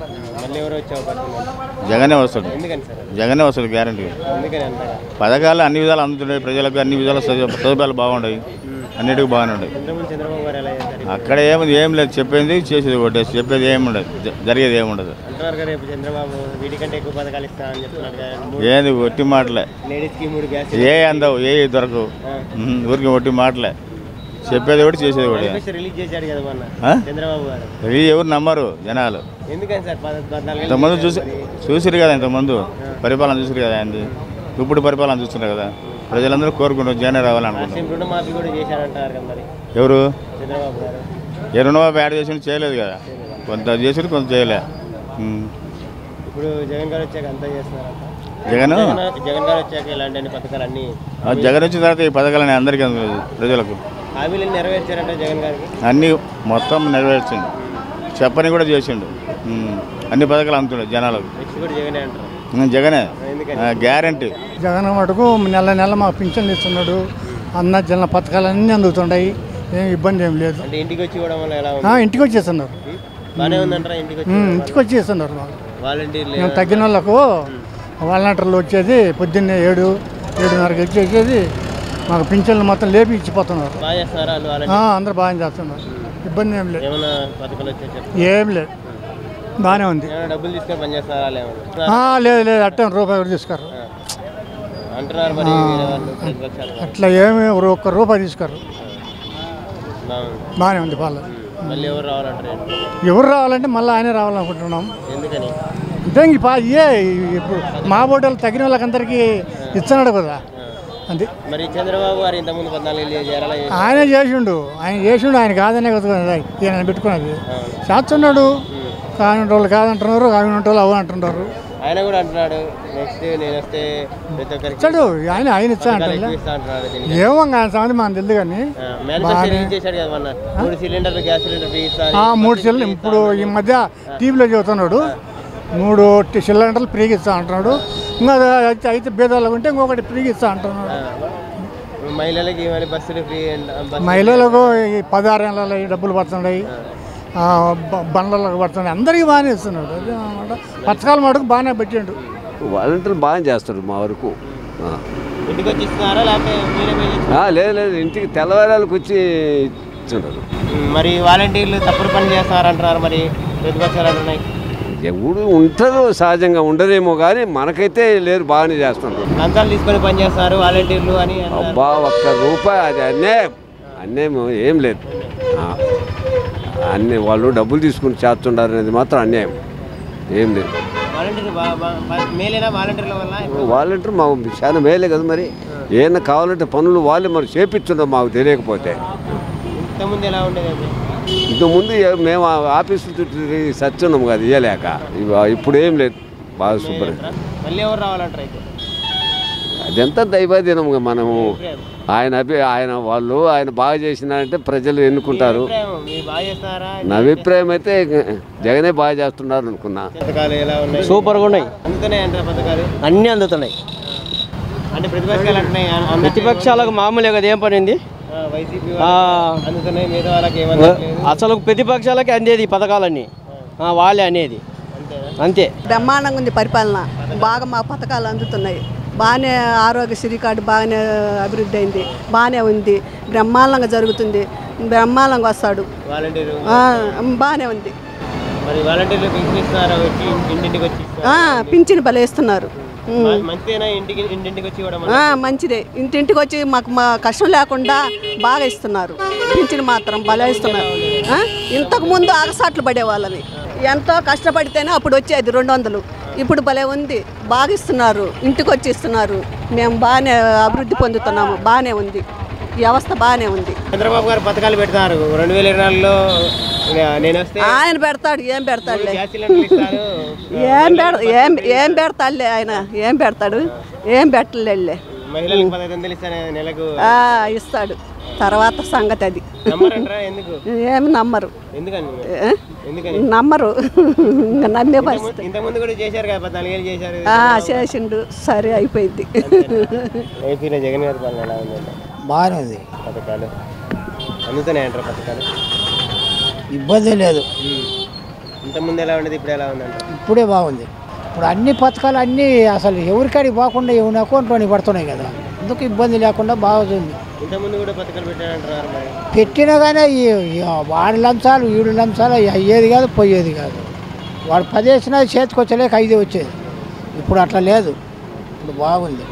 మళ్ళీ ఎవరు వచ్చే అవకాశం ఉంది? జగనే వస్తాడు, ఎందుకని సార్? జగనే వస్తాడు గ్యారంటీ. ఎందుకని అంటారా? పథకాలు అన్ని విధాలు అందుతున్నాయి, ప్రజలకు అన్ని విధాల సదుపాయాలు బాగుంటాయి, అన్నిటికీ బాగానే ఉన్నాయి. చంద్రబాబు గారు ఎలా చేస్తారు? అక్కడ ఏం లేదు, చెప్పేది చేసేది ఒకటి, చెప్పేది ఏముండదు, జరిగేది ఏముండదు. అంటున్నారు కదా రేపు చంద్రబాబు వీటికంటే ఎక్కువ పథకాలు ఇస్తా అని చెప్తున్నారు కదా. ఏది ఒట్టి మాటలే, లేడీస్కి 3 గ్యాస్ ఏ అందవు, ఏ దొరకవు, ఊరికి ఒట్టి మాటలే, చెప్పేది ఒకటి చేసేది ఒకటి. రిలీజ్ చేశాడు కదా మొన్న చంద్రబాబు గారు. ఎవరు నమ్మరు జనాలు. ఎందుకని సార్? 14 ఇంతకుముందు చూసిరు కదా, ఇంతకుముందు పరిపాలన చూసిరు కదా ఆయనది, ఇప్పుడు పరిపాలన చూస్తున్నారు కదా, ప్రజలందరూ కోరుకుంటారు జగనే రావాలనుకుంటున్నారు. రుణమాఫీ కూడా చేశారంటారు కదా మరి ఎవరు? చంద్రబాబు గారు. ఏ రుణమాఫీ యాడ్ చేసి చేయలేదు కదా, కొంత చేసి కొంత చేయలే. ఇప్పుడు జగన్ గారు వచ్చాక అంతా చేస్తున్నారంట. జగన్ గారు వచ్చాక ఇలాంటి పథకాలు అన్నీ జగన్ వచ్చిన తర్వాత ఈ పథకాలని అందరికీ అందుతుంది, ప్రజలకు హామీలు నెరవేర్చారంట జగన్ గారికి. అన్నీ మొత్తం నెరవేర్చిండు, చెప్పని కూడా చేసిండు, అన్ని పథకాలు అందుతుండే జనాలకు. నెక్స్ట్ కూడా జగనే అంటారు. జగనే గ్యారంటీ. జగన్ మటుకు నెల నెల మాకు పింఛన్లు ఇస్తున్నాడు, అన్న జన పథకాలన్నీ అందుతున్నాయి, ఏం ఇబ్బంది ఏం లేదు. అంటే ఇంటికి వచ్చి ఇవ్వడం వల్ల ఎలా ఉంది? ఇంటికి వచ్చేస్తున్నారు, బాగానే ఉందంటారా? ఇంటికి వచ్చేస్తున్నారు మాకు. వాలంటీర్లు మేము తగ్గిన వాళ్ళకు వాలంటీర్లు వచ్చేది పొద్దున్నే 7-7:30కి వచ్చేది మాకు పింఛన్లు మొత్తం లేపి ఇచ్చిపోతున్నారు. బాగా చేస్తున్నారా? అందరూ బాగా చేస్తున్నారు, ఇబ్బంది ఏం లేదు. ఏమైనా పథకాలు వచ్చే ఏం లేదు, బాగానే ఉంది. డబ్బులు తీసుకొని పనిచేస్తున్నారా? లేదు అట్టే రూపాయి కూడా తీసుకోరు అంటున్నారు మరి వేరే వాళ్ళు ప్రతిపక్షాలు. అట్లా ఏమి ఒక్క రూపాయి తీసుకోరు, బాగానే ఉంది పాలన. మళ్ళీ ఎవరు రావాలంటారు? ఎవరు రావాలంటే మళ్ళీ ఆయనే రావాలనుకుంటున్నాం. ఎందుకని? ఇదే ఇప్పుడు మా బోటలు తగిన వాళ్ళకందరికీ ఇస్తున్నాడు కదా, అంతే. మరి చంద్రబాబు గారు ఇంతకుముందు 14 చేయాలా? ఆయన చేసిండు, ఆయన కాదనే కదా ఈయన పెట్టుకున్నది, చేస్తున్నాడు. కాని వాళ్ళు కాదంటున్నారు, కాని వాళ్ళు అవ్వ అంటున్నారు. ఆయన కూడా అంటున్నాడు నెక్స్ట్ నేను వస్తే ప్రతి ఒక్కరికి ఇచ్చాడు, ఆయన ఇచ్చా అంటారు. ఏమో ఆయన సంగతి మనకు తెలియదు కానీ 3 సిలిండర్లు గ్యాస్ సిలిండర్ ఫ్రీ ఇస్తాను. 3 సిలిండర్ ఇప్పుడు ఈ మధ్య టీవీలో చెబుతున్నాడు, 3 సిలిండర్లు ఫ్రీగా ఇస్తా అంటున్నాడు. ఇంకా అయితే బేదాలకు ఉంటే ఇంకొకటి ఫ్రీగా ఇస్తా అంటున్నాడు. మహిళలకి బస్సులు ఫ్రీ, మహిళలకు 16 ఏళ్ళ డబ్బులు పడుతున్నాయి, బండ్లకు పడుతున్నాయి, అందరికీ బాగానే ఇస్తున్నాడు. పథకాలు మటుకు బాగానే పెట్టిండు. వాలంటీర్లు బాగా చేస్తారు మా వరకు. ఇంటికి వచ్చి ఇస్తున్నారా లేకపోతే లేదు, ఇంటికి తెల్లవారాలకు వచ్చి ఇస్తున్నారు. మరి వాలంటీర్లు తప్పుడు పని చేస్తున్నారంటున్నారు, మరి ప్రతిపక్షాలు అంటున్నాయి. ఎవడు ఉంటారు, సహజంగా ఉండదేమో కానీ మనకైతే లేదు, బాగానే చేస్తున్నారు. లంచాలు తీసుకొని పని చేస్తున్నారు వాలంటీర్లు అని. అబ్బా, ₹1 అది అన్యాయం ఏం లేదు. అన్నీ వాళ్ళు డబ్బులు తీసుకుని చేస్తున్నారు అనేది మాత్రం అన్యాయం ఏం లేదు. వాలంటీర్ మాకు చాలా మేలే కదా, మరి ఏమన్నా కావాలంటే పనులు వాళ్ళే మరి చేపించుంటాం మాకు తెలియకపోతే. ఇంతకుముందు మేము ఆఫీసులు చుట్టూ సచ్చున్నాము కదా ఇవ్వలేక, ఇప్పుడు ఏం లేదు, బాగా శుభ్రంగా. అదంతా దైవాధీనం. మనము ఆయన బాగా చేసినారంటే ప్రజలు ఎన్నుకుంటారు. నా అభిప్రాయం అయితే జగనే బాగా చేస్తున్నారు అనుకున్నా. సూపర్గా ఉన్నాయి, అన్నీ అందుతున్నాయి. ప్రతిపక్షాలకు మామూలే కదా, ఏం పనింది అసలు ప్రతిపక్షాలకి అందేది పథకాలన్నీ వాళ్ళే అనేది, అంతే. బ్రహ్మాండంగా ఉంది పరిపాలన, బాగా మా పథకాలు అందుతున్నాయి, బాగానే ఆరోగ్యశ్రీ కార్డు బాగానే అభివృద్ధి అయింది, బాగానే ఉంది, బ్రహ్మాండంగా జరుగుతుంది, బ్రహ్మాండంగా వస్తాడు, బాగానే ఉంది. పింఛను భలే ఇస్తున్నారు, మంచిదే. ఇంటింటికి వచ్చి మాకు మా కష్టం లేకుండా బాగా ఇస్తున్నారు, పింఛను మాత్రం భలే ఇస్తున్నారు. ఇంతకు ముందు ఆగసాట్లు పడేవాళ్ళని, ఎంతో కష్టపడితేనే అప్పుడు వచ్చేది 200, ఇప్పుడు భలే ఉంది, బాగా ఇస్తున్నారు, ఇంటికి వచ్చి ఇస్తున్నారు, మేము బాగానే అభివృద్ధి పొందుతున్నాము, బాగానే ఉంది, వ్యవస్థ బాగానే ఉంది. చంద్రబాబు గారు పథకాలు పెడతారు 2024లో, ఆయన పెడతాడు, ఏం పెడతాడులే, ఏం పెడతాడులే, ఆయన ఏం పెడతాడు, ఏం పెట్టలే, ఇస్తాడు. తర్వాత సంగతి అది. నమ్మరంటారా? ఎందుకు? ఏమి నమ్మరు, ఎందుకని? ఏ? ఎందుకని నమ్మరు. ఇంకా నమ్మే పరిస్థితి. ఇంతకుముందు కూడా చేశారు కదా, 14 ఏళ్ళు చేశారు. చేసిండు, సరే అయిపోయింది. ఏపీలో జగన్ గారి పాలన ఎలా ఉందండి? బాగానే ఉంది. పథకాలు అందుతున్నాయి అంటారు? పథకాలు ఇబ్బంది లేదు. ఇంతకుముందు ఎలా ఉండేది, ఇప్పుడు ఎలా ఉందండి? ఇప్పుడే బాగుంది. ఇప్పుడు అన్ని పథకాలు అన్నీ అసలు ఎవరికాడికి పోకుండా ఎవరి అకౌంట్లోని పడుతున్నాయి కదా, అందుకు ఇబ్బంది లేకుండా బాగుంది. ఇంతకుముందు కూడా పథకాలు పెట్టారంటారు మరి. పెట్టినా కానీ వాడి లంచాలు వీడి లంచాలు అయ్యేది కాదు, పోయేది కాదు. వాడు 10 వేసినా చేతికి వచ్చలేక 5 వచ్చేది. ఇప్పుడు అట్లా లేదు, ఇప్పుడు బాగుంది.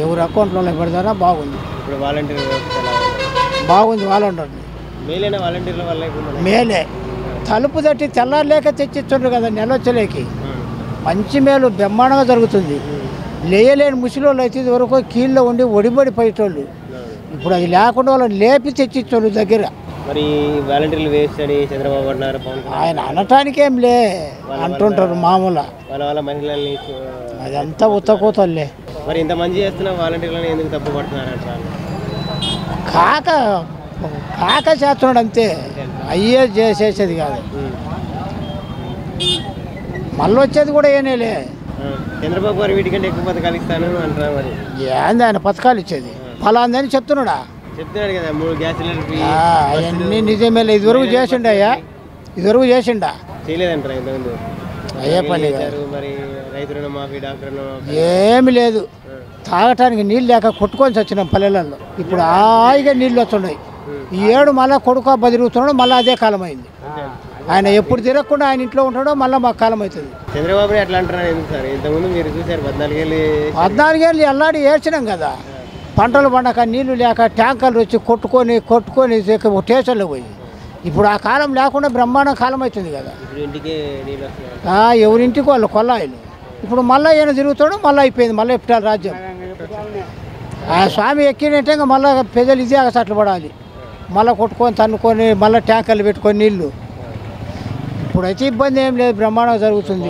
ఎవరి అకౌంట్లో పెడతారా బాగుంది. ఇప్పుడు వాలంటీర్ వ్యవస్థ ఎలా ఉంది? బాగుంది. వాలంటీర్ మేలేనా? వాలంటీర్ల వల్ల ఇప్పుడు మేలే. తలుపు తట్టి తెల్లారలేక తెచ్చిస్తుండ్రు కదా, నెలొచ్చలేకి మంచి మేలు బ్రహ్మాండంగా జరుగుతుంది. లేయలేని ముసలివాళ్ళు అయితే ఇదివరకు కీళ్ళలో ఉండి ఒడిబడి పోయేటోళ్ళు, ఇప్పుడు అది లేకుండా వాళ్ళని లేపి తెచ్చిచ్చోళ్ళు దగ్గర. మరి వాలంటీర్లు వేస్ట్ అని చంద్రబాబు అన్నారు, పవన్ కళ్యాణ్ ఆయన అనటానికి ఏం లే అంటుంటారు మామూలు. వాళ్ళ మహిళల్ని అదంతా ఉత్తకోతలే. మరి ఇంత మంది చేస్తున్న వాలంటీర్లను ఎందుకు తప్పు పడుతున్నారంటారు? కాక చేస్తున్నాడు అంతే, అయ్యే చేసేది కాదు. మళ్ళీ వచ్చేది కూడా ఏనేలే. చంద్రబాబు గారు వీటికంటే ఎక్కువ పథకాలు ఇస్తాను అంటున్నారు. మరి ఏంది ఆయన పథకాలు ఇచ్చేది? ఫలాందని చెప్తున్నాడా? చెప్తున్నాడు కదా, 3 గ్యాస్ సిలిండర్ అవన్నీ నిజమేలే. ఇదివరకు చేసిండా? ఇదివరకు చేసిండా? చేయలేదంటారా ఇంతకుముందు? అయ్యే పని మరి రైతు రుణమాఫీ, డాక్టర్ రుణమాఫీ ఏమి లేదు. తాగటానికి నీళ్ళు లేక కొట్టుకొని వచ్చినాం పల్లెలలో. ఇప్పుడు హాయిగా నీళ్ళు వస్తున్నాయి. ఈ ఏడు మళ్ళీ కొడుకు బదిరుగుతున్నాడు, మళ్ళీ అదే కాలం అయింది. ఆయన ఎప్పుడు తిరగకుండా ఆయన ఇంట్లో ఉంటాడో మళ్ళీ మాకు కాలం అవుతుంది. చంద్రబాబు ఎట్లా అంటున్నారు? ఎందుకు సార్? ఇంతకుముందు మీరు చూశారు 14 ఏళ్ళు అల్లాడి ఏడ్చినాం కదా. పంటలు పండక నీళ్లు లేక ట్యాంకర్లు వచ్చి కొట్టుకొని స్టేషన్లో పోయి. ఇప్పుడు ఆ కాలం లేకుండా బ్రహ్మాండ కాలం అవుతుంది కదా. ఎవరింటికి వాళ్ళు కొల్లాయిలు. ఇప్పుడు మళ్ళీ ఈయన తిరుగుతాడు, మళ్ళీ అయిపోయింది. మళ్ళీ ఎప్పిటాలి రాజ్యం. ఆ స్వామి ఎక్కినట్టే ఇంకా మళ్ళీ ప్రజలు ఇదే అగసట్లు పడాలి. మళ్ళీ కొట్టుకొని తన్నుకొని మళ్ళీ ట్యాంకర్లు పెట్టుకొని నీళ్లు. ఇప్పుడైతే ఇబ్బంది ఏం లేదు, బ్రహ్మాండంగా జరుగుతుంది.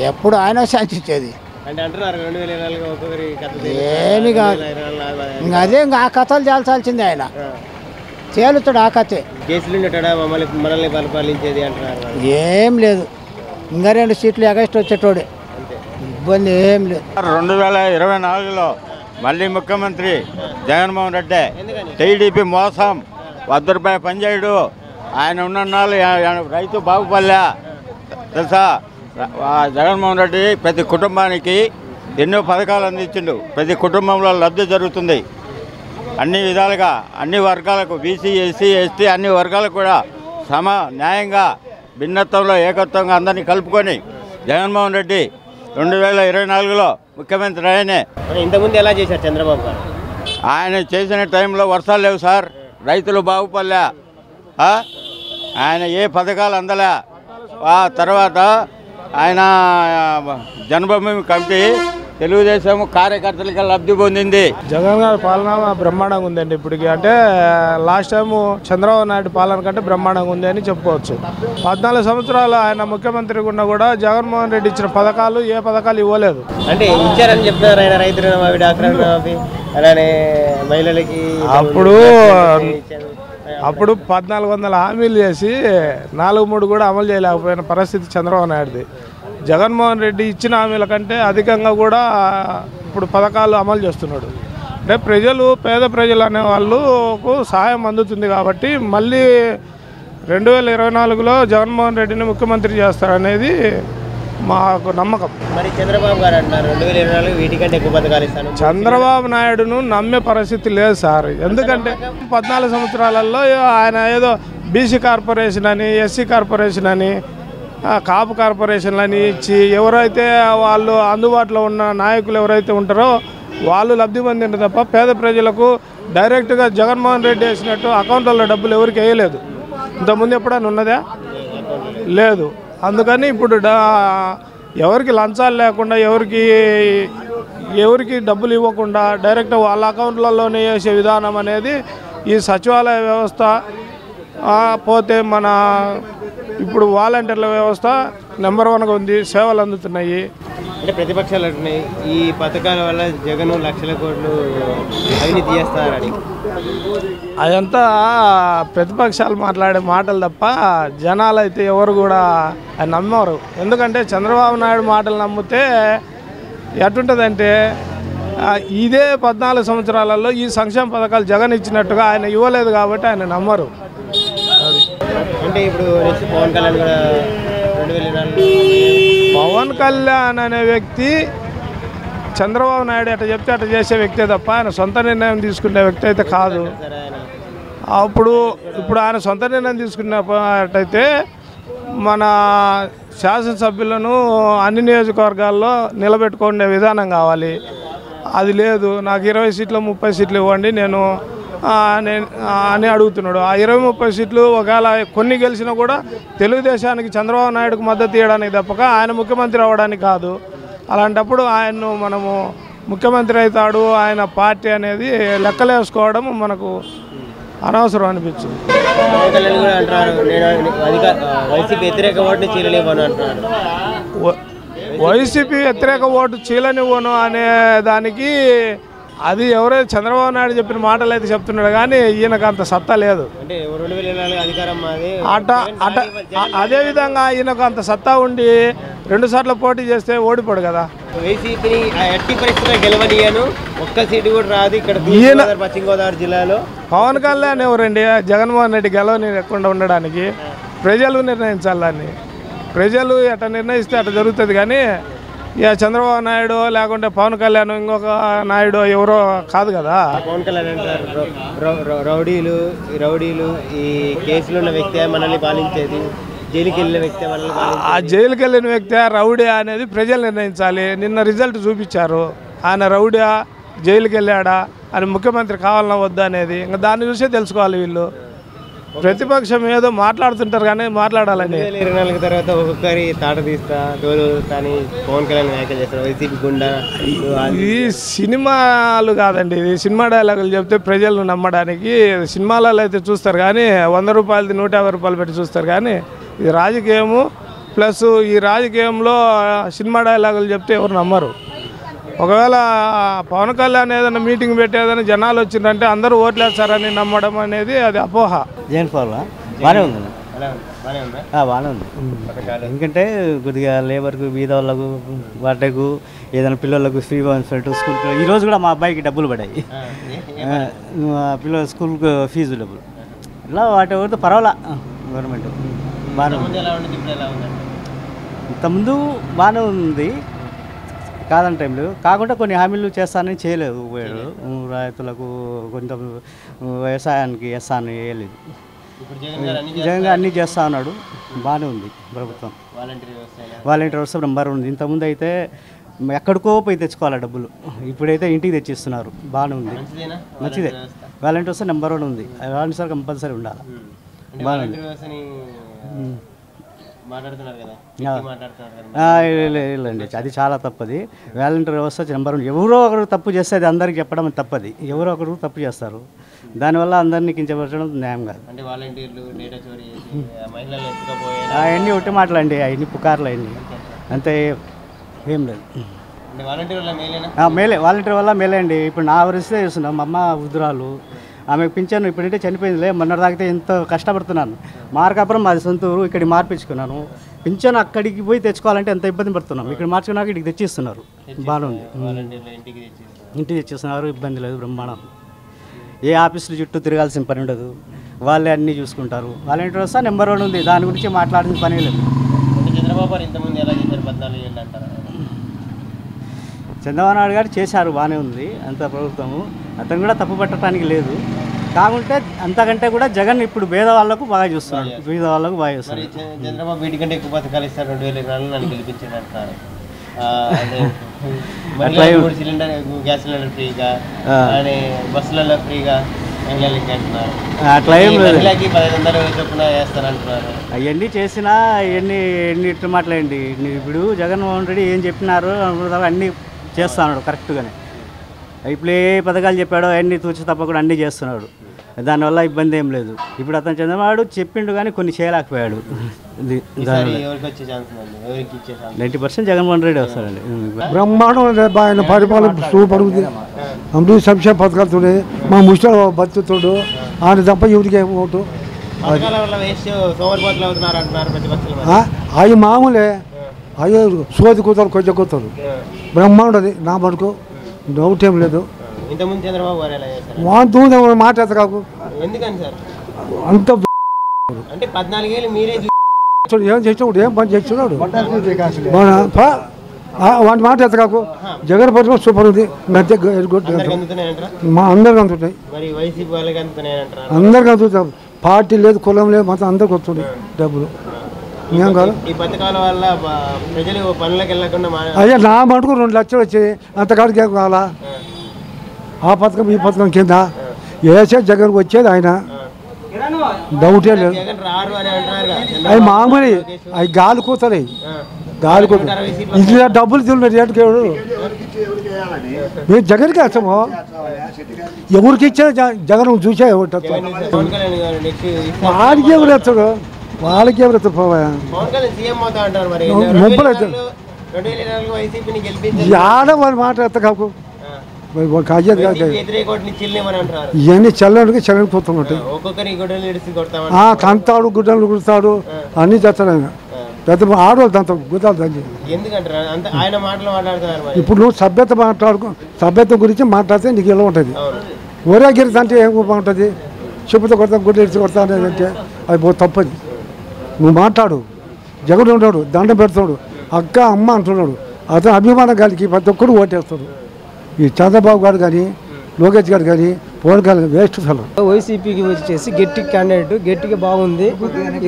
ఎప్పుడు ఆయన శాంతించేది ఏమి కాదు. ఇంకా అదే ఇంకా ఆ కథలు తేల్చాల్సిందే. ఆయన తేలుతాడు ఆ కథే. మనల్ని పరిపాలించేది అంటున్నారు. ఏం లేదు, ఇంకా 2 సీట్లు ఎగస్ట్ వచ్చేటోడే, ఇబ్బంది ఏం లేదు. 2024లో మళ్ళీ ముఖ్యమంత్రి జగన్మోహన్ రెడ్డి. టీడీపీ మోసం, ₹1 పనిచేయడు. ఆయన ఉన్నన్నాళ్ళు రైతు బాగుపడలే తెలుసా. జగన్మోహన్ రెడ్డి ప్రతి కుటుంబానికి ఎన్నో పథకాలు అందించిండు. ప్రతి కుటుంబంలో లబ్ధి జరుగుతుంది. అన్ని విధాలుగా అన్ని వర్గాలకు, బీసీ, ఎస్సీ, ఎస్టీ అన్ని వర్గాలకు కూడా న్యాయంగా భిన్నత్వంలో ఏకత్వంగా అందరినీ కలుపుకొని జగన్మోహన్ రెడ్డి 2024లో ముఖ్యమంత్రి ఆయనే. ఇంతకుముందు ఎలా చేశారు చంద్రబాబు గారు? ఆయన చేసిన టైంలో వర్షాలు లేవు సార్, రైతులు బాగుపడలే. ఆయన ఏ పథకాలు అందలే. ఆ తర్వాత ఆయన జన్మభూమి కమిటీ తెలుగుదేశం కార్యకర్తలకి లబ్ధి పొందింది. జగన్ గారి పాలన బ్రహ్మాండంగా ఉందండి ఇప్పటికి. అంటే లాస్ట్ టైం చంద్రబాబు నాయుడు పాలన కంటే బ్రహ్మాండంగా ఉంది అని చెప్పుకోవచ్చు. 14 సంవత్సరాలు ఆయన ముఖ్యమంత్రిగా ఉన్నా కూడా జగన్మోహన్ రెడ్డి ఇచ్చిన పథకాలు ఏ పథకాలు ఇవ్వలేదు. అంటే ఇచ్చారని చెప్తున్నారు ఆయన. రైతు రుణమాఫీ, డాక్టర్ రుణమాఫీ, అలానే మహిళలకి. అప్పుడు 1400 హామీలు చేసి 4-3 కూడా అమలు చేయలేకపోయిన పరిస్థితి చంద్రబాబు నాయుడుది. జగన్మోహన్ రెడ్డి ఇచ్చిన హామీల కంటే అధికంగా కూడా ఇప్పుడు పథకాలు అమలు చేస్తున్నాడు. అంటే పేద ప్రజలు అనే వాళ్ళకు సహాయం అందుతుంది కాబట్టి మళ్ళీ 2024లో జగన్మోహన్ రెడ్డిని ముఖ్యమంత్రి చేస్తారనేది మాకు నమ్మకం. మరి చంద్రబాబు గారు అంటారు 2024 వీటికంటే ఎక్కువ పథకాలు ఇస్తాను. చంద్రబాబు నాయుడును నమ్మే పరిస్థితి లేదు సార్. ఎందుకంటే 14 సంవత్సరాలలో ఆయన ఏదో బీసీ కార్పొరేషన్ అని, ఎస్సీ కార్పొరేషన్ అని, కాపు కార్పొరేషన్లు అని ఇచ్చి ఎవరైతే వాళ్ళు అందుబాటులో ఉన్న నాయకులు ఎవరైతే ఉంటారో వాళ్ళు లబ్ధి పొందింటారు తప్ప పేద ప్రజలకు డైరెక్ట్గా జగన్మోహన్ రెడ్డి వేసినట్టు అకౌంట్లలో డబ్బులు ఎవరికి వేయలేదు. ఇంతకుముందు ఎప్పుడైనా ఉన్నదా? లేదు. అందుకని ఇప్పుడు ఎవరికి లంచాలు లేకుండా, ఎవరికి డబ్బులు ఇవ్వకుండా డైరెక్ట్ వాళ్ళ అకౌంట్లలోనే వేసే విధానం అనేది ఈ సచివాలయ వ్యవస్థ, పోతే మన ఇప్పుడు వాలంటీర్ల వ్యవస్థ నెంబర్ 1గా ఉంది, సేవలు అందుతున్నాయి. అంటే ప్రతిపక్షాలు అంటున్నాయి ఈ పథకాల వల్ల జగన్ లక్షల కోట్లు అవినీతి చేస్తారని. అదంతా ప్రతిపక్షాలు మాట్లాడే మాటలు తప్ప జనాలు అయితే ఎవరు కూడా అది నమ్మరు. ఎందుకంటే చంద్రబాబు నాయుడు మాటలు నమ్మితే ఎటుంటుందంటే ఇదే 14 సంవత్సరాలలో ఈ సంక్షేమ పథకాలు జగన్ ఇచ్చినట్టుగా ఆయన ఇవ్వలేదు కాబట్టి ఆయన నమ్మరు. అంటే ఇప్పుడు పవన్ కళ్యాణ్ కూడా 2024 పవన్ కళ్యాణ్ అనే వ్యక్తి చంద్రబాబు నాయుడు ఎట్లా చెప్తే అట్లా చేసే వ్యక్తే తప్ప ఆయన సొంత నిర్ణయం తీసుకునే వ్యక్తి అయితే కాదు. ఇప్పుడు ఆయన సొంత నిర్ణయం తీసుకున్నట్టయితే మన శాసనసభ్యులను అన్ని నియోజకవర్గాల్లో నిలబెట్టుకునే విధానం కావాలి. అది లేదు. నాకు 20 సీట్లు 30 సీట్లు ఇవ్వండి నేను అని అడుగుతున్నాడు. ఆ 20-30 సీట్లు ఒకవేళ కొన్ని గెలిచినా కూడా తెలుగుదేశానికి చంద్రబాబు నాయుడుకు మద్దతు ఇవ్వడానికి తప్పక ఆయన ముఖ్యమంత్రి అవ్వడానికి కాదు. అలాంటప్పుడు ఆయన్ను మనము ముఖ్యమంత్రి అవుతాడు ఆయన పార్టీ అనేది లెక్కలేసుకోవడం మనకు అనవసరం అనిపించింది. వైసీపీ వ్యతిరేక ఓటుని చీలనివ్వను అంటున్నాడు. వైసీపీ వ్యతిరేక ఓటు చీలనివ్వను అనే దానికి అది ఎవరైతే చంద్రబాబు నాయుడు చెప్పిన మాటలు అయితే చెప్తున్నాడు కానీ ఈయనకు అంత సత్తా లేదు. అంటే 2024 అధికారం అదేవిధంగా ఈయనకు అంత సత్తా ఉండి 2 సార్లు పోటీ చేస్తే ఓడిపోడు కదా. వైసీపీని ఎట్టి పరిస్థితుల్లో గెలవనియను, ఒక్క సీటు కూడా రాదు ఇక్కడ పశ్చిమ గోదావరి జిల్లాలో. పవన్ కళ్యాణ్ ఎవరండి జగన్మోహన్ రెడ్డి గెలవనియకుండా ఉండడానికి? ప్రజలు నిర్ణయించాలని. ప్రజలు ఎట్లా నిర్ణయిస్తే అట్లా జరుగుతుంది కానీ ఇక చంద్రబాబు నాయుడు లేకుంటే పవన్ కళ్యాణ్ ఇంకొక నాయుడు ఎవరో కాదు కదా. పవన్ కళ్యాణ్ అంటారు రౌడీలు ఈ కేసులో ఉన్న వ్యక్తి మనల్ని పాలించేది, జైలుకి వెళ్ళిన వ్యక్తి మనల్ని పాలించేది. ఆ జైలుకి వెళ్ళిన వ్యక్తి రౌడీ అనేది ప్రజలు నిర్ణయించాలి. నిన్న రిజల్ట్ చూపించారు. ఆయన రౌడీయా జైలుకి వెళ్ళాడా అని ముఖ్యమంత్రి కావాలన్నా వద్దా అనేది ఇంకా దాన్ని చూసే తెలుసుకోవాలి. వీళ్ళు ప్రతిపక్షం ఏదో మాట్లాడుతుంటారు కానీ మాట్లాడాలని. 2024 తర్వాత ఒక్కొక్కరి తాట తీస్తా కానీ పవన్ కళ్యాణ్ వ్యాఖ్యలు చేస్తారు. వైసీపీ గుండా ఇది సినిమాలు కాదండి. ఇది సినిమా డైలాగులు చెప్తే ప్రజలు నమ్మడానికి. సినిమాలలో అయితే చూస్తారు కానీ 100 రూపాయలది 150 రూపాయలు పెట్టి చూస్తారు కానీ ఇది రాజకీయము. ప్లస్ ఈ రాజకీయంలో సినిమా డైలాగులు చెప్తే ఎవరు నమ్మరు. ఒకవేళ పవన్ కళ్యాణ్ ఏదైనా మీటింగ్ పెట్టేదని జనాలు వచ్చిందంటే అందరూ ఓట్లేస్తారని నమ్మడం అనేది అది అపోహ. జగన్ పాలన బాగానే ఉంది, బాగానే ఉంది. ఎందుకంటే కొద్దిగా లేబర్కు బీద వాళ్ళకు వాటకు ఏదైనా పిల్లలకు ఫ్రీ స్కూల్. ఈరోజు కూడా మా అబ్బాయికి డబ్బులు పడ్డాయి, పిల్లల స్కూల్కి ఫీజు డబ్బులు. ఇలా వాటి వరకు పర్వాలా గవర్నమెంట్ బాగానే ఉంది. ఇంతకుముందు బాగానే ఉంది కాదని టైంలో కాకుండా కొన్ని హామీలు చేస్తానని చేయలేదు. రైతులకు కొంత వ్యవసాయానికి చేస్తానని వేయలేదు. జగన్ అన్నీ చేస్తా ఉన్నాడు. బాగానే ఉంది ప్రభుత్వం. వాలంటీర్ వ్యవస్థ నెంబర్ ఉంది. ఇంతకుముందు అయితే ఎక్కడికో పోయి తెచ్చుకోవాలి డబ్బులు, ఇప్పుడైతే ఇంటికి తెచ్చిస్తున్నారు. బాగానే ఉంది, మంచిదే. వాలంటీర్ వ్యవస్థ నెంబర్ 1 ఉంది. వాలంటీర్ కంపల్సరీ ఉండాలి. బాగానే లేదండి, అది చాలా తప్పది. వాలంటీర్ వ్యవస్థ నెంబర్ 1. ఎవరో ఒకరు తప్పు చేస్తే అది అందరికి చెప్పడం తప్పది. ఎవరో ఒకరు తప్పు చేస్తారు, దానివల్ల అందరినీ కించపరచడం న్యాయం కాదు. అవన్నీ ఒకటి మాటలండి, అవన్నీ పుకార్లు అవన్నీ అంతే, ఏం లేదు. మేలే, వాలంటీర్ వల్ల మేలే అండి. ఇప్పుడు నా వరిస్తే చూస్తున్నాం. మా అమ్మ వృద్ధురాలు, ఆమెకు పింఛను ఇప్పుడంటే చనిపోయిందిలే, మొన్న తాగితే ఎంతో కష్టపడుతున్నాను. మార్కాపురం మాది సొంత ఊరు, ఇక్కడికి మార్పించుకున్నాను. పింఛను అక్కడికి పోయి తెచ్చుకోవాలంటే ఎంత ఇబ్బంది పడుతున్నాం. ఇక్కడ మార్చుకున్నాక ఇక్కడికి తెచ్చిస్తున్నారు. బాగుంది, ఇంటికి తెచ్చిస్తున్నారు. ఇబ్బంది లేదు, బ్రహ్మాండం. ఏ ఆఫీసులు చుట్టూ తిరగాల్సిన పని ఉండదు, వాళ్ళే అన్నీ చూసుకుంటారు. వాలంటీర్ వస్తే నెంబర్ 1 ఉంది, దాని గురించి మాట్లాడాల్సిన పని లేదు. చంద్రబాబు నాయుడు గారు చేశారు, బాగానే ఉంది అంత ప్రభుత్వము. అతను కూడా తప్పు పట్టడానికి లేదు. కాకుంటే అంతకంటే కూడా జగన్ ఇప్పుడు పేద వాళ్ళకు బాగా చూస్తున్నాడు, పేద వాళ్ళకు బాగా చూస్తున్నాడు. చంద్రబాబు వీటి కంటే ఎక్కువ పథకాలు ఇస్తారు. 2024 నన్ను గెలిపించాడు అంటారు. సిలిండర్, గ్యాస్ సిలిండర్ ఫ్రీగా, బస్సులలో ఫ్రీగా అట్లా ఏం లేదు. 1500 చొప్పున వేస్తారంటున్నారు. అవన్నీ చేసినా ఎన్ని ఇట్లా మాట్లాడండి. ఇప్పుడు జగన్మోహన్ రెడ్డి ఏం చెప్పినారు అన్నీ చేస్తున్నాడు కరెక్ట్గానే. ఇప్పుడు ఏ పథకాలు చెప్పాడో అన్నీ తూచి తప్పకుండా అన్నీ చేస్తున్నాడు. దానివల్ల ఇబ్బంది ఏం లేదు. ఇప్పుడు అతను చంద్రబాబు చెప్పిండు కానీ కొన్ని చేయలేకపోయాడు. 90% జగన్మోహన్ రెడ్డి వస్తాడండి. బ్రహ్మాండం ఆయన పరిపాలన సూపర్ ఉంది. అందరూ సంక్షేమ పథకాలతో మా ముష్టి బతుకుతాడు. ఆయన తప్ప ఎవరికి ఓటు అవి మామూలే. అయ్యో సోది కూతారు కొంచెం కూతారు బ్రహ్మాండం అది నా మటుకు డౌట్ ఏం లేదు. వాంతూ మాట కాకు అంత ఏం చేసినాడు ఏం పని చేస్తున్నాడు వాటి మాట ఎత్త కాకు. జగన్ పరిపాలన సూపర్ ఉంది. మా అందరికి అందుతాయి అందరికి అందుతాం. పార్టీ లేదు కులం లేదు మొత్తం అందరికి వస్తుంది డబ్బులు. ఏం కాదు అయ్యా నా మటుకు 2 లక్షలు వచ్చాయి. అంతకాడికి ఏం కావాలా? ఆ పథకం ఈ పథకం కింద వేసే జగన్ వచ్చేది ఆయన డౌటే లేదు. అవి మామూలు అవి గాలి కూతలే గాలి కూత ఇది డబ్బులు తిన్న రేటుకి మేము జగన్కి వేస్తాము. ఎవరికి ఇచ్చా జగన్ చూసే వాళ్ళకి ఎవరు వేస్తాడు వాళ్ళకి ఎవరు వేస్తాడు పోవా ముప్పలు ఆడ వాళ్ళ మాట ఎత్త కాకు ఇవన్నీ చల్లడానికి చల్లని పోతున్నట్టు కంతాడు గుడ్డలు కుడతాడు అన్నీ చేస్తాడు ఆయన. పెద్ద ఆడవాళ్ళు దాంతో గుద్దాలు దాన్ని. ఇప్పుడు నువ్వు సభ్యత గురించి మాట్లాడితే నీకు ఎలా ఉంటుంది? ఒరే గిరిత అంటే ఏం బాగుంటుంది? చెప్పుతో కొడతా గుడ్డ ఇడిచి కొడతా అనేది అంటే అది తప్పది. నువ్వు మాట్లాడు. జగన్ ఉన్నాడు దండం పెడతాడు అక్క అమ్మ అంటున్నాడు. అతను అభిమానం గాలికి ప్రతి ఒక్కరు ఓటేస్తాడు. ఈ చంద్రబాబు గారు కానీ లోకేష్ గారు కానీ పవన్ కళ్యాణ్ వేస్ట్ ఫలం. వైసీపీకి వచ్చేసి గట్టి క్యాండిడేట్ గట్టిగా బాగుంది.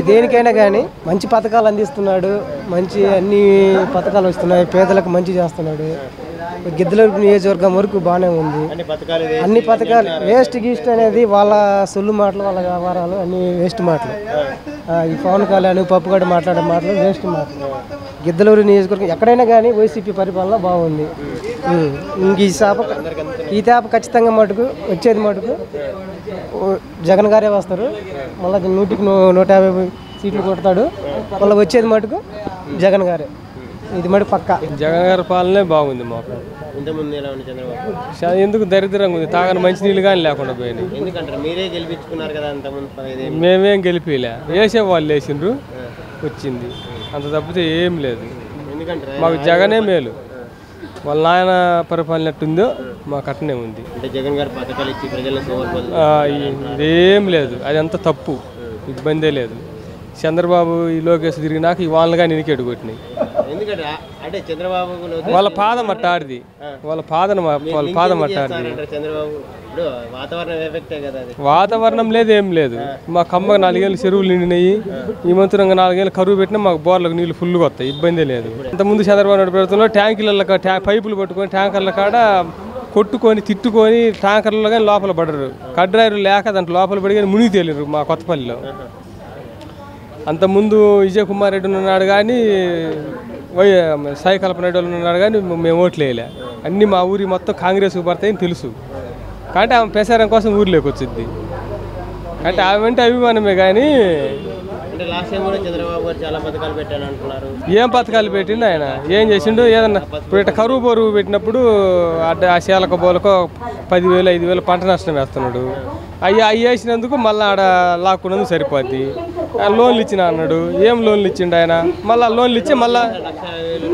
దేనికైనా కానీ మంచి పథకాలు అందిస్తున్నాడు. మంచి అన్ని పథకాలు వస్తున్నాయి. పేదలకు మంచి చేస్తున్నాడు. గిద్దలూరు నియోజకవర్గం వరకు బాగానే ఉంది. అన్ని పథకాలు వేస్ట్ గీస్ట్ అనేది వాళ్ళ సొల్లు మాటలు వాళ్ళ వ్యవహారాలు అన్ని వేస్ట్ మాటలు. ఈ పవన్ కళ్యాణ్ పప్పుగడ్డ మాట్లాడే మాటలు వేస్ట్ మాటలు. గిద్దలూరు నియోజకవర్గం ఎక్కడైనా కానీ వైసీపీ పరిపాలన బాగుంది. ఇంక ఈ తేప ఖచ్చితంగా మటుకు వచ్చేది మటుకు జగన్ గారే వస్తారు. మళ్ళీ 100కి 150 సీట్లు కొడతాడు. మళ్ళీ వచ్చేది మటుకు జగన్ గారే. ఇది మటుకు పక్క. జగన్ గారి పాలనే బాగుంది మాకు. ఎందుకు దరిద్రంగా ఉంది. తాగని మంచినీళ్ళు కానీ లేకుండా పోయినాయి. మేమేం గెలిపిలే వేసే వాళ్ళు వేసిండ్రు వచ్చింది అంత తప్పితే ఏం లేదు. మాకు జగనే మేలు. వాళ్ళ నాయన పరిపాలన ఎట్టుందో మాకు అట్టనే ఉంది. ఇదేం లేదు. అది అంత తప్పు ఇబ్బందే లేదు. చంద్రబాబు ఈ లోకేష్ తిరిగినాక ఈ వాళ్ళగా నినికేడు కొట్టినాయి. వాళ్ళ పాదం అట్టాడిది. వాళ్ళ పాదం అట్టాడిది. వాతావరణం లేదు ఏం లేదు. మా కమ్మగా 4 ఏళ్ళు చెరువులు నిండినాయి. ఈ మంత్రంగా 4 ఏళ్ళు కరువు పెట్టినా మాకు బోర్లకు నీళ్ళు ఫుల్గా వస్తాయి. ఇబ్బంది లేదు. అంతకుముందు చంద్రబాబు నాయుడు ప్రభుత్వంలో ట్యాంకుల పైపులు పట్టుకొని ట్యాంకర్ల కాడ కొట్టుకొని తిట్టుకొని ట్యాంకర్లో కానీ లోపల పడరు. కడ్రాయిలు లేక దాంట్లో లోపల పడి కానీ మునిగి తేలిరు మా కొత్తపల్లిలో. అంతకుముందు విజయ్ కుమార్ రెడ్డి ఉన్నాడు కానీ సాయి కల్పనాయుడు ఉన్నాడు కానీ మేము ఓట్లు వేయలే. అన్నీ మా ఊరి మొత్తం కాంగ్రెస్కి పడతాయని తెలుసు. కాబట్టి ఆమె ప్రచారం కోసం ఊరిలోకి వచ్చింది. అంటే ఆమె అంటే అభిమానమే కానీ ఏం పథకాలు పెట్టిండు ఆయన ఏం చేసిండు? ఏదన్నా ఇప్పుడు ఇట్లా కరువు బరువు పెట్టినప్పుడు ఆ శీలక బోలకో 10,000 5,000 పంట నష్టం వేస్తున్నాడు. అవి వేసినందుకు మళ్ళీ ఆడ లాక్కున్నందుకు సరిపోద్ది. లోన్లు ఇచ్చిన అన్నాడు. ఏం లోన్లు ఇచ్చిండు ఆయన? మళ్ళీ లోన్లు ఇచ్చి మళ్ళీ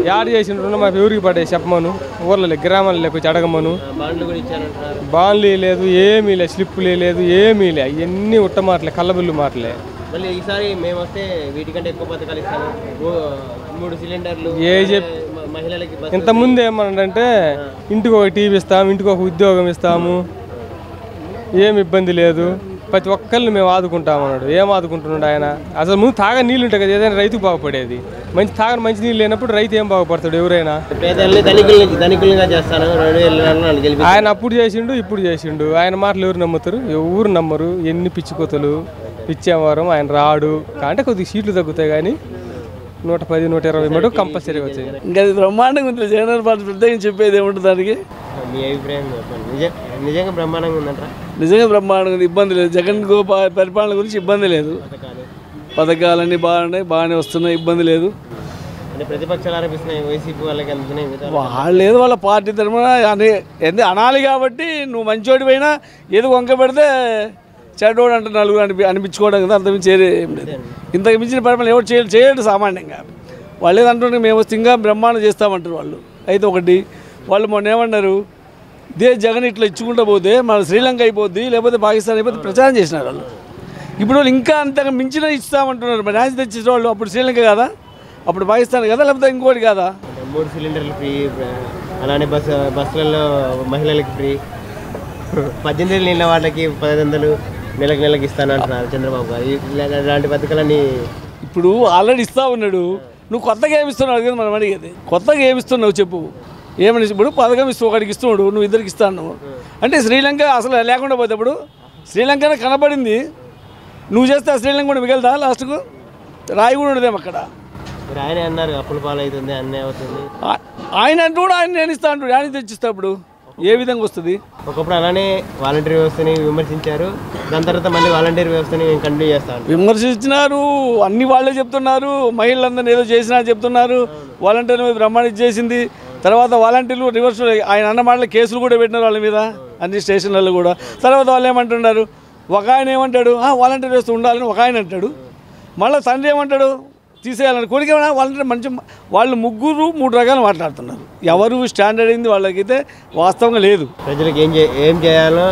యాడ్ చేసిండు. మాకు ఎవరికి పడ్డాయి చెప్పమను. ఊర్లలో గ్రామాలకు వచ్చి అడగమను. బాండ్లు లేదు ఏమీ లేదు. స్లిప్పులు లేదు ఏమీ లే. ఇవన్నీ ఉట్ట మాటలే కళ్ళబిల్లు మాటలే. మళ్ళీ ఈసారి మేము వస్తే వీటికంటే ఎక్కువ పథకాలు ఇస్తాము. 3 సిలిండర్లు మహిళలకి. ఇంతకుముందు ఏమన్నాడంటే ఇంటికి ఒక టీవీ ఇస్తాము, ఇంటికి ఒక ఉద్యోగం ఇస్తాము, ఏమి ఇబ్బంది లేదు, ప్రతి ఒక్కరిని మేము ఆదుకుంటామన్నాడు. ఏం ఆదుకుంటున్నాడు ఆయన? అసలు ముందు తాగని నీళ్ళు ఉంటాయి కదా, ఏదైనా రైతుకు బాగుపడేది. మంచి నీళ్ళు లేనప్పుడు రైతు ఏం బాగుపడతాడు? ఎవరైనా ఆయన అప్పుడు చేసిండు ఇప్పుడు చేసిండు. ఆయన మాటలు ఎవరు నమ్ముతారు? ఎవరు నమ్మరు. ఎన్ని పిచ్చికోతలు పిచ్చేవారం ఆయన రాడు. అంటే కొద్దిగా సీట్లు తగ్గుతాయి కానీ 110, 120 మటుకు కంపల్సరీ వచ్చాయి. ఇంకా అది బ్రహ్మాండంగా ఉంది. జగన్ పార్టీ ప్రత్యేకంగా చెప్పేది ఏముంటుంది దానికి? మీ అభిప్రాయం చెప్పండి. నిజంగా బ్రహ్మాండంగా ఉందంటారా? నిజంగా బ్రహ్మాండంగా ఉంది. ఇబ్బంది లేదు. జగన్ పరిపాలన గురించి ఇబ్బంది లేదు. పథకాలన్నీ బాగున్నాయి, బాగానే వస్తున్నాయి, ఇబ్బంది లేదు. అంటే ప్రతిపక్షాలు ఆరోపిస్తున్నాయి వైసీపీ వాళ్ళకి అందుతున్నాయి. వాళ్ళు లేదు, వాళ్ళ పార్టీ తరఫున అనాలి కాబట్టి నువ్వు మంచోడి పోయినా ఏదో వంక పెడితే చెడ్డోడు అంటే నలుగురు అనిపించుకోవడం కదా, అంతమించి ఏం లేదు. ఇంతకు మించిన పరిపాలన ఎవరు చేయడు సామాన్యంగా. వాళ్ళు ఏదంటున్నారు, మేము వస్తే ఇంకా బ్రహ్మాండం చేస్తామంటారు వాళ్ళు. అయితే ఒకటి వాళ్ళు మొన్న ఏమన్నారు, జగన్ ఇట్లా ఇచ్చుకుంటూ పోతే మన శ్రీలంక అయిపోద్ది, లేకపోతే పాకిస్తాన్ అయిపోతే ప్రచారం చేసినారు వాళ్ళు. ఇప్పుడు వాళ్ళు ఇంకా అంతగా మించిన ఇస్తామంటున్నారు. న్యాయం తెచ్చిన వాళ్ళు అప్పుడు శ్రీలంక కదా, అప్పుడు పాకిస్తాన్ కదా, లేకపోతే ఇంకోటి కదా. 3 సిలిండర్లు ఫ్రీ, అలానే బస్సులలో మహిళలకి ఫ్రీ, 18 నీళ్ళ వాళ్ళకి 1500 నెలకి ఇస్తానంటున్నారు చంద్రబాబు గారు. ఇలాంటి పథకాలన్నీ ఇప్పుడు ఆల్రెడీ ఇస్తా ఉన్నాడు. నువ్వు కొత్తగా ఏమిస్తున్నావు కదా మనం అడిగేది. కొత్తగా ఏమిస్తున్నావు చెప్పు. ఏమని ఇప్పుడు పథకం ఇస్తూ ఒకటికి ఇస్తున్నాడు, నువ్వు ఇద్దరికి ఇస్తాను అంటే శ్రీలంక అసలు లేకుండా పోతే ఇప్పుడు శ్రీలంకనే కనపడింది. నువ్వు చేస్తే శ్రీలంక కూడా మిగలదా? లాస్ట్కు రాయి కూడా ఉండదేమో అక్కడ. ఆయన అన్నారు అప్పుల పాలవుతుంది, అన్నీ అవుతుంది. ఆయన అంటూ కూడా ఆయన నేను ఇస్తా అంటాడు. ఆయన తెచ్చిస్తా అప్పుడు ఏ విధంగా వస్తుంది? ఒకప్పుడు అలానే వాలంటీర్ వ్యవస్థని విమర్శించారు, దాని తర్వాత మళ్ళీ వాలంటీర్ వ్యవస్థని కంటిన్యూ చేస్తాను విమర్శించినారు. అన్ని వాళ్ళే చెప్తున్నారు, మహిళలందరినీ ఏదో చేసినా చెప్తున్నారు. వాలంటీర్ మీద బ్రహ్మాండం చేసింది. తర్వాత వాలంటీర్లు రివర్స్ ఆయన అన్న మాటల కేసులు కూడా పెట్టినారు వాళ్ళ మీద అన్ని స్టేషన్లలో కూడా. తర్వాత వాళ్ళు ఏమంటున్నారు, ఒక ఆయన ఏమంటాడు వాలంటీర్ వ్యవస్థ ఉండాలని ఒక ఆయన అంటాడు. మళ్ళీ తండ్రి ఏమంటాడు తీసేయాలని. కొడుకు ఏమన్నా వాలంటీర్ మంచి వాళ్ళు ముగ్గురు 3 రకాలు మాట్లాడుతున్నారు. ఎవరు స్టాండర్డ్ అయింది వాళ్ళకైతే వాస్తవంగా లేదు. ప్రజలకు ఏం చేయాలో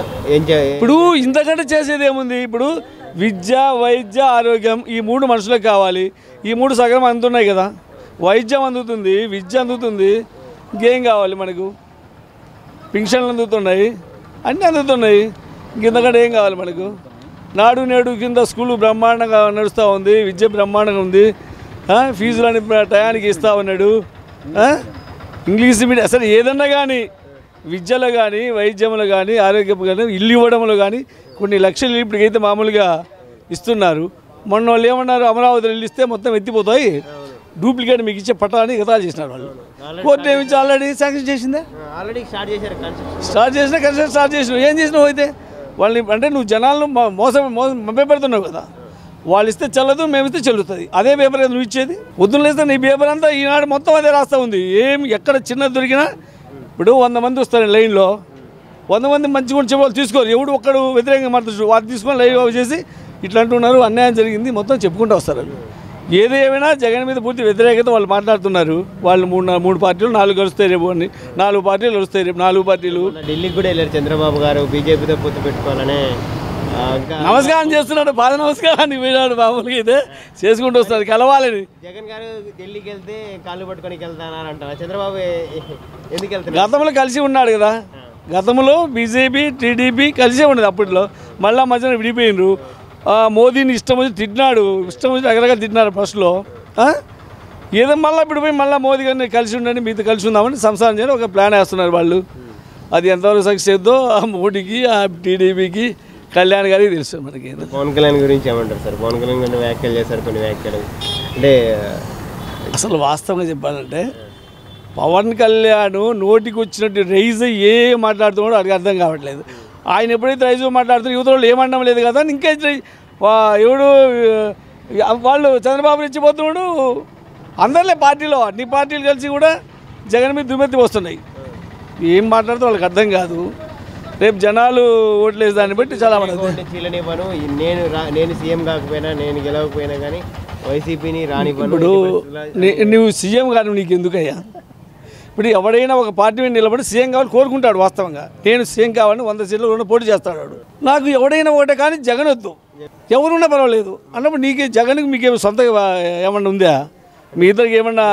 ఇప్పుడు ఇంతకంటే చేసేది ఏముంది? ఇప్పుడు విద్య, వైద్య, ఆరోగ్యం ఈ 3 మనుషులకు కావాలి. ఈ 3 సగం అందుతున్నాయి కదా. వైద్యం అందుతుంది, విద్య అందుతుంది, ఇంకేం కావాలి మనకు? పింఛన్లు అందుతున్నాయి, అన్నీ అందుతున్నాయి, ఇంకెంతకంటే ఏం కావాలి మనకు? నాడు నేడు కింద స్కూలు బ్రహ్మాండంగా నడుస్తూ ఉంది, విద్య బ్రహ్మాండంగా ఉంది, ఫీజులని టయానికి ఇస్తూ ఉన్నాడు. ఇంగ్లీష్ మీడియం అసలు ఏదన్నా కానీ విద్యలో కానీ వైద్యంలో కానీ ఆరోగ్యం కానీ ఇల్లు ఇవ్వడంలో కానీ కొన్ని లక్షలు ఇప్పటికైతే మామూలుగా ఇస్తున్నారు. మొన్న వాళ్ళు ఏమన్నారు, అమరావతిలో ఇల్లు ఇస్తే మొత్తం ఎత్తిపోతాయి, డూప్లికేట్ మీకు ఇచ్చే పట్టాలని గతాలు చేసినారు వాళ్ళు. కోర్టు ఏమించి ఆల్రెడీ శాంక్షన్ చేసిందే. స్టార్ట్ చేసినా కన్స్ట్రక్షన్ స్టార్ట్ చేసినావు. ఏం చేసినావు అయితే వాళ్ళని? అంటే నువ్వు జనాలను మభ్యపెడుతున్నావు కదా. వాళ్ళు ఇస్తే చెల్లదు, మేము ఇస్తే చెల్లుతుంది. అదే పేపర్ నువ్వు ఇచ్చేది. పొద్దున్న లేస్తే నీ పేపర్ అంతా ఈనాడు మొత్తం అదే రాస్తూ ఉంది. ఏం ఎక్కడ చిన్నది దొరికినా ఇప్పుడు 100 మంది వస్తారు లైన్లో, 100 మంది మంచిగా ఉండే వాళ్ళు తీసుకోరు. ఎవడు ఒక్కడు వ్యతిరేకంగా మాట్లాడు వాళ్ళు తీసుకొని లైవ్ చేసి ఇట్లా అంటున్నారు, అన్యాయం జరిగింది మొత్తం చెప్పుకుంటూ వస్తారు. ఏది ఏమైనా జగన్ మీద పూర్తి వ్యతిరేకత వాళ్ళు మాట్లాడుతున్నారు. వాళ్ళు 3 పార్టీలు 4 కలుస్తాయి రేపు అని, 4 పార్టీలు కలుస్తాయి రేపు. 4 పార్టీలు ఢిల్లీకి కూడా వెళ్ళారు చంద్రబాబు గారు, బీజేపీతో పొత్తు పెట్టుకోవాలనే నమస్కారం చేస్తున్నాడు. పాద నమస్కారాన్ని పోయినాడు. మామూలుగా అయితే చేసుకుంటూ వస్తారు కలవాలని. జగన్ గారు ఢిల్లీకి వెళ్తే కాళ్ళు పట్టుకొని వెళ్తానంటారు. చంద్రబాబు ఎందుకు వెళ్తారు? గతంలో కలిసి ఉన్నాడు కదా. గతంలో బీజేపీ టీడీపీ కలిసే ఉండదు. అప్పట్లో మళ్ళీ మధ్యన విడిపోయినరు. మోదీని ఇష్టం వచ్చి తిట్టినాడు, ఇష్టం వచ్చి రకరకాల తిట్టినారు ఫస్ట్లో. ఏదో మళ్ళీ ఇప్పుడు పోయి మళ్ళీ మోదీ గారిని కలిసి ఉండండి, మీతో కలిసి ఉందామని సంసారం చేయని ఒక ప్లాన్ వేస్తున్నారు వాళ్ళు. అది ఎంతవరకు సక్సెస్ అవుతుందో ఆ మోడీకి, ఆ టీడీపీకి, కళ్యాణ్ గారికి తెలుసు. మనకి పవన్ కళ్యాణ్ గురించి ఏమంటారు సార్? పవన్ కళ్యాణ్ కొన్ని వ్యాఖ్యలు చేశారు, కొన్ని వ్యాఖ్యలు అంటే అసలు వాస్తవంగా చెప్పాలంటే పవన్ కళ్యాణ్ నోటికి వచ్చినట్టు రైజ్ ఏ మాట్లాడుతున్నాడో అది అర్థం కావట్లేదు. ఆయన ఎప్పుడైతే రైజ్ మాట్లాడుతున్నారు యువత వాళ్ళు ఏమనడం లేదు కదా. ఇంకా ఎవడు వాళ్ళు చంద్రబాబు రెచ్చిపోతున్నాడు. అందరిలే పార్టీలో అన్ని పార్టీలు కలిసి కూడా జగన్ మీద దుమ్మెత్తి వస్తున్నాయి. ఏం మాట్లాడితే వాళ్ళకి అర్థం కాదు. రేపు జనాలు ఓట్లేసి దాన్ని బట్టి చాలా మంది చీలనివ్వను, నేను సీఎం కాకపోయినా, నేను గెలవకపోయినా కానీ వైసీపీని రానివ్వను. ఇప్పుడు నువ్వు సీఎం కాదు, నీకు ఎందుకయ్యా? ఇప్పుడు ఎవడైనా ఒక పార్టీ మీద నిలబడి సీఎం కావాలని కోరుకుంటాడు. వాస్తవంగా నేను సీఎం కావాలని 100 సీట్లు పోటీ చేస్తాడు. నాకు ఎవడైనా ఒకటే కానీ జగన్ వద్దు, ఎవరున్నా పర్వాలేదు అన్నప్పుడు నీకే జగన్కి మీకేమో సొంతగా ఏమన్నా ఉందా? మీ ఇద్దరికి ఏమన్నా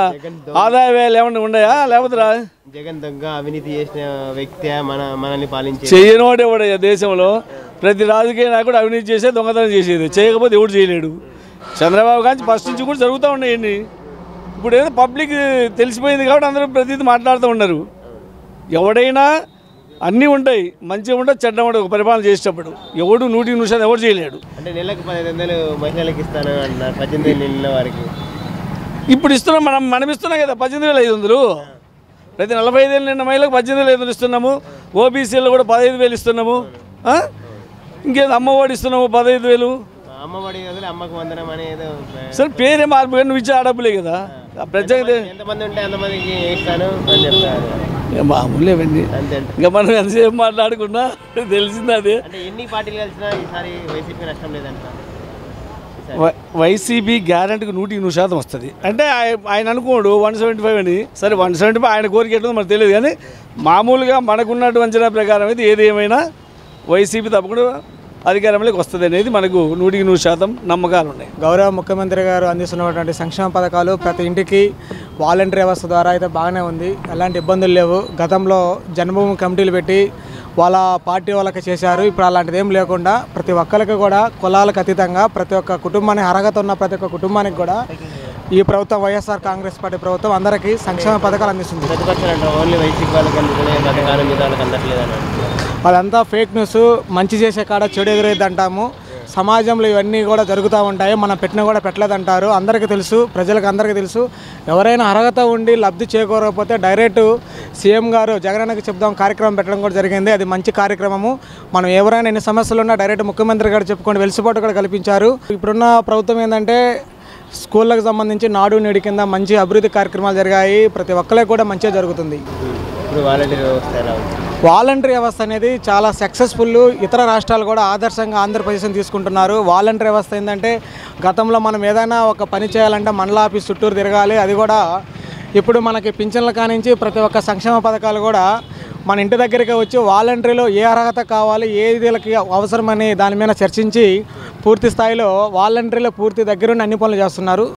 ఆదాయ వ్యయాలు ఏమన్నా ఉన్నాయా? లేకపోతే జగన్ దొంగ అవినీతి చేసిన వ్యక్తి మనల్ని పాలించే చేయనోడు ఎవడయ్యా? దేశంలో ప్రతి రాజకీయ నాయకుడు అవినీతి చేసే దొంగతనం చేసేది, చేయకపోతే ఎవడు చేయలేడు. చంద్రబాబు గాంచి ఫస్ట్ నుంచి కూడా జరుగుతూ ఉన్నాయండి. ఇప్పుడు ఏదో పబ్లిక్ తెలిసిపోయింది కాబట్టి అందరూ ప్రతిదీ మాట్లాడుతూ ఉన్నారు. ఎవడైనా అన్నీ ఉంటాయి, మంచిగా ఉంటుంది, చెడ్డ ఉంటుంది. ఒక పరిపాలన చేసేటప్పుడు ఎవడు 100% ఎవరు చేయలేడు. అంటే నెలకు 1500 మహిళలకు ఇస్తాను అంటున్నారు, 18 నెలల వారికి. ఇప్పుడు ఇస్తున్నాం, మనం ఇస్తున్నాం కదా 18,500. ప్రతి 45 ఏళ్ళు నిన్న మహిళలకు 18,500 ఇస్తున్నాము. ఓబీసీలో కూడా 15,000 ఇస్తున్నాము. ఇంకేదో అమ్మఒడి ఇస్తున్నాము 15,000. అమ్మఒడి అమ్మకు వందనం అనేది సరే పేరే మార్పు కానీ నువ్వు ఇచ్చే ఆ డబ్బులే కదా. ప్రత్యేకత ఎంతమంది ఉంటే అంతమందికి ఇస్తాను అని చెప్తారు. మామూలు ఇవన్నీ ఇంకా మనం ఎంతసేపు మాట్లాడుకున్నా తెలిసింది అదే. అంటే ఎన్ని పార్టీలు కలిసినా ఈసారి వైసీపీ నష్టం లేదంట. వైసీపీ గ్యారంటీకి 100% వస్తుంది. అంటే ఆయన అనుకోడు 175 అని. సరే 175 ఆయన కోరిక ఎట్టుందో మనకు తెలియదు, కానీ మామూలుగా మనకున్నటువంటి అంచనా ప్రకారం అయితే ఏది ఏమైనా వైసీపీ తప్పకుండా అధికారంలోకి వస్తుంది అనేది మనకు 100% నమ్మకాలు ఉన్నాయి. గౌరవ ముఖ్యమంత్రి గారు అందిస్తున్నటువంటి సంక్షేమ పథకాలు ప్రతి ఇంటికి వాలంటరీ వ్యవస్థ ద్వారా అయితే బాగానే ఉంది, ఎలాంటి ఇబ్బందులు లేవు. గతంలో జన్మభూమి కమిటీలు పెట్టి వాళ్ళ పార్టీ వాళ్ళకి చేశారు. ఇప్పుడు అలాంటిది ఏం లేకుండా ప్రతి ఒక్కరికి కూడా కులాలకు అతీతంగా ప్రతి ఒక్క కుటుంబానికి అర్హత ఉన్న ప్రతి ఒక్క కుటుంబానికి కూడా ఈ ప్రభుత్వం వైఎస్ఆర్ కాంగ్రెస్ పార్టీ ప్రభుత్వం అందరికీ సంక్షేమ పథకాలు అందిస్తుంది. అదంతా ఫేక్ న్యూస్. మంచి చేసే కాడ చెడు ఎదురైద్ది అంటాము. సమాజంలో ఇవన్నీ కూడా జరుగుతూ ఉంటాయి. మనం పెట్టినా కూడా పెట్టలేదంటారు. అందరికీ తెలుసు, ప్రజలకు అందరికీ తెలుసు. ఎవరైనా అర్హత ఉండి లబ్ధి చేకూరకపోతే డైరెక్ట్ సీఎం గారు జగనన్నకి చెప్దాం కార్యక్రమం పెట్టడం కూడా జరిగింది. అది మంచి కార్యక్రమము. మనం ఎవరైనా ఎన్ని సమస్యలు ఉన్నా డైరెక్ట్ ముఖ్యమంత్రి గారు చెప్పుకొని వెలిసిపోటు కూడా కల్పించారు. ఇప్పుడున్న ప్రభుత్వం ఏంటంటే స్కూళ్ళకు సంబంధించి నాడు నేడు కింద మంచి అభివృద్ధి కార్యక్రమాలు జరిగాయి. ప్రతి ఒక్కరికి కూడా మంచిగా జరుగుతుంది. వాలంటరీ వ్యవస్థ అనేది చాలా సక్సెస్ఫుల్. ఇతర రాష్ట్రాలు కూడా ఆదర్శంగా ఆంధ్రప్రదేశ్ని తీసుకుంటున్నారు. వాలంటరీ వ్యవస్థ ఏంటంటే గతంలో మనం ఏదైనా ఒక పని చేయాలంటే మండల ఆఫీస్ చుట్టూరు తిరగాలి. అది కూడా ఇప్పుడు మనకి పింఛన్ల కానించి ప్రతి ఒక్క సంక్షేమ పథకాలు కూడా మన ఇంటి దగ్గరికి వచ్చి వాలంటరీలో ఏ అర్హత కావాలి, ఏదిలకి అవసరమని దాని మీద చర్చించి పూర్తి స్థాయిలో వాలంటరీలో పూర్తి దగ్గరుండి అన్ని పనులు చేస్తున్నారు.